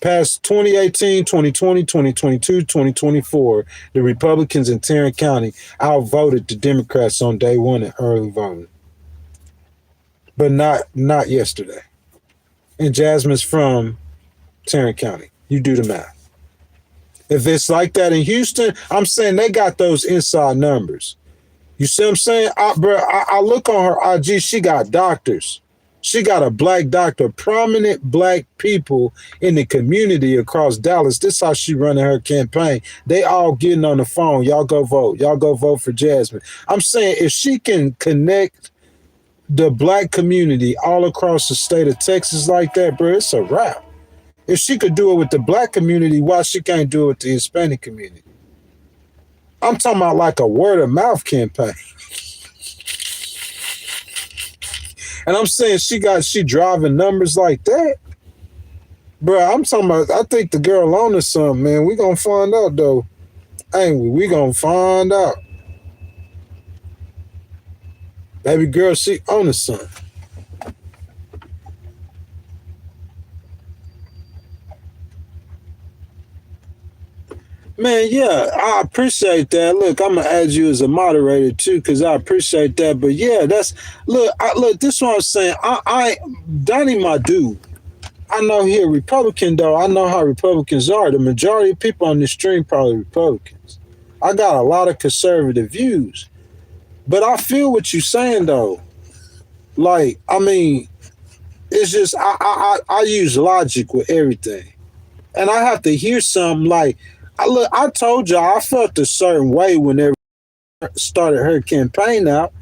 Past 2018, 2020, 2022, 2024, the Republicans in Tarrant County outvoted the Democrats on day one in early voting. But not yesterday. And Jasmine's from Tarrant County. You do the math. If it's like that in Houston, I'm saying they got those inside numbers. You see what I'm saying? I look on her IG, she got doctors. She got a black doctor, prominent black people in the community across Dallas. This is how she running her campaign. They all getting on the phone. Y'all go vote. Y'all go vote for Jasmine. I'm saying if she can connect the black community all across the state of Texas like that, bro, it's a wrap. If she could do it with the black community, why she can't do it with the Hispanic community? I'm talking about like a word of mouth campaign. And I'm saying she driving numbers like that. Bro, I'm talking about, I think the girl on to something, man. We gonna find out though. Ain't we? We gonna find out. Baby girl, she on to something. Man, yeah, I appreciate that. Look, I'm gonna add you as a moderator too, because I appreciate that. But yeah, look, this is what I'm saying. Donnie, my dude, I know he a Republican though. I know how Republicans are. The majority of people on this stream probably Republicans. I got a lot of conservative views, but I feel what you're saying though. Like, I mean, it's just I use logic with everything, and I have to hear something like. I told y'all I felt a certain way whenever started her campaign out.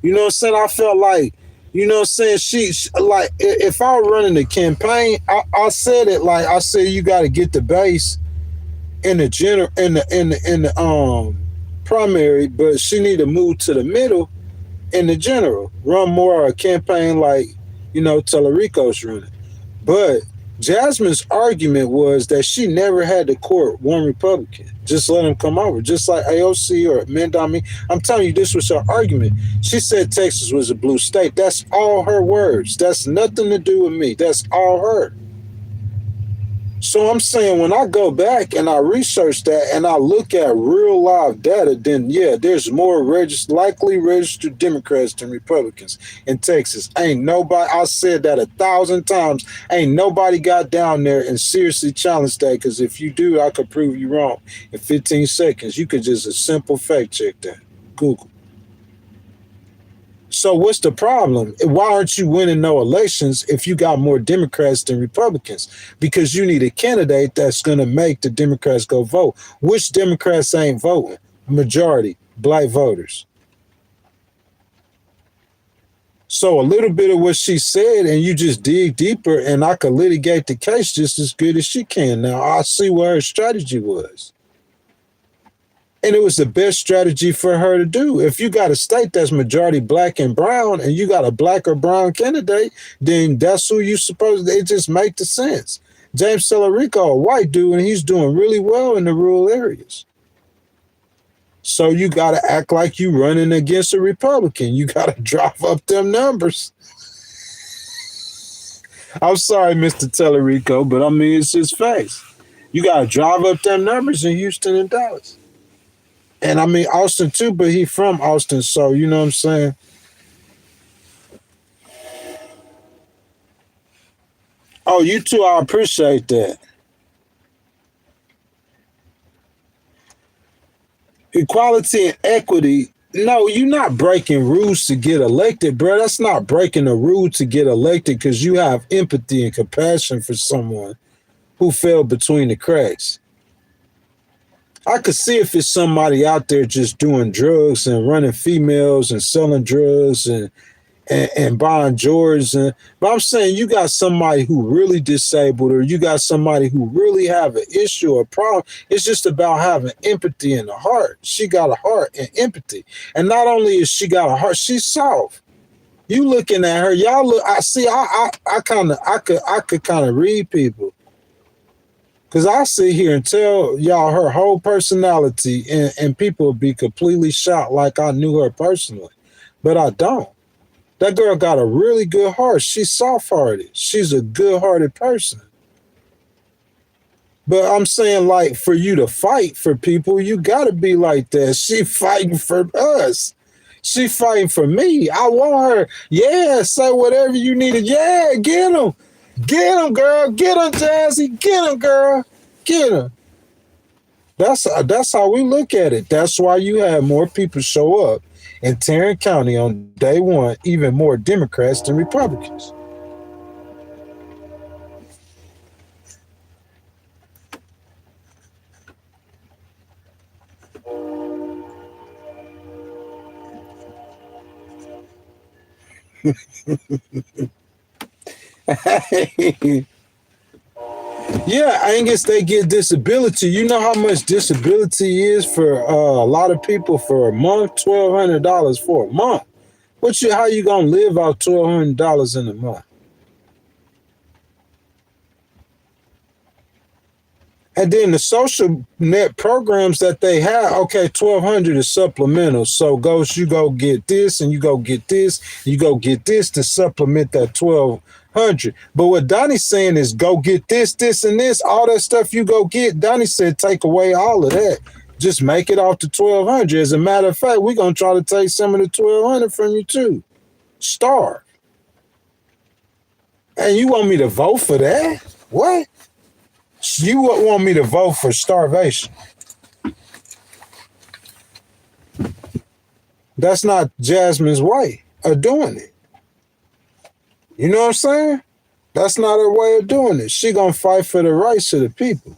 You know what I'm saying? I felt like, you know what I'm saying? She like, if I were running the campaign, I said it like, I said you got to get the base in the primary, but she need to move to the middle in the general. Run more a campaign like, you know, Tellerico's running. But Jasmine's argument was that she never had to court one Republican. Just let him come over. Just like AOC or Mendami. I'm telling you, this was her argument. She said Texas was a blue state. That's all her words. That's nothing to do with me. That's all her. So I'm saying when I go back and I research that and I look at real live data, then yeah, there's more likely registered Democrats than Republicans in Texas. Ain't nobody, I said that 1,000 times, ain't nobody got down there and seriously challenged that, because if you do, I could prove you wrong in 15 seconds. You could just a simple fact check that. Google. So what's the problem? Why aren't you winning no elections if you got more Democrats than Republicans? Because you need a candidate that's going to make the Democrats go vote. Which Democrats ain't voting? Majority, black voters. So a little bit of what she said, and you just dig deeper, and I could litigate the case just as good as she can. Now, I see what her strategy was. And it was the best strategy for her to do. If you got a state that's majority black and brown and you got a black or brown candidate, then that's who you supposed to, it just make the sense. James Tellerico, a white dude, and he's doing really well in the rural areas. So you got to act like you running against a Republican. You got to drop up them numbers. I'm sorry, Mr. Tellerico, but I mean, it's his face. You got to drive up them numbers in Houston and Dallas. And I mean, Austin too, but he from Austin, so you know what I'm saying? Oh, you too, I appreciate that. Equality and equity. No, you're not breaking rules to get elected, bro. That's not breaking a rule to get elected because you have empathy and compassion for someone who fell between the cracks. I could see if it's somebody out there just doing drugs and running females and selling drugs and buying Jordans. But I'm saying you got somebody who really disabled or you got somebody who really have an issue or problem. It's just about having empathy in the heart. She got a heart and empathy. And not only is she got a heart, she's soft. You looking at her, y'all look, I could kind of read people. Because I sit here and tell y'all her whole personality and people would be completely shocked like I knew her personally. But I don't. That girl got a really good heart. She's soft-hearted. She's a good-hearted person. But I'm saying, like, for you to fight for people, you got to be like that. She fighting for us. She fighting for me. I want her. Yeah, say whatever you need to. Yeah, get him. Get him, girl. Get him, Jazzy. Get him, girl. Get him. That's how we look at it. That's why you have more people show up in Tarrant County on day one, even more Democrats than Republicans. Yeah, Angus, they get disability. You know how much disability is for a lot of people for a month? $1,200 for a month. How you gonna live out $1,200 in a month? And then the social net programs that they have, okay, $1,200 is supplemental. So you go get this and you go get this, and you go get this to supplement that $1,200. But what Donnie's saying is go get this, this, and this, all that stuff you go get. Donnie said take away all of that. Just make it off the $1,200. As a matter of fact, we're gonna try to take some of the $1,200 from you too. Starve. And you want me to vote for that? What? You want me to vote for starvation? That's not Jasmine's way of doing it. You know what I'm saying? That's not her way of doing it. She gonna fight for the rights of the people.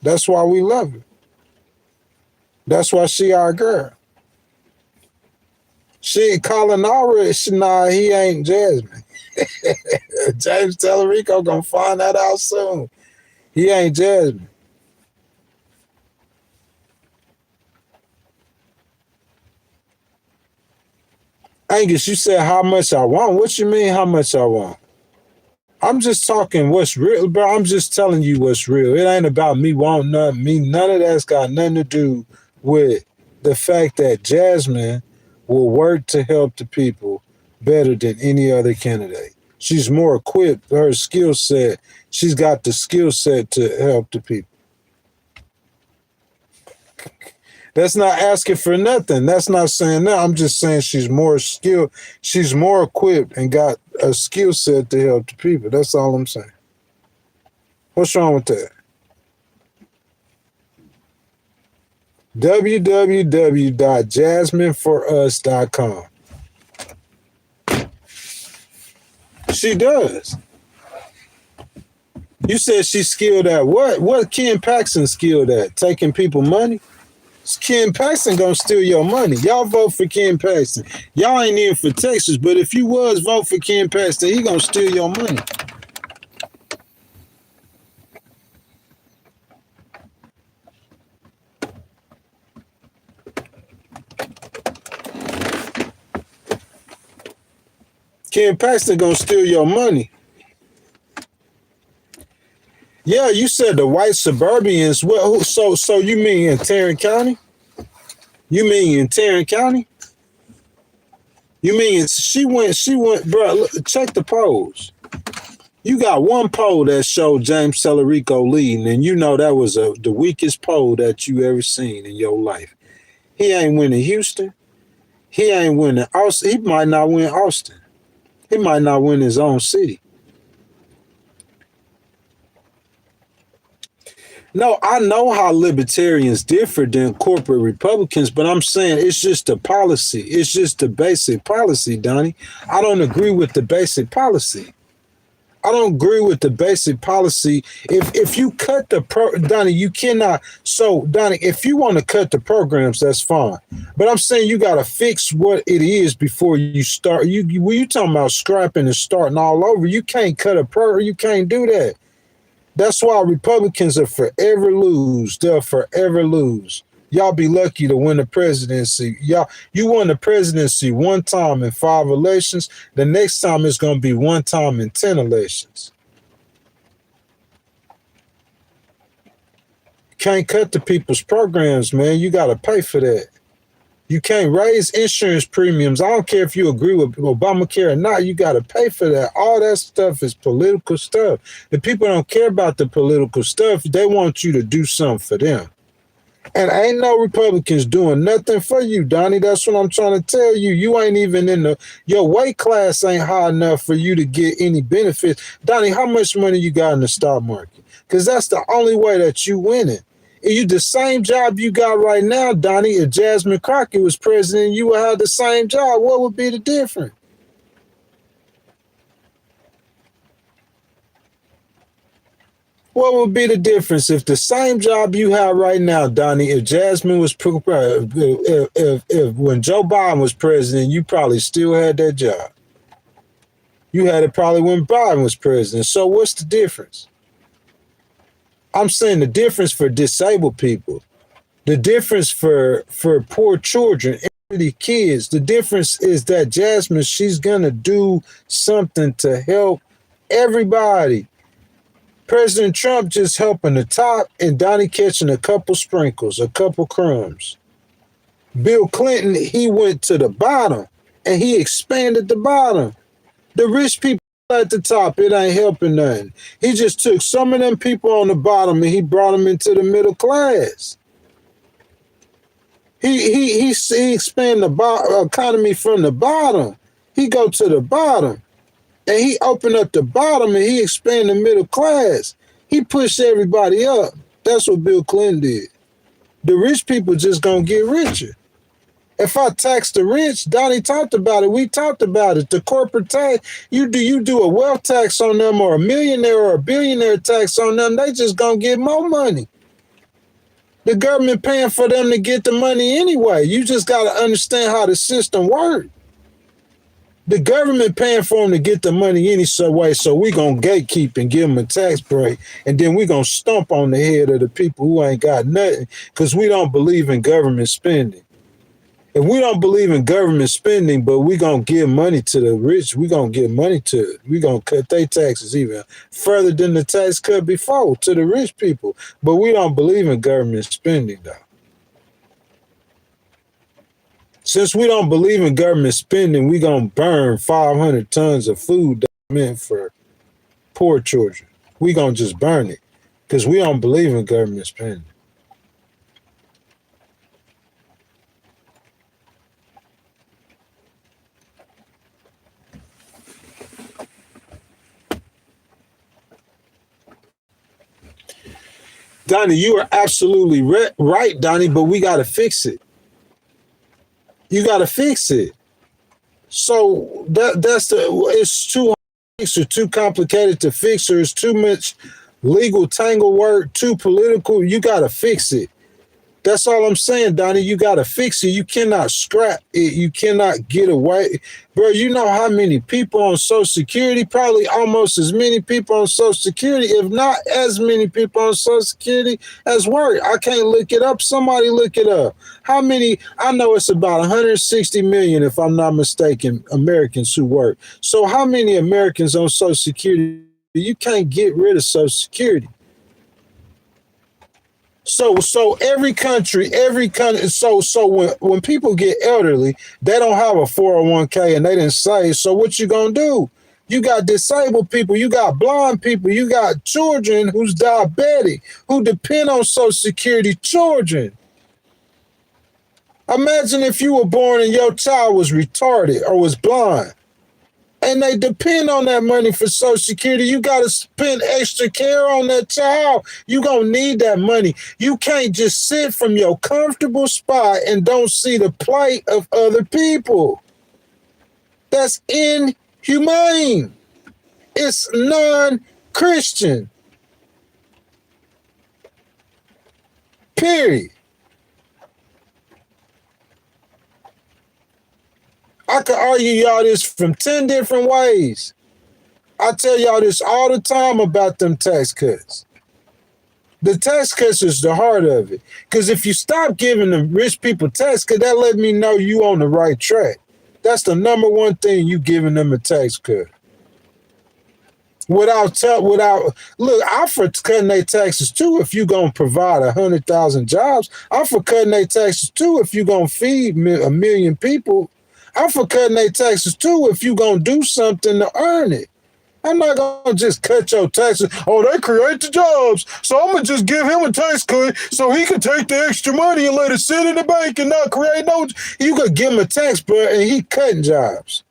That's why we love her. That's why she our girl. She calling Aura, nah, he ain't Jasmine. James Tellerico gonna find that out soon. He ain't Jasmine. Angus, you said how much I want. What you mean how much I want? I'm just talking what's real, bro. I'm just telling you what's real. It ain't about me wanting nothing. None of that's got nothing to do with the fact that Jasmine will work to help the people better than any other candidate. She's more equipped, her skill set. She's got the skill set to help the people. That's not asking for nothing. That's not saying that. I'm just saying she's more skilled. She's more equipped and got a skill set to help the people. That's all I'm saying. What's wrong with that? www.jasmineforus.com. She does. You said she's skilled at what? What Ken Paxton skilled at? Taking people money? Ken Paxton gonna steal your money. Y'all vote for Ken Paxton. Y'all ain't even for Texas, but if you was vote for Ken Paxton, he gonna steal your money. Ken Paxton gonna steal your money. Yeah, you said the white suburbians. Well, so you mean in Tarrant County? You mean in Tarrant County? You mean she went, bro, look, check the polls. You got one poll that showed James Tellerico leading, and you know that was the weakest poll that you ever seen in your life. He ain't winning Houston. He ain't winning Austin. He might not win Austin. He might not win his own city. No, I know how libertarians differ than corporate Republicans, but I'm saying it's just the policy. It's just the basic policy, Donnie. I don't agree with the basic policy. I don't agree with the basic policy. If you cut Donnie, you cannot. So, Donnie, if you want to cut the programs, that's fine. But I'm saying you got to fix what it is before you start. When you talking about scrapping and starting all over, you can't cut a program. You can't do that. That's why Republicans are forever lose. They'll forever lose. Y'all be lucky to win the presidency. You won the presidency one time in 5 elections. The next time it's going to be one time in 10 elections. Can't cut the people's programs, man. You got to pay for that. You can't raise insurance premiums. I don't care if you agree with Obamacare or not. You got to pay for that. All that stuff is political stuff. The people don't care about the political stuff. They want you to do something for them. And ain't no Republicans doing nothing for you, Donnie. That's what I'm trying to tell you. You ain't even your weight class ain't high enough for you to get any benefits. Donnie, how much money you got in the stock market? Because that's the only way that you winning. You the same job you got right now, Donnie. If Jasmine Crockett was president, you would have the same job. What would be the difference? What would be the difference if the same job you have right now, Donnie, if Jasmine was, if when Joe Biden was president, you probably still had that job. You had it probably when Biden was president. So what's the difference? I'm saying the difference for disabled people, the difference for poor children, elderly kids, the difference is that Jasmine, she's going to do something to help everybody. President Trump just helping the top and Donnie catching a couple sprinkles, a couple crumbs. Bill Clinton, he went to the bottom and he expanded the bottom. The rich people at the top, it ain't helping nothing. He just took some of them people on the bottom and he brought them into the middle class. He expanded the economy from the bottom. He go to the bottom and he opened up the bottom and he expanded the middle class. He pushed everybody up. That's what Bill Clinton did. The rich people just gonna get richer. If I tax the rich, Donnie talked about it. We talked about it. The corporate tax, you do a wealth tax on them or a millionaire or a billionaire tax on them, they just gonna get more money. The government paying for them to get the money anyway. You just gotta understand how the system works. The government paying for them to get the money any way, so we gonna gatekeep and give them a tax break, and then we gonna stomp on the head of the people who ain't got nothing because we don't believe in government spending. If we don't believe in government spending, but we going to give money to the rich, we going to give money to it. We going to cut their taxes even further than the tax cut before to the rich people. But we don't believe in government spending, though. Since we don't believe in government spending, we going to burn 500 tons of food that meant for poor children. We going to just burn it because we don't believe in government spending. Donnie, you are absolutely right, Donnie, but we got to fix it. You got to fix it. So it's too hard or too complicated to fix, or it's too much legal tangle work, too political. You got to fix it. That's all I'm saying, Donnie. You got to fix it. You cannot scrap it. You cannot get away. Bro, you know how many people on Social Security? Probably almost as many people on Social Security, if not as many people on Social Security as work. I can't look it up. Somebody look it up. How many? I know it's about 160 million, if I'm not mistaken, Americans who work. So how many Americans on Social Security? You can't get rid of Social Security. So every country, so when people get elderly, they don't have a 401k and they didn't save. So what you gonna do? You got disabled people, you got blind people, you got children who's diabetic, who depend on Social Security, children. Imagine if you were born and your child was retarded or was blind. And they depend on that money for Social Security. You got to spend extra care on that child. You're going to need that money. You can't just sit from your comfortable spot and don't see the plight of other people. That's inhumane. It's non-Christian. Period. I could argue y'all this from 10 different ways. I tell y'all this all the time about them tax cuts. The tax cuts is the heart of it. Because if you stop giving the rich people tax cut, that let me know you on the right track. That's the number one thing, you giving them a tax cut. Look, I'm for cutting their taxes too if you're going to provide 100,000 jobs. I'm for cutting their taxes too if you're going to feed 1 million people. I'm for cutting their taxes too if you're going to do something to earn it. I'm not going to just cut your taxes. Oh, they create the jobs, so I'm going to just give him a tax cut so he can take the extra money and let it sit in the bank and not create no. You could give him a tax break and he cutting jobs.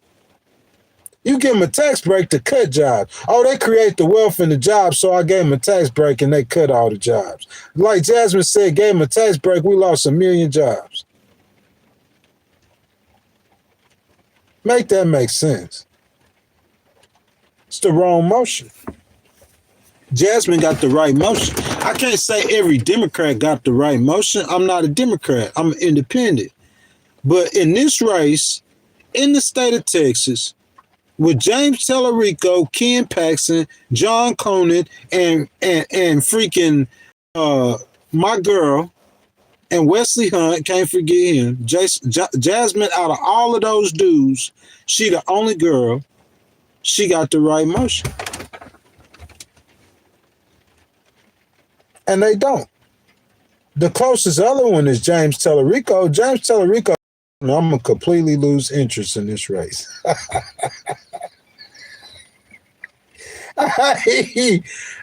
You give him a tax break to cut jobs. Oh, they create the wealth and the jobs, so I gave him a tax break and they cut all the jobs. Like Jasmine said, gave him a tax break, we lost 1 million jobs. Make that make sense. It's the wrong motion. Jasmine got the right motion. I can't say every Democrat got the right motion. I'm not a Democrat. I'm an independent. But in this race, in the state of Texas, with James Tellerico, Ken Paxton, John Conan, and freaking my girl, and Wesley Hunt, can't forget him. Jasmine, out of all of those dudes, she the only girl, she got the right motion. And they don't. The closest other one is James Tellerico. James Tellerico, I'm going to completely lose interest in this race. Hey,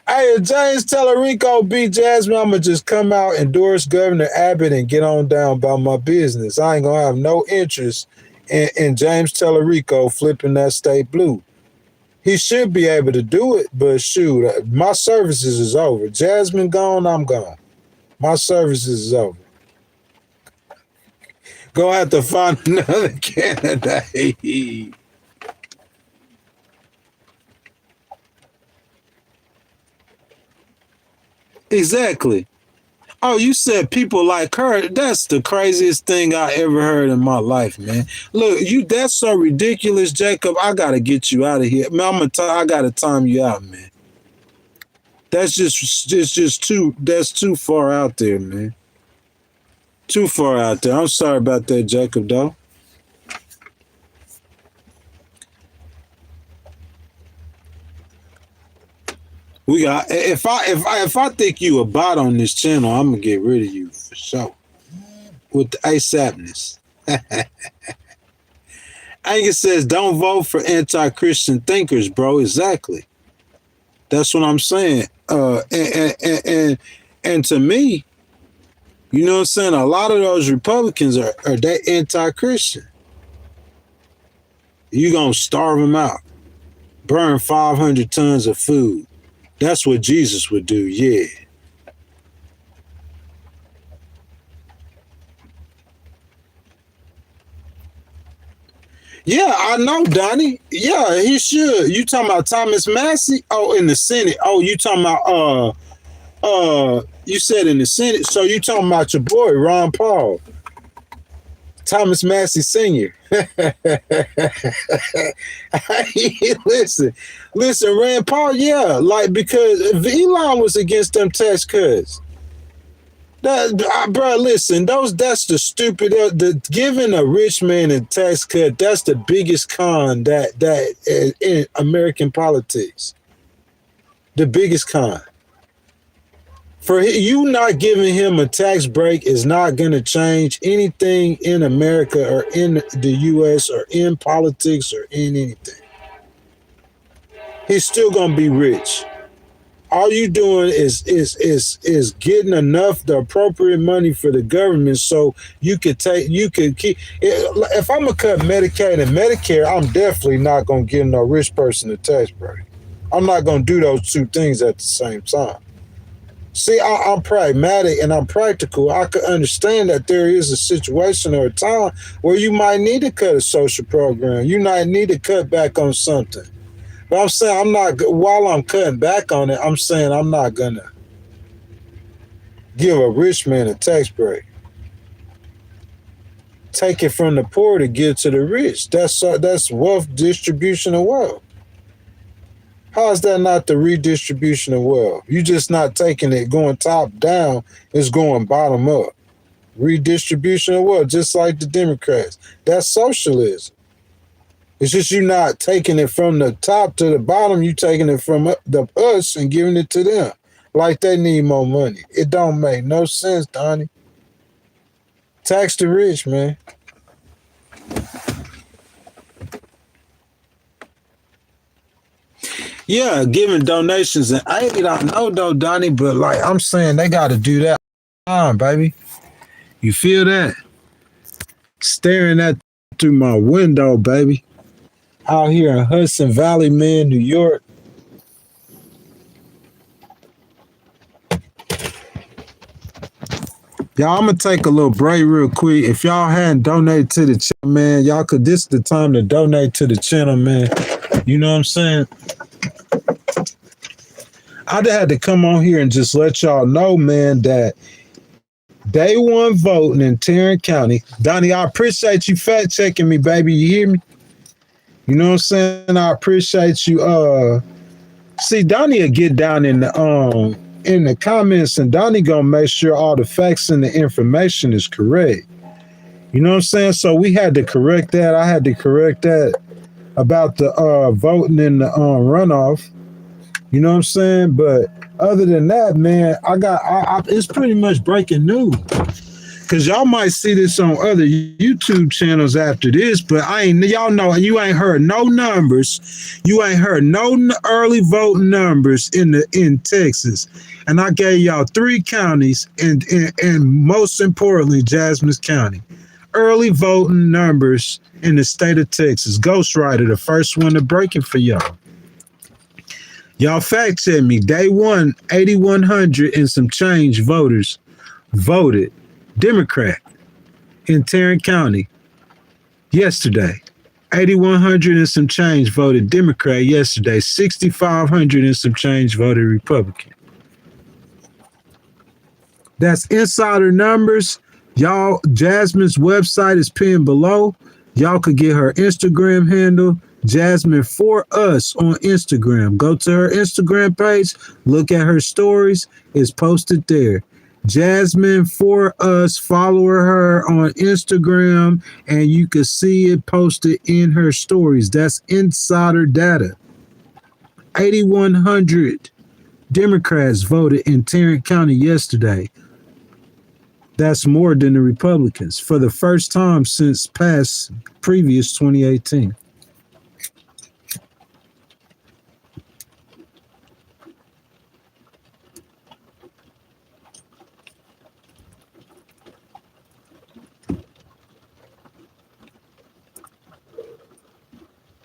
if James Tellerico beat Jasmine, I'm going to just come out, endorse Governor Abbott, and get on down about my business. I ain't going to have no interest in James Tellerico flipping that state blue. He should be able to do it, but shoot, my services is over. Jasmine gone, I'm gone. My services is over. Gonna have to find another candidate. Exactly. Oh, you said people like her. That's the craziest thing I ever heard in my life, man. Look, that's so ridiculous, Jacob. I gotta get you out of here. Man, I gotta time you out, man. That's just too far out there, man. Too far out there. I'm sorry about that, Jacob, though. We got if I think you a bot on this channel, I'm gonna get rid of you for sure. With the ASAPness. Angus says, don't vote for anti-Christian thinkers, bro. Exactly. That's what I'm saying. And to me, you know what I'm saying? A lot of those Republicans are that anti-Christian. You're gonna starve them out. Burn 500 tons of food. That's what Jesus would do, yeah. Yeah, I know, Donnie. Yeah, he should. You talking about Thomas Massey? Oh, in the Senate. Oh, you talking about You said in the Senate, so you talking about your boy, Ron Paul, Thomas Massey Sr. listen, Rand Paul, yeah, like because Elon was against them tax cuts. Bro, listen, that's the stupid. The giving a rich man a tax cut. That's the biggest con that in American politics. The biggest con. For you not giving him a tax break is not going to change anything in America or in the U.S. or in politics or in anything. He's still going to be rich. All you doing is getting enough the appropriate money for the government so you could keep. If I'm gonna cut Medicaid and Medicare, I'm definitely not gonna give no rich person a tax break. I'm not gonna do those two things at the same time. See, I'm pragmatic and I'm practical. I could understand that there is a situation or a time where you might need to cut a social program. You might need to cut back on something. But I'm saying while I'm cutting back on it, I'm saying I'm not going to give a rich man a tax break. Take it from the poor to give to the rich. That's wealth distribution of wealth. How is that not the redistribution of wealth? You're just not taking it going top down, it's going bottom up. Redistribution of wealth, just like the Democrats. That's socialism. It's just you not taking it from the top to the bottom. You taking it from us and giving it to them. Like they need more money. It don't make no sense, Donnie. Tax the rich, man. Yeah, giving donations. And I don't know though, Donnie, but like I'm saying they got to do that all the time, baby. You feel that? Staring at through my window, baby. Out here in Hudson Valley, man, New York. Y'all, I'm going to take a little break real quick. If y'all hadn't donated to the channel, man, y'all could, this is the time to donate to the channel, man. You know what I'm saying? I had to come on here and just let y'all know, man, that day one voting in Tarrant County. Donnie, I appreciate you fact checking me, baby. You hear me? You know what I'm saying? I appreciate you. See, Donnie will get down in the comments, and Donnie gonna make sure all the facts and the information is correct. You know what I'm saying? So we had to correct that. I had to correct that about the voting in the runoff. You know what I'm saying? But other than that, man, it's pretty much breaking news. Cause y'all might see this on other YouTube channels after this, but y'all know you ain't heard no numbers. You ain't heard no early voting numbers in Texas. And I gave y'all 3 counties and most importantly, Jasmine County. Early voting numbers in the state of Texas. Ghostwriter, the first one to break it for y'all. Y'all fact check me. Day one, 8,100 and some change voters voted Democrat in Tarrant County yesterday. 8,100 and some change voted Democrat yesterday. 6,500 and some change voted Republican. That's insider numbers. Y'all, Jasmine's website is pinned below. Y'all could get her Instagram handle, Jasmine for Us on Instagram. Go to her Instagram page, look at her stories. It's posted there. Jasmine for Us, follow her on Instagram, and you can see it posted in her stories. That's insider data. 8,100 Democrats voted in Tarrant County yesterday. That's more than the Republicans for the first time since previous 2018.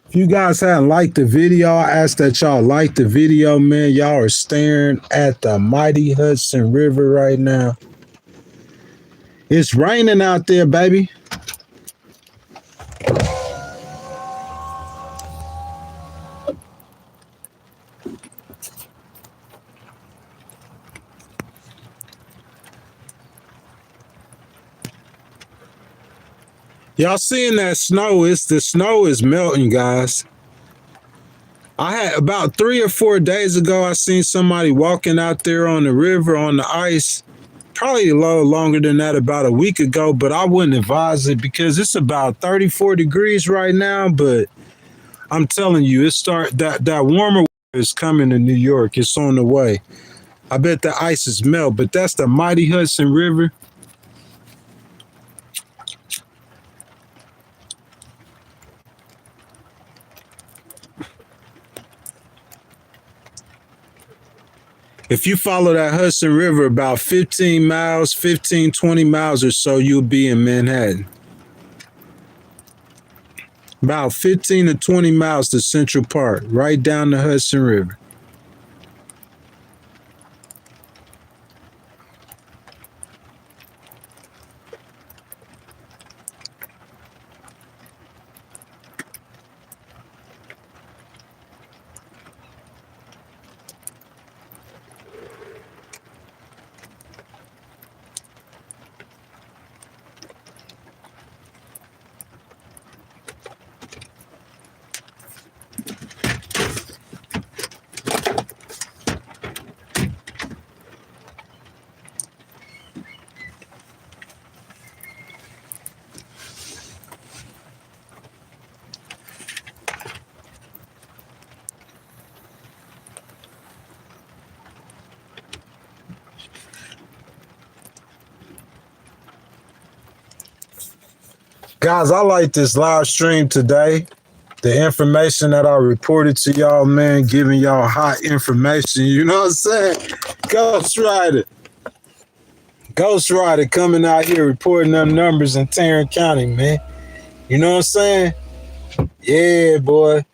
If you guys hadn't liked the video, I ask that y'all like the video, man. Y'all are staring at the mighty Hudson River right now. It's raining out there, baby. Y'all seeing that snow? The snow is melting, guys. I had about 3 or 4 days ago, I seen somebody walking out there on the river on the ice. Probably a little longer than that, about a week ago, but I wouldn't advise it because it's about 34 degrees right now. But I'm telling you, that warmer weather is coming to New York. It's on the way. I bet the ice is melt, but that's the mighty Hudson River. If you follow that Hudson River about 15 miles, 15, 20 miles or so, you'll be in Manhattan. About 15 to 20 miles to Central Park, right down the Hudson River. Guys, I like this live stream today. The information that I reported to y'all, man, giving y'all hot information. You know what I'm saying? Ghost Rider coming out here reporting them numbers in Tarrant County, man. You know what I'm saying? Yeah, boy.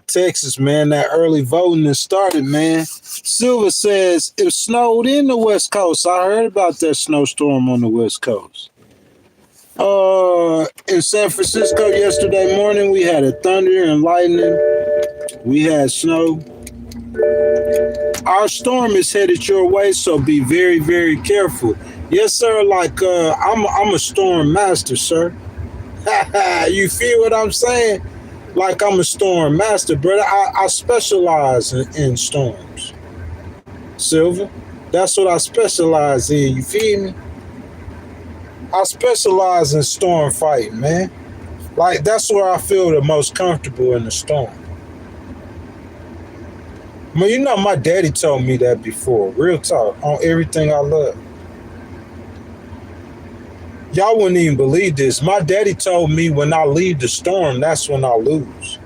Texas, man, that early voting has started, man. Silver says it snowed in the West Coast. I heard about that snowstorm on the West Coast. In San Francisco yesterday morning, we had a thunder and lightning. We had snow. Our storm is headed your way, so be very, very careful. Yes, sir. Like I'm a storm master, sir. You feel what I'm saying? Like I'm a storm master, brother. I specialize in storms. Silver, that's what I specialize in. You feel me? I specialize in storm fighting, man. Like, that's where I feel the most comfortable in the storm. I mean, you know, my daddy told me that before. Real talk, on everything I love. Y'all wouldn't even believe this. My daddy told me when I leave the storm, that's when I lose.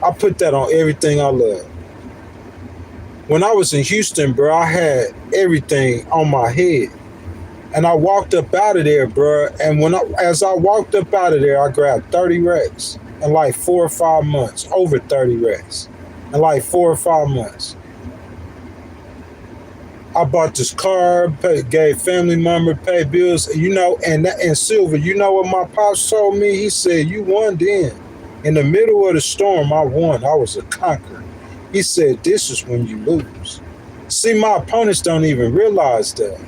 I put that on everything I love. When I was in Houston, bro, I had everything on my head. And I walked up out of there, bro. And as I walked up out of there, I grabbed 30 racks in like 4 or 5 months, over 30 racks in like 4 or 5 months. I bought this car, gave family member, paid bills, you know, and Silver, you know what my pops told me? He said, you won then. In the middle of the storm, I won. I was a conqueror. He said, this is when you lose. See, my opponents don't even realize that.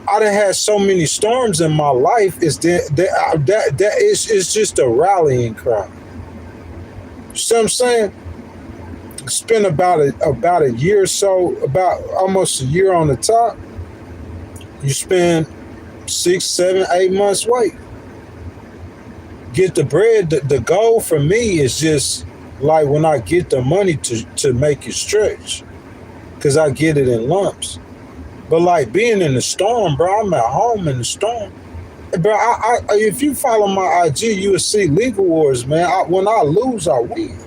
I done had so many storms in my life. It's just a rallying cry. You see what I'm saying? Spent about a year or so, about almost a year on the top. You spend 6, 7, 8 months waiting. Get the bread. The goal for me is just like when I get the money to make it stretch, because I get it in lumps. But like being in the storm, bro, I'm at home in the storm. Bro, if you follow my IG, you will see Legal Wars, man. When I lose, I win.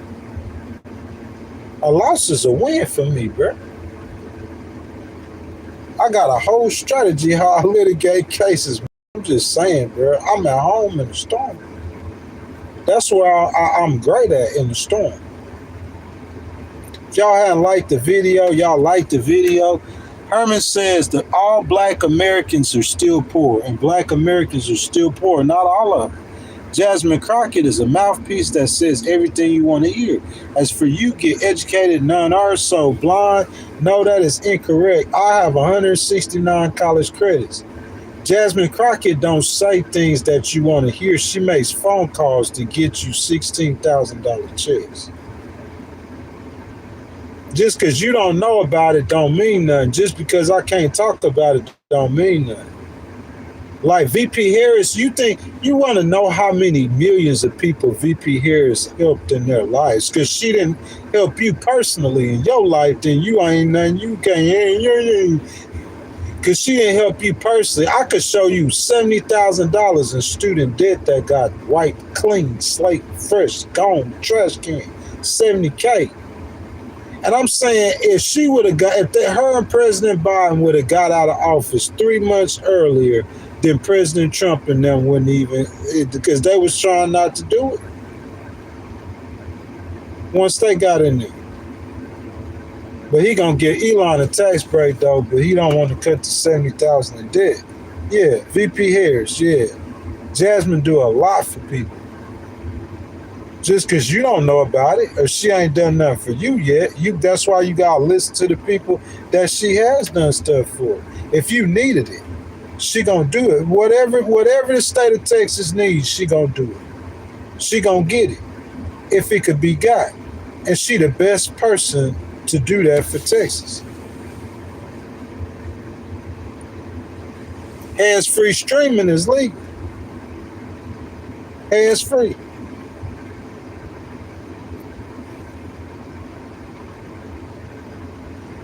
A loss is a win for me, bro. I got a whole strategy how I litigate cases. I'm just saying, bro. I'm at home in the storm. That's where I'm great at, in the storm. If y'all hadn't liked the video, y'all like the video. Herman says that all Black Americans are still poor, and Black Americans are still poor. Not all of them. Jasmine Crockett is a mouthpiece that says everything you want to hear. As for you, get educated, none are so blind. No, that is incorrect. I have 169 college credits. Jasmine Crockett don't say things that you want to hear. She makes phone calls to get you $16,000 checks. Just because you don't know about it don't mean nothing. Just because I can't talk about it don't mean nothing. Like VP Harris, you think you want to know how many millions of people VP Harris helped in their lives? Because she didn't help you personally in your life, then you ain't nothing. You can't. Because she didn't help you personally. I could show you $70,000 in student debt that got wiped clean, slate, fresh, gone, trash can, $70K. And I'm saying if she would have got, her and President Biden would have got out of office 3 months earlier, then President Trump and them wouldn't even, because they was trying not to do it. Once they got in there. But he gonna give Elon a tax break though, but he don't want to cut to $70,000 in debt. Yeah, VP Harris, yeah. Jasmine do a lot for people. Just because you don't know about it or she ain't done nothing for you yet, that's why you gotta listen to the people that she has done stuff for. If you needed it, she gonna do it. Whatever the state of Texas needs, she gonna do it. She gonna get it if it could be got. And she the best person to do that for Texas. Hands-free streaming is legal. Hands-free.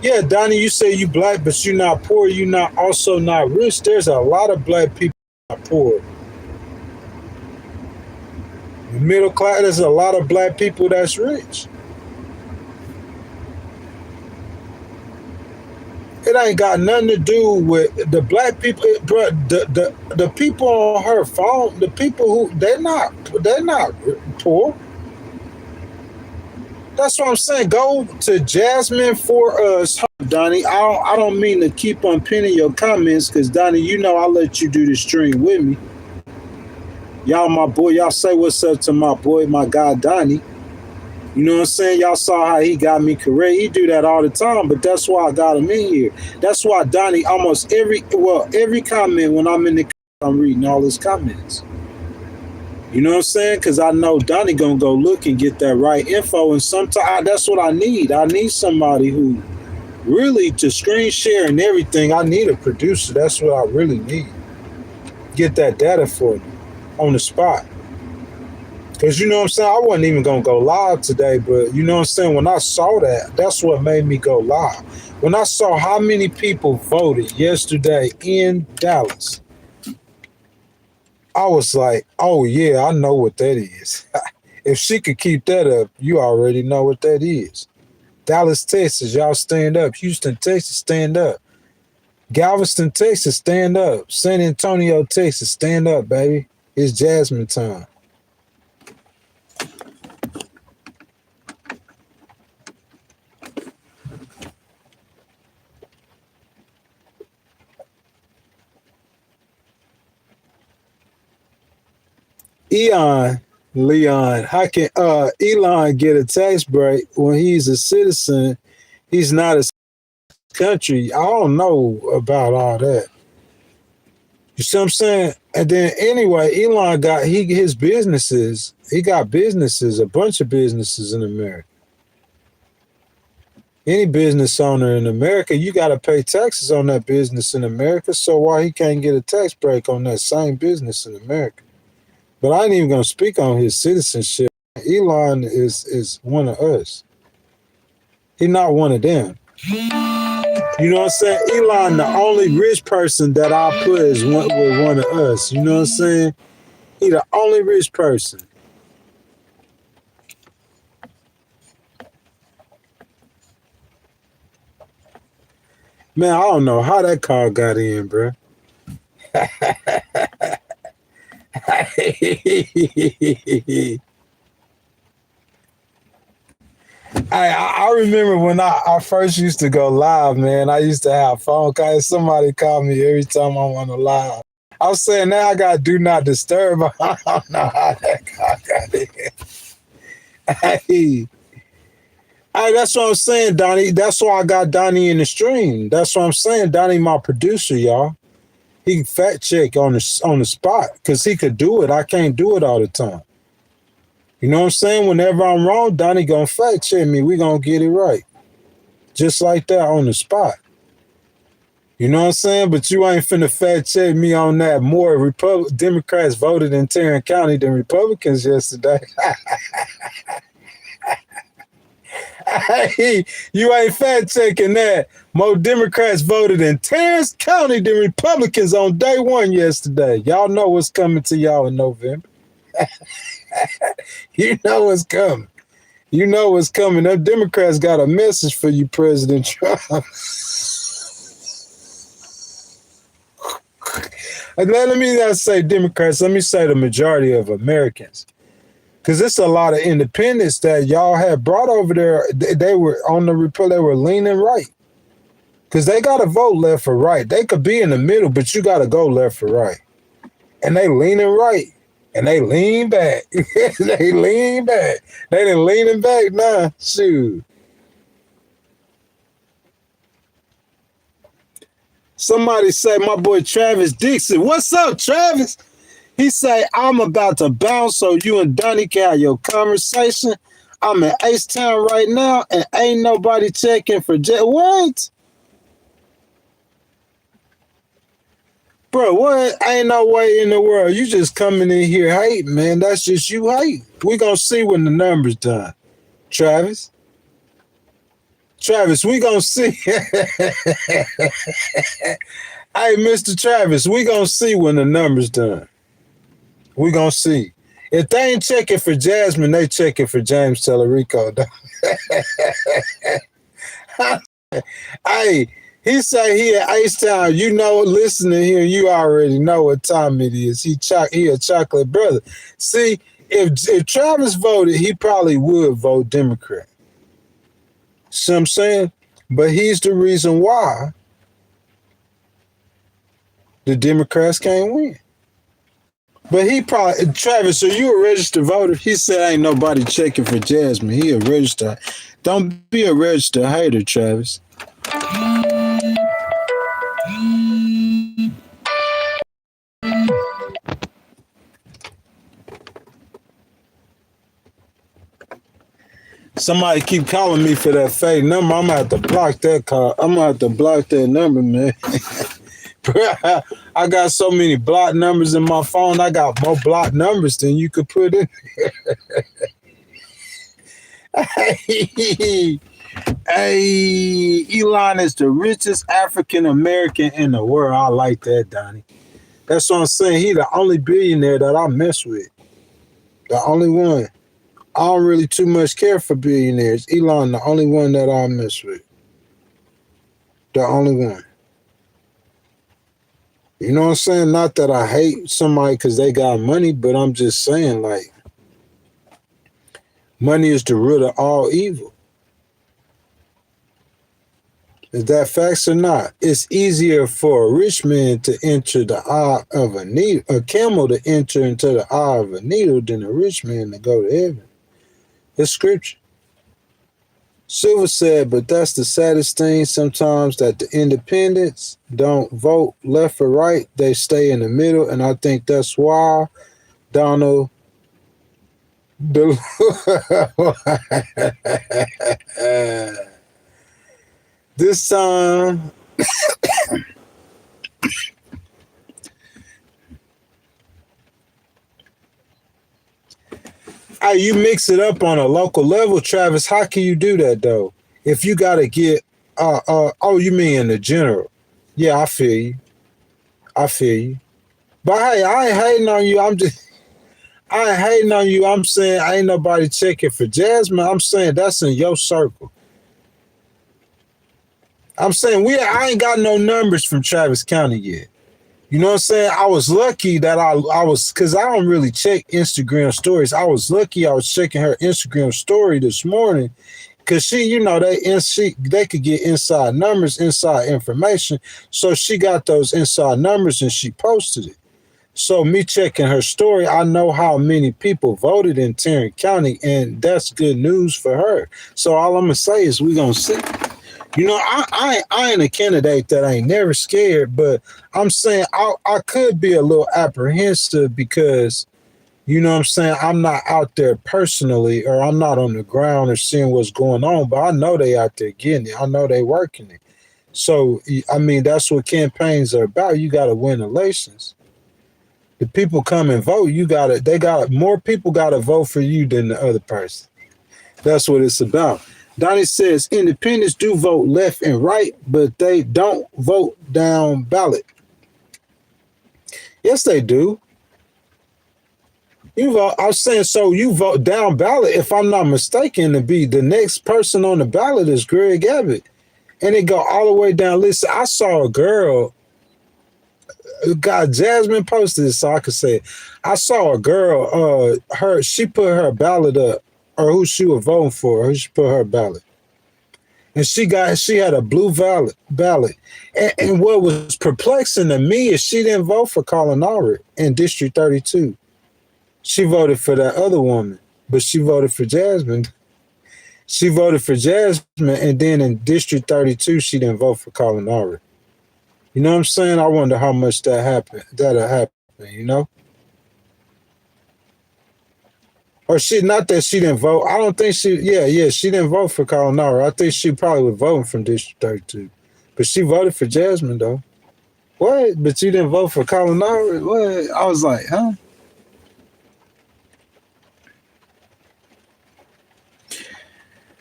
Yeah, Donnie, you say you black, but you're not poor. You're not also not rich. There's a lot of black people not poor. The middle class, there's a lot of black people that's rich. It ain't got nothing to do with the black people, bro. The people on her phone, the people who they're not poor. That's what I'm saying. Go to Jasmine for us, Donnie. I don't mean to keep on pinning your comments because Donnie, you know I let you do the stream with me. Y'all, my boy, y'all say what's up to my boy, my guy Donnie. You know what I'm saying? Y'all saw how he got me correct. He do that all the time, but that's why I got him in here. That's why Donnie almost every comment when I'm in the I'm reading all his comments. You know what I'm saying? Because I know Donnie gonna go look and get that right info, and sometimes that's what I need. I need somebody who really to screen share and everything. I need a producer. That's what I really need. Get that data for me on the spot. Because you know what I'm saying? I wasn't even going to go live today, but you know what I'm saying? When I saw that, that's what made me go live. When I saw how many people voted yesterday in Dallas, I was like, oh yeah, I know what that is. If she could keep that up, you already know what that is. Dallas, Texas, y'all stand up. Houston, Texas, stand up. Galveston, Texas, stand up. San Antonio, Texas, stand up, baby. It's Jasmine time. Leon, how can Elon get a tax break when he's a citizen? He's not a country. I don't know about all that. You see what I'm saying? And then anyway, Elon got his businesses. He got businesses, a bunch of businesses in America. Any business owner in America, you got to pay taxes on that business in America. So why he can't get a tax break on that same business in America? But I ain't even going to speak on his citizenship. Elon is one of us. He's not one of them. You know what I'm saying? Elon, the only rich person that I put is with one of us. You know what I'm saying? He the only rich person. Man, I don't know how that car got in, bro. I remember when I first used to go live, man. I used to have phone calls. Somebody called me every time I went live. I was saying now I got do not disturb. I don't know how that car got in. Hey, that's what I'm saying, Donnie. That's why I got Donnie in the stream. That's what I'm saying. Donnie, my producer, y'all. He can fact check on the spot because he could do it. I can't do it all the time. You know what I'm saying? Whenever I'm wrong, Donnie gonna fact check me. We gonna get it right. Just like that on the spot. You know what I'm saying? But you ain't finna fact check me on that. More Democrats voted in Tarrant County than Republicans yesterday. Hey, you ain't fact checking that. More Democrats voted in Tarrant County than Republicans on day one yesterday. Y'all know what's coming to y'all in November. You know what's coming. You know what's coming. Them Democrats got a message for you, President Trump. Let me not say Democrats. Let me say the majority of Americans. Because it's a lot of independents that y'all had brought over there. They were on the Republic. They were leaning right. Because they got to vote left or right. They could be in the middle, but you got to go left or right. And they leaning right. And they lean back. They lean back. They done leaning back now. Shoot. Somebody say, my boy Travis Dixon. What's up, Travis? He say, I'm about to bounce so you and Donnie can have your conversation. I'm in H-Town right now and ain't nobody checking for what? Bro, what? Ain't no way in the world. You just coming in here hating, man. That's just you hate. We gonna see when the numbers done. Travis, we gonna see. Hey, Mr. Travis, we gonna see when the numbers done. We gonna see. If they ain't checking for Jasmine, they checking for James Tellerico. Hey, he say he at H-Town. You know, listening here, you already know what time it is. He a chocolate brother. See, if Travis voted, he probably would vote Democrat. See what I'm saying? But he's the reason why the Democrats can't win. But he probably, Travis, are you a registered voter? He said ain't nobody checking for Jasmine. He a registered. Don't be a registered hater, Travis. Somebody keep calling me for that fake number. I'm gonna have to block that call. I'm gonna have to block that number, man. I got so many blocked numbers in my phone. I got more blocked numbers than you could put in. Hey, Elon is the richest African American in the world. I like that, Donnie. That's what I'm saying. He the only billionaire that I mess with. The only one. I don't really too much care for billionaires. Elon, the only one that I mess with. The only one. You know what I'm saying? Not that I hate somebody because they got money, but I'm just saying, like, money is the root of all evil. Is that facts or not? It's easier for a rich man to enter the eye of a needle, a camel to enter into the eye of a needle than a rich man to go to heaven. It's scripture. Silver said, but that's the saddest thing sometimes, that the independents don't vote left or right. They stay in the middle. And I think that's why Donald this time hey, you mix it up on a local level, Travis. How can you do that though? If you gotta get oh, you mean in the general. Yeah, I feel you. But hey, I ain't hating on you. I ain't hating on you. I'm saying ain't nobody checking for Jasmine. I'm saying that's in your circle. I'm saying I ain't got no numbers from Travis County yet. You know what I'm saying? I was lucky that I was, because I don't really check Instagram stories. I was lucky I was checking her Instagram story this morning because she, you know, they could get inside numbers, inside information. So she got those inside numbers and she posted it. So me checking her story, I know how many people voted in Tarrant County, and that's good news for her. So all I'm going to say is we're going to see. You know, I ain't a candidate that ain't never scared, but I'm saying I could be a little apprehensive because, you know what I'm saying, I'm not out there personally, or I'm not on the ground or seeing what's going on, but I know they out there getting it. I know they working it. So, I mean, that's what campaigns are about. You got to win elections. The people come and vote. More people got to vote for you than the other person. That's what it's about. Donnie says independents do vote left and right, but they don't vote down ballot. Yes, they do. You vote. I'm saying, so you vote down ballot. If I'm not mistaken, to be the next person on the ballot is Greg Abbott, and it go all the way down. Listen, I saw a girl. God, Jasmine posted this, so I could say it. I saw a girl. She put her ballot up, or who she was voting for. Who she put her ballot. And she had a blue ballot. And what was perplexing to me is she didn't vote for Colin Allred in District 32. She voted for that other woman, but she voted for Jasmine. She voted for Jasmine, and then in District 32, she didn't vote for Colin Allred. You know what I'm saying? I wonder how much that'll happen, you know? Or not that she didn't vote. I don't think she didn't vote for Colin Allred. I think she probably was voting from District 32. But she voted for Jasmine, though. What? But you didn't vote for Colin Allred? What? I was like, huh?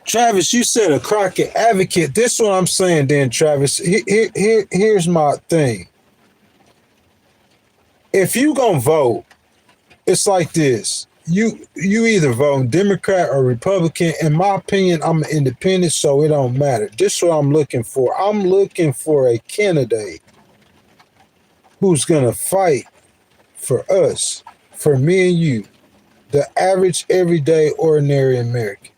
Travis, you said a Crockett advocate. This is what I'm saying then, Travis. Here's my thing. If you gonna vote, it's like this. You either vote Democrat or Republican. In my opinion, I'm an independent, so it don't matter. This is what I'm looking for. I'm looking for a candidate who's gonna fight for us, for me and you, the average, everyday, ordinary American.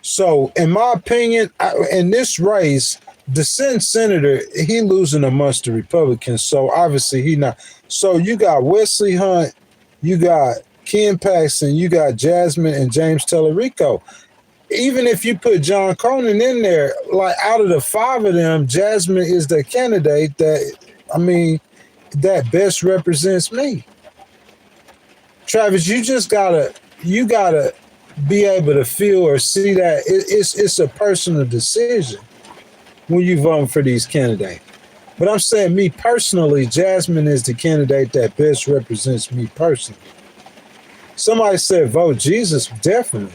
So, in my opinion, in this race, the sitting senator, he losing amongst the Republicans. So obviously he not. So you got Wesley Hunt, you got Ken Paxton, you got Jasmine and James Tellerico. Even if you put John Conan in there, like out of the five of them, Jasmine is the candidate that best represents me. Travis, you gotta be able to feel or see that it's a personal decision when you vote for these candidates. But I'm saying, me personally, Jasmine is the candidate that best represents me personally. Somebody said vote Jesus, definitely.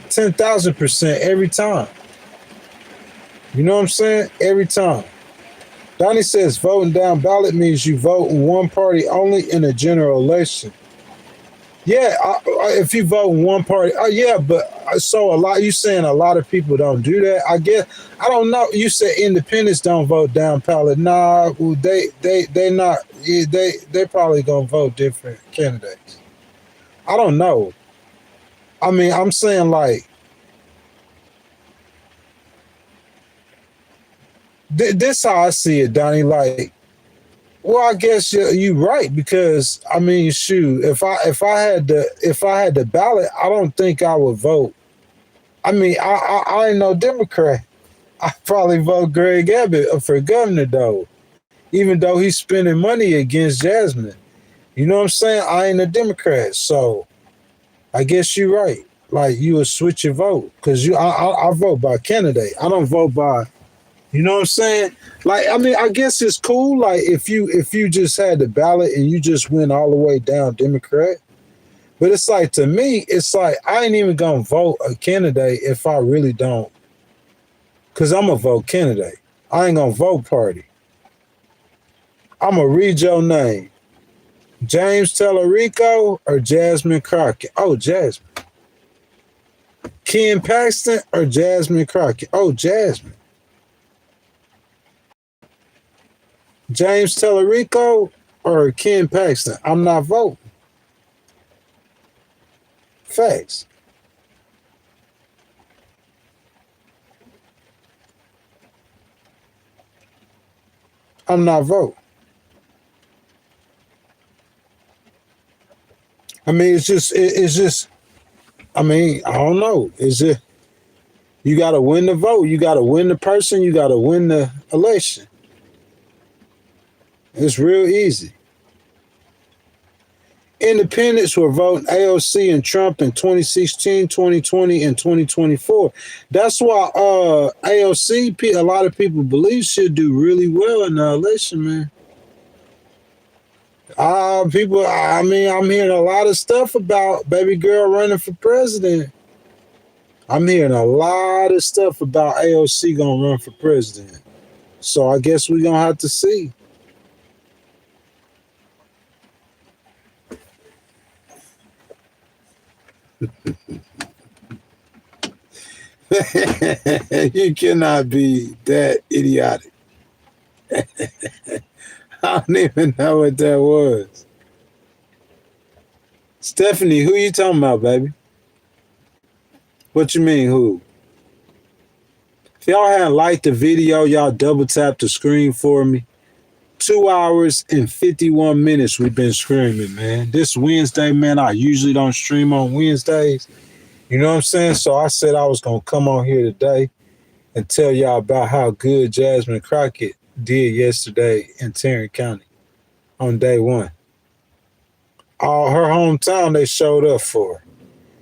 10,000% every time. You know what I'm saying? Every time. Donnie says voting down ballot means you vote in one party only in a general election. Yeah, if you vote in one party, but so you saying a lot of people don't do that? I guess I don't know. You said independents don't vote down ballot. Nah, they not. They probably gonna vote different candidates. I don't know. I mean, I'm saying like this how I see it, Donnie. Like, well, I guess you're right, because I mean, shoot, if I had the ballot, I don't think I would vote. I mean, I ain't no Democrat. I probably vote Greg Abbott for governor, though, even though he's spending money against Jasmine. You know what I'm saying? I ain't a Democrat, so I guess you're right. Like, you would switch your vote, because I vote by candidate. I don't vote by. You know what I'm saying? Like, I mean, I guess it's cool. Like, if you just had the ballot and you just went all the way down Democrat. But it's like, to me, it's like, I ain't even going to vote a candidate if I really don't. Because I'm going to vote candidate. I ain't going to vote party. I'm going to read your name. James Tellerico or Jasmine Crockett? Oh, Jasmine. Ken Paxton or Jasmine Crockett? Oh, Jasmine. James Tellerico or Ken Paxton? I'm not voting. Facts. I'm not voting. I mean, it's just I mean, I don't know. Is it you got to win the vote? You got to win the person. You got to win the election. It's real easy. Independents were voting AOC and Trump in 2016, 2020, and 2024. That's why AOC, a lot of people believe she'll do really well in the election, man. People, I mean, I'm hearing a lot of stuff about baby girl running for president. I'm hearing a lot of stuff about AOC gonna run for president. So I guess we're gonna have to see. You cannot be that idiotic. I don't even know what that was. Stephanie, who you talking about, baby? What you mean, who? If y'all hadn't liked the video, y'all double tap the screen for me. 2 hours and 51 minutes we've been streaming, man. This Wednesday, man, I usually don't stream on Wednesdays. You know what I'm saying? So I said I was going to come on here today and tell y'all about how good Jasmine Crockett did yesterday in Tarrant County on day one. All her hometown, they showed up for her.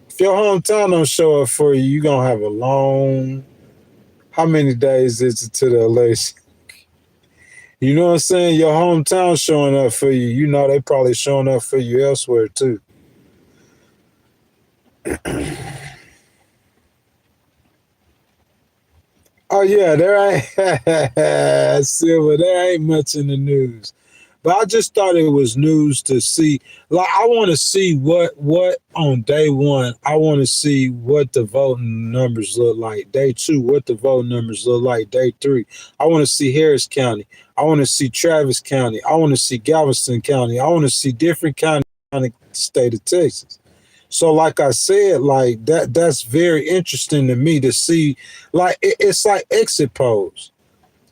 If your hometown don't show up for you, you're going to have a long... How many days is it to the election? You know what I'm saying? Your hometown showing up for you. You know they probably showing up for you elsewhere too. Oh yeah, there ain't Silver. There ain't much in the news, but I just thought it was news to see. Like I want to see what on day one. I want to see what the voting numbers look like. Day two, what the voting numbers look like. Day three, I want to see Harris County. I want to see Travis County. I want to see Galveston County. I want to see different counties in the state of Texas. So like I said, like that's very interesting to me to see. Like it's like exit polls.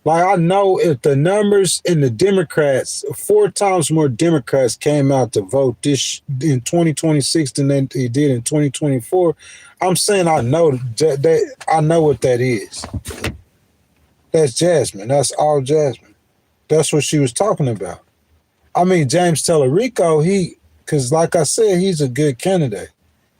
Like I know if the numbers in the Democrats, 4 times more Democrats came out to vote this in 2026 than they did in 2024. I'm saying I know that I know what that is. That's Jasmine. That's all Jasmine. That's what she was talking about. I mean, James Tellerico, because like I said, he's a good candidate.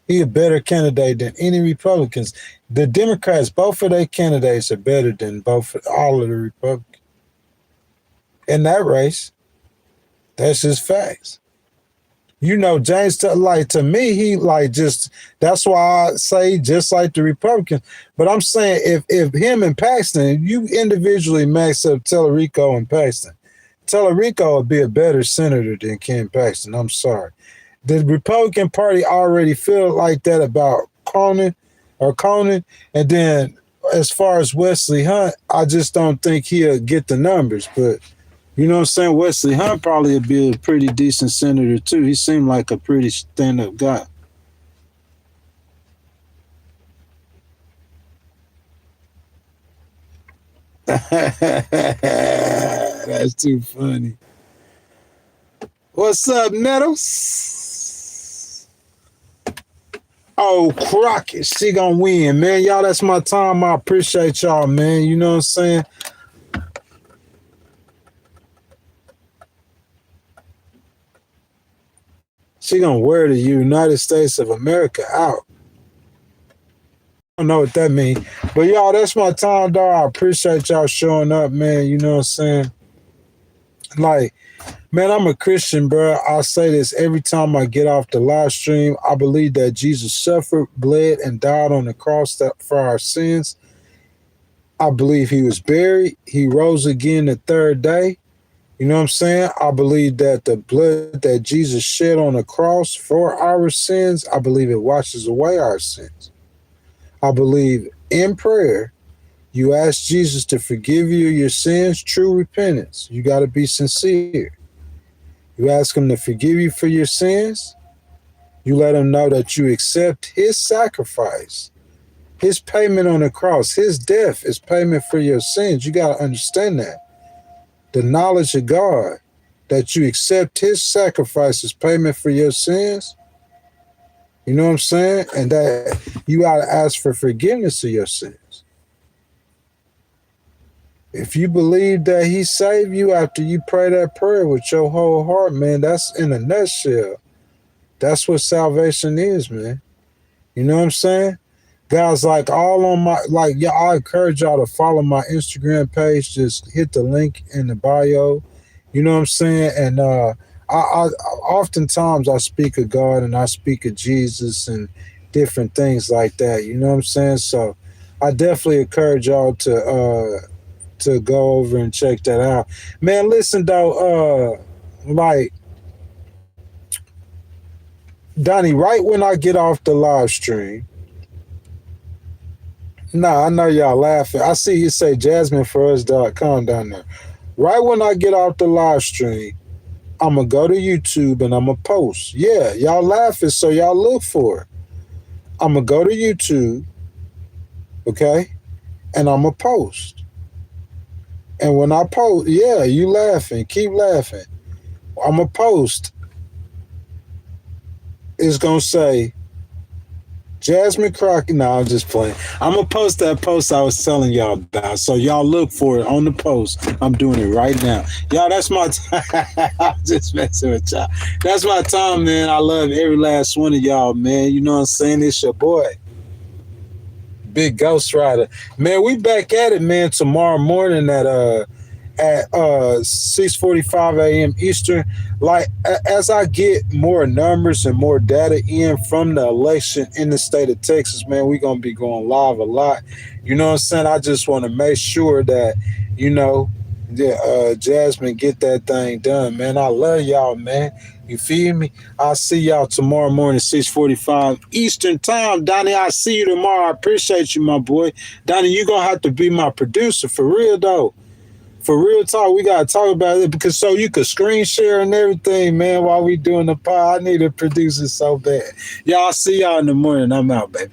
He's a better candidate than any Republicans. The Democrats, both of their candidates are better than all of the Republicans. In that race, that's just facts. You know, James, like to me, he like just, that's why I say just like the Republicans. But I'm saying if him and Paxton, you individually max up Tellerico and Paxton, Tellerico would be a better senator than Ken Paxton. I'm sorry. The Republican Party already feel like that about Conan. And then as far as Wesley Hunt, I just don't think he'll get the numbers. But you know what I'm saying? Wesley Hunt probably would be a pretty decent senator too. He seemed like a pretty stand-up guy. That's too funny. What's up, Nettles? Oh, Crockett, she gonna win, man. Y'all, that's my time. I appreciate y'all, man. You know what I'm saying? She gonna wear the United States of America out. I don't know what that means. But y'all, that's my time, dog. I appreciate y'all showing up, man. You know what I'm saying? Like, man, I'm a Christian, bro. I say this every time I get off the live stream. I believe that Jesus suffered, bled, and died on the cross for our sins. I believe he was buried. He rose again the third day. You know what I'm saying? I believe that the blood that Jesus shed on the cross for our sins, I believe it washes away our sins. I believe in prayer, you ask Jesus to forgive you your sins, true repentance. You got to be sincere. You ask him to forgive you for your sins. You let him know that you accept his sacrifice, his payment on the cross, his death is payment for your sins. You got to understand that. The knowledge of God, that you accept his sacrifice as payment for your sins, You know what I'm saying? And that you got to ask for forgiveness of your sins. If you believe that he saved you after you pray that prayer with your whole heart, man, that's in a nutshell. That's what salvation is, man. You know what I'm saying? Guys, like all on my, like, yeah, I encourage y'all to follow my Instagram page. Just hit the link in the bio. You know what I'm saying? And I oftentimes I speak of God and I speak of Jesus and different things like that. You know what I'm saying? So I definitely encourage y'all to go over and check that out. Man, listen though, like Donnie, right when I get off the live stream, nah, I know y'all laughing. I see you say JasmineForUs.com down there. Right when I get off the live stream, I'm going to go to YouTube and I'm going to post. Yeah, y'all laughing, so y'all look for it. I'm going to go to YouTube, okay, and I'm going to post. And when I post, yeah, you laughing, keep laughing. I'm going to post. It's going to say, Jasmine Crockett. No, I'm just playing. I'm going to post that post I was telling y'all about. So y'all look for it on the post. I'm doing it right now. Y'all, that's my time. I'm just messing with y'all. That's my time, man. I love every last one of y'all, man. You know what I'm saying? It's your boy, Big Ghost Rider. Man, we back at it, man, tomorrow morning at 6:45 a.m. Eastern. Like, as I get more numbers and more data in from the election in the state of Texas, man, we're going to be going live a lot. You know what I'm saying? I just want to make sure that, you know, Jasmine get that thing done, man. I love y'all, man. You feel me? I'll see y'all tomorrow morning, 6:45 Eastern time. Donnie, I'll see you tomorrow. I appreciate you, my boy. Donnie, you're going to have to be my producer for real, though. For real talk, we got to talk about it because so you could screen share and everything, man, while we doing the pod. I need a producer so bad. Y'all, see y'all in the morning. I'm out, baby.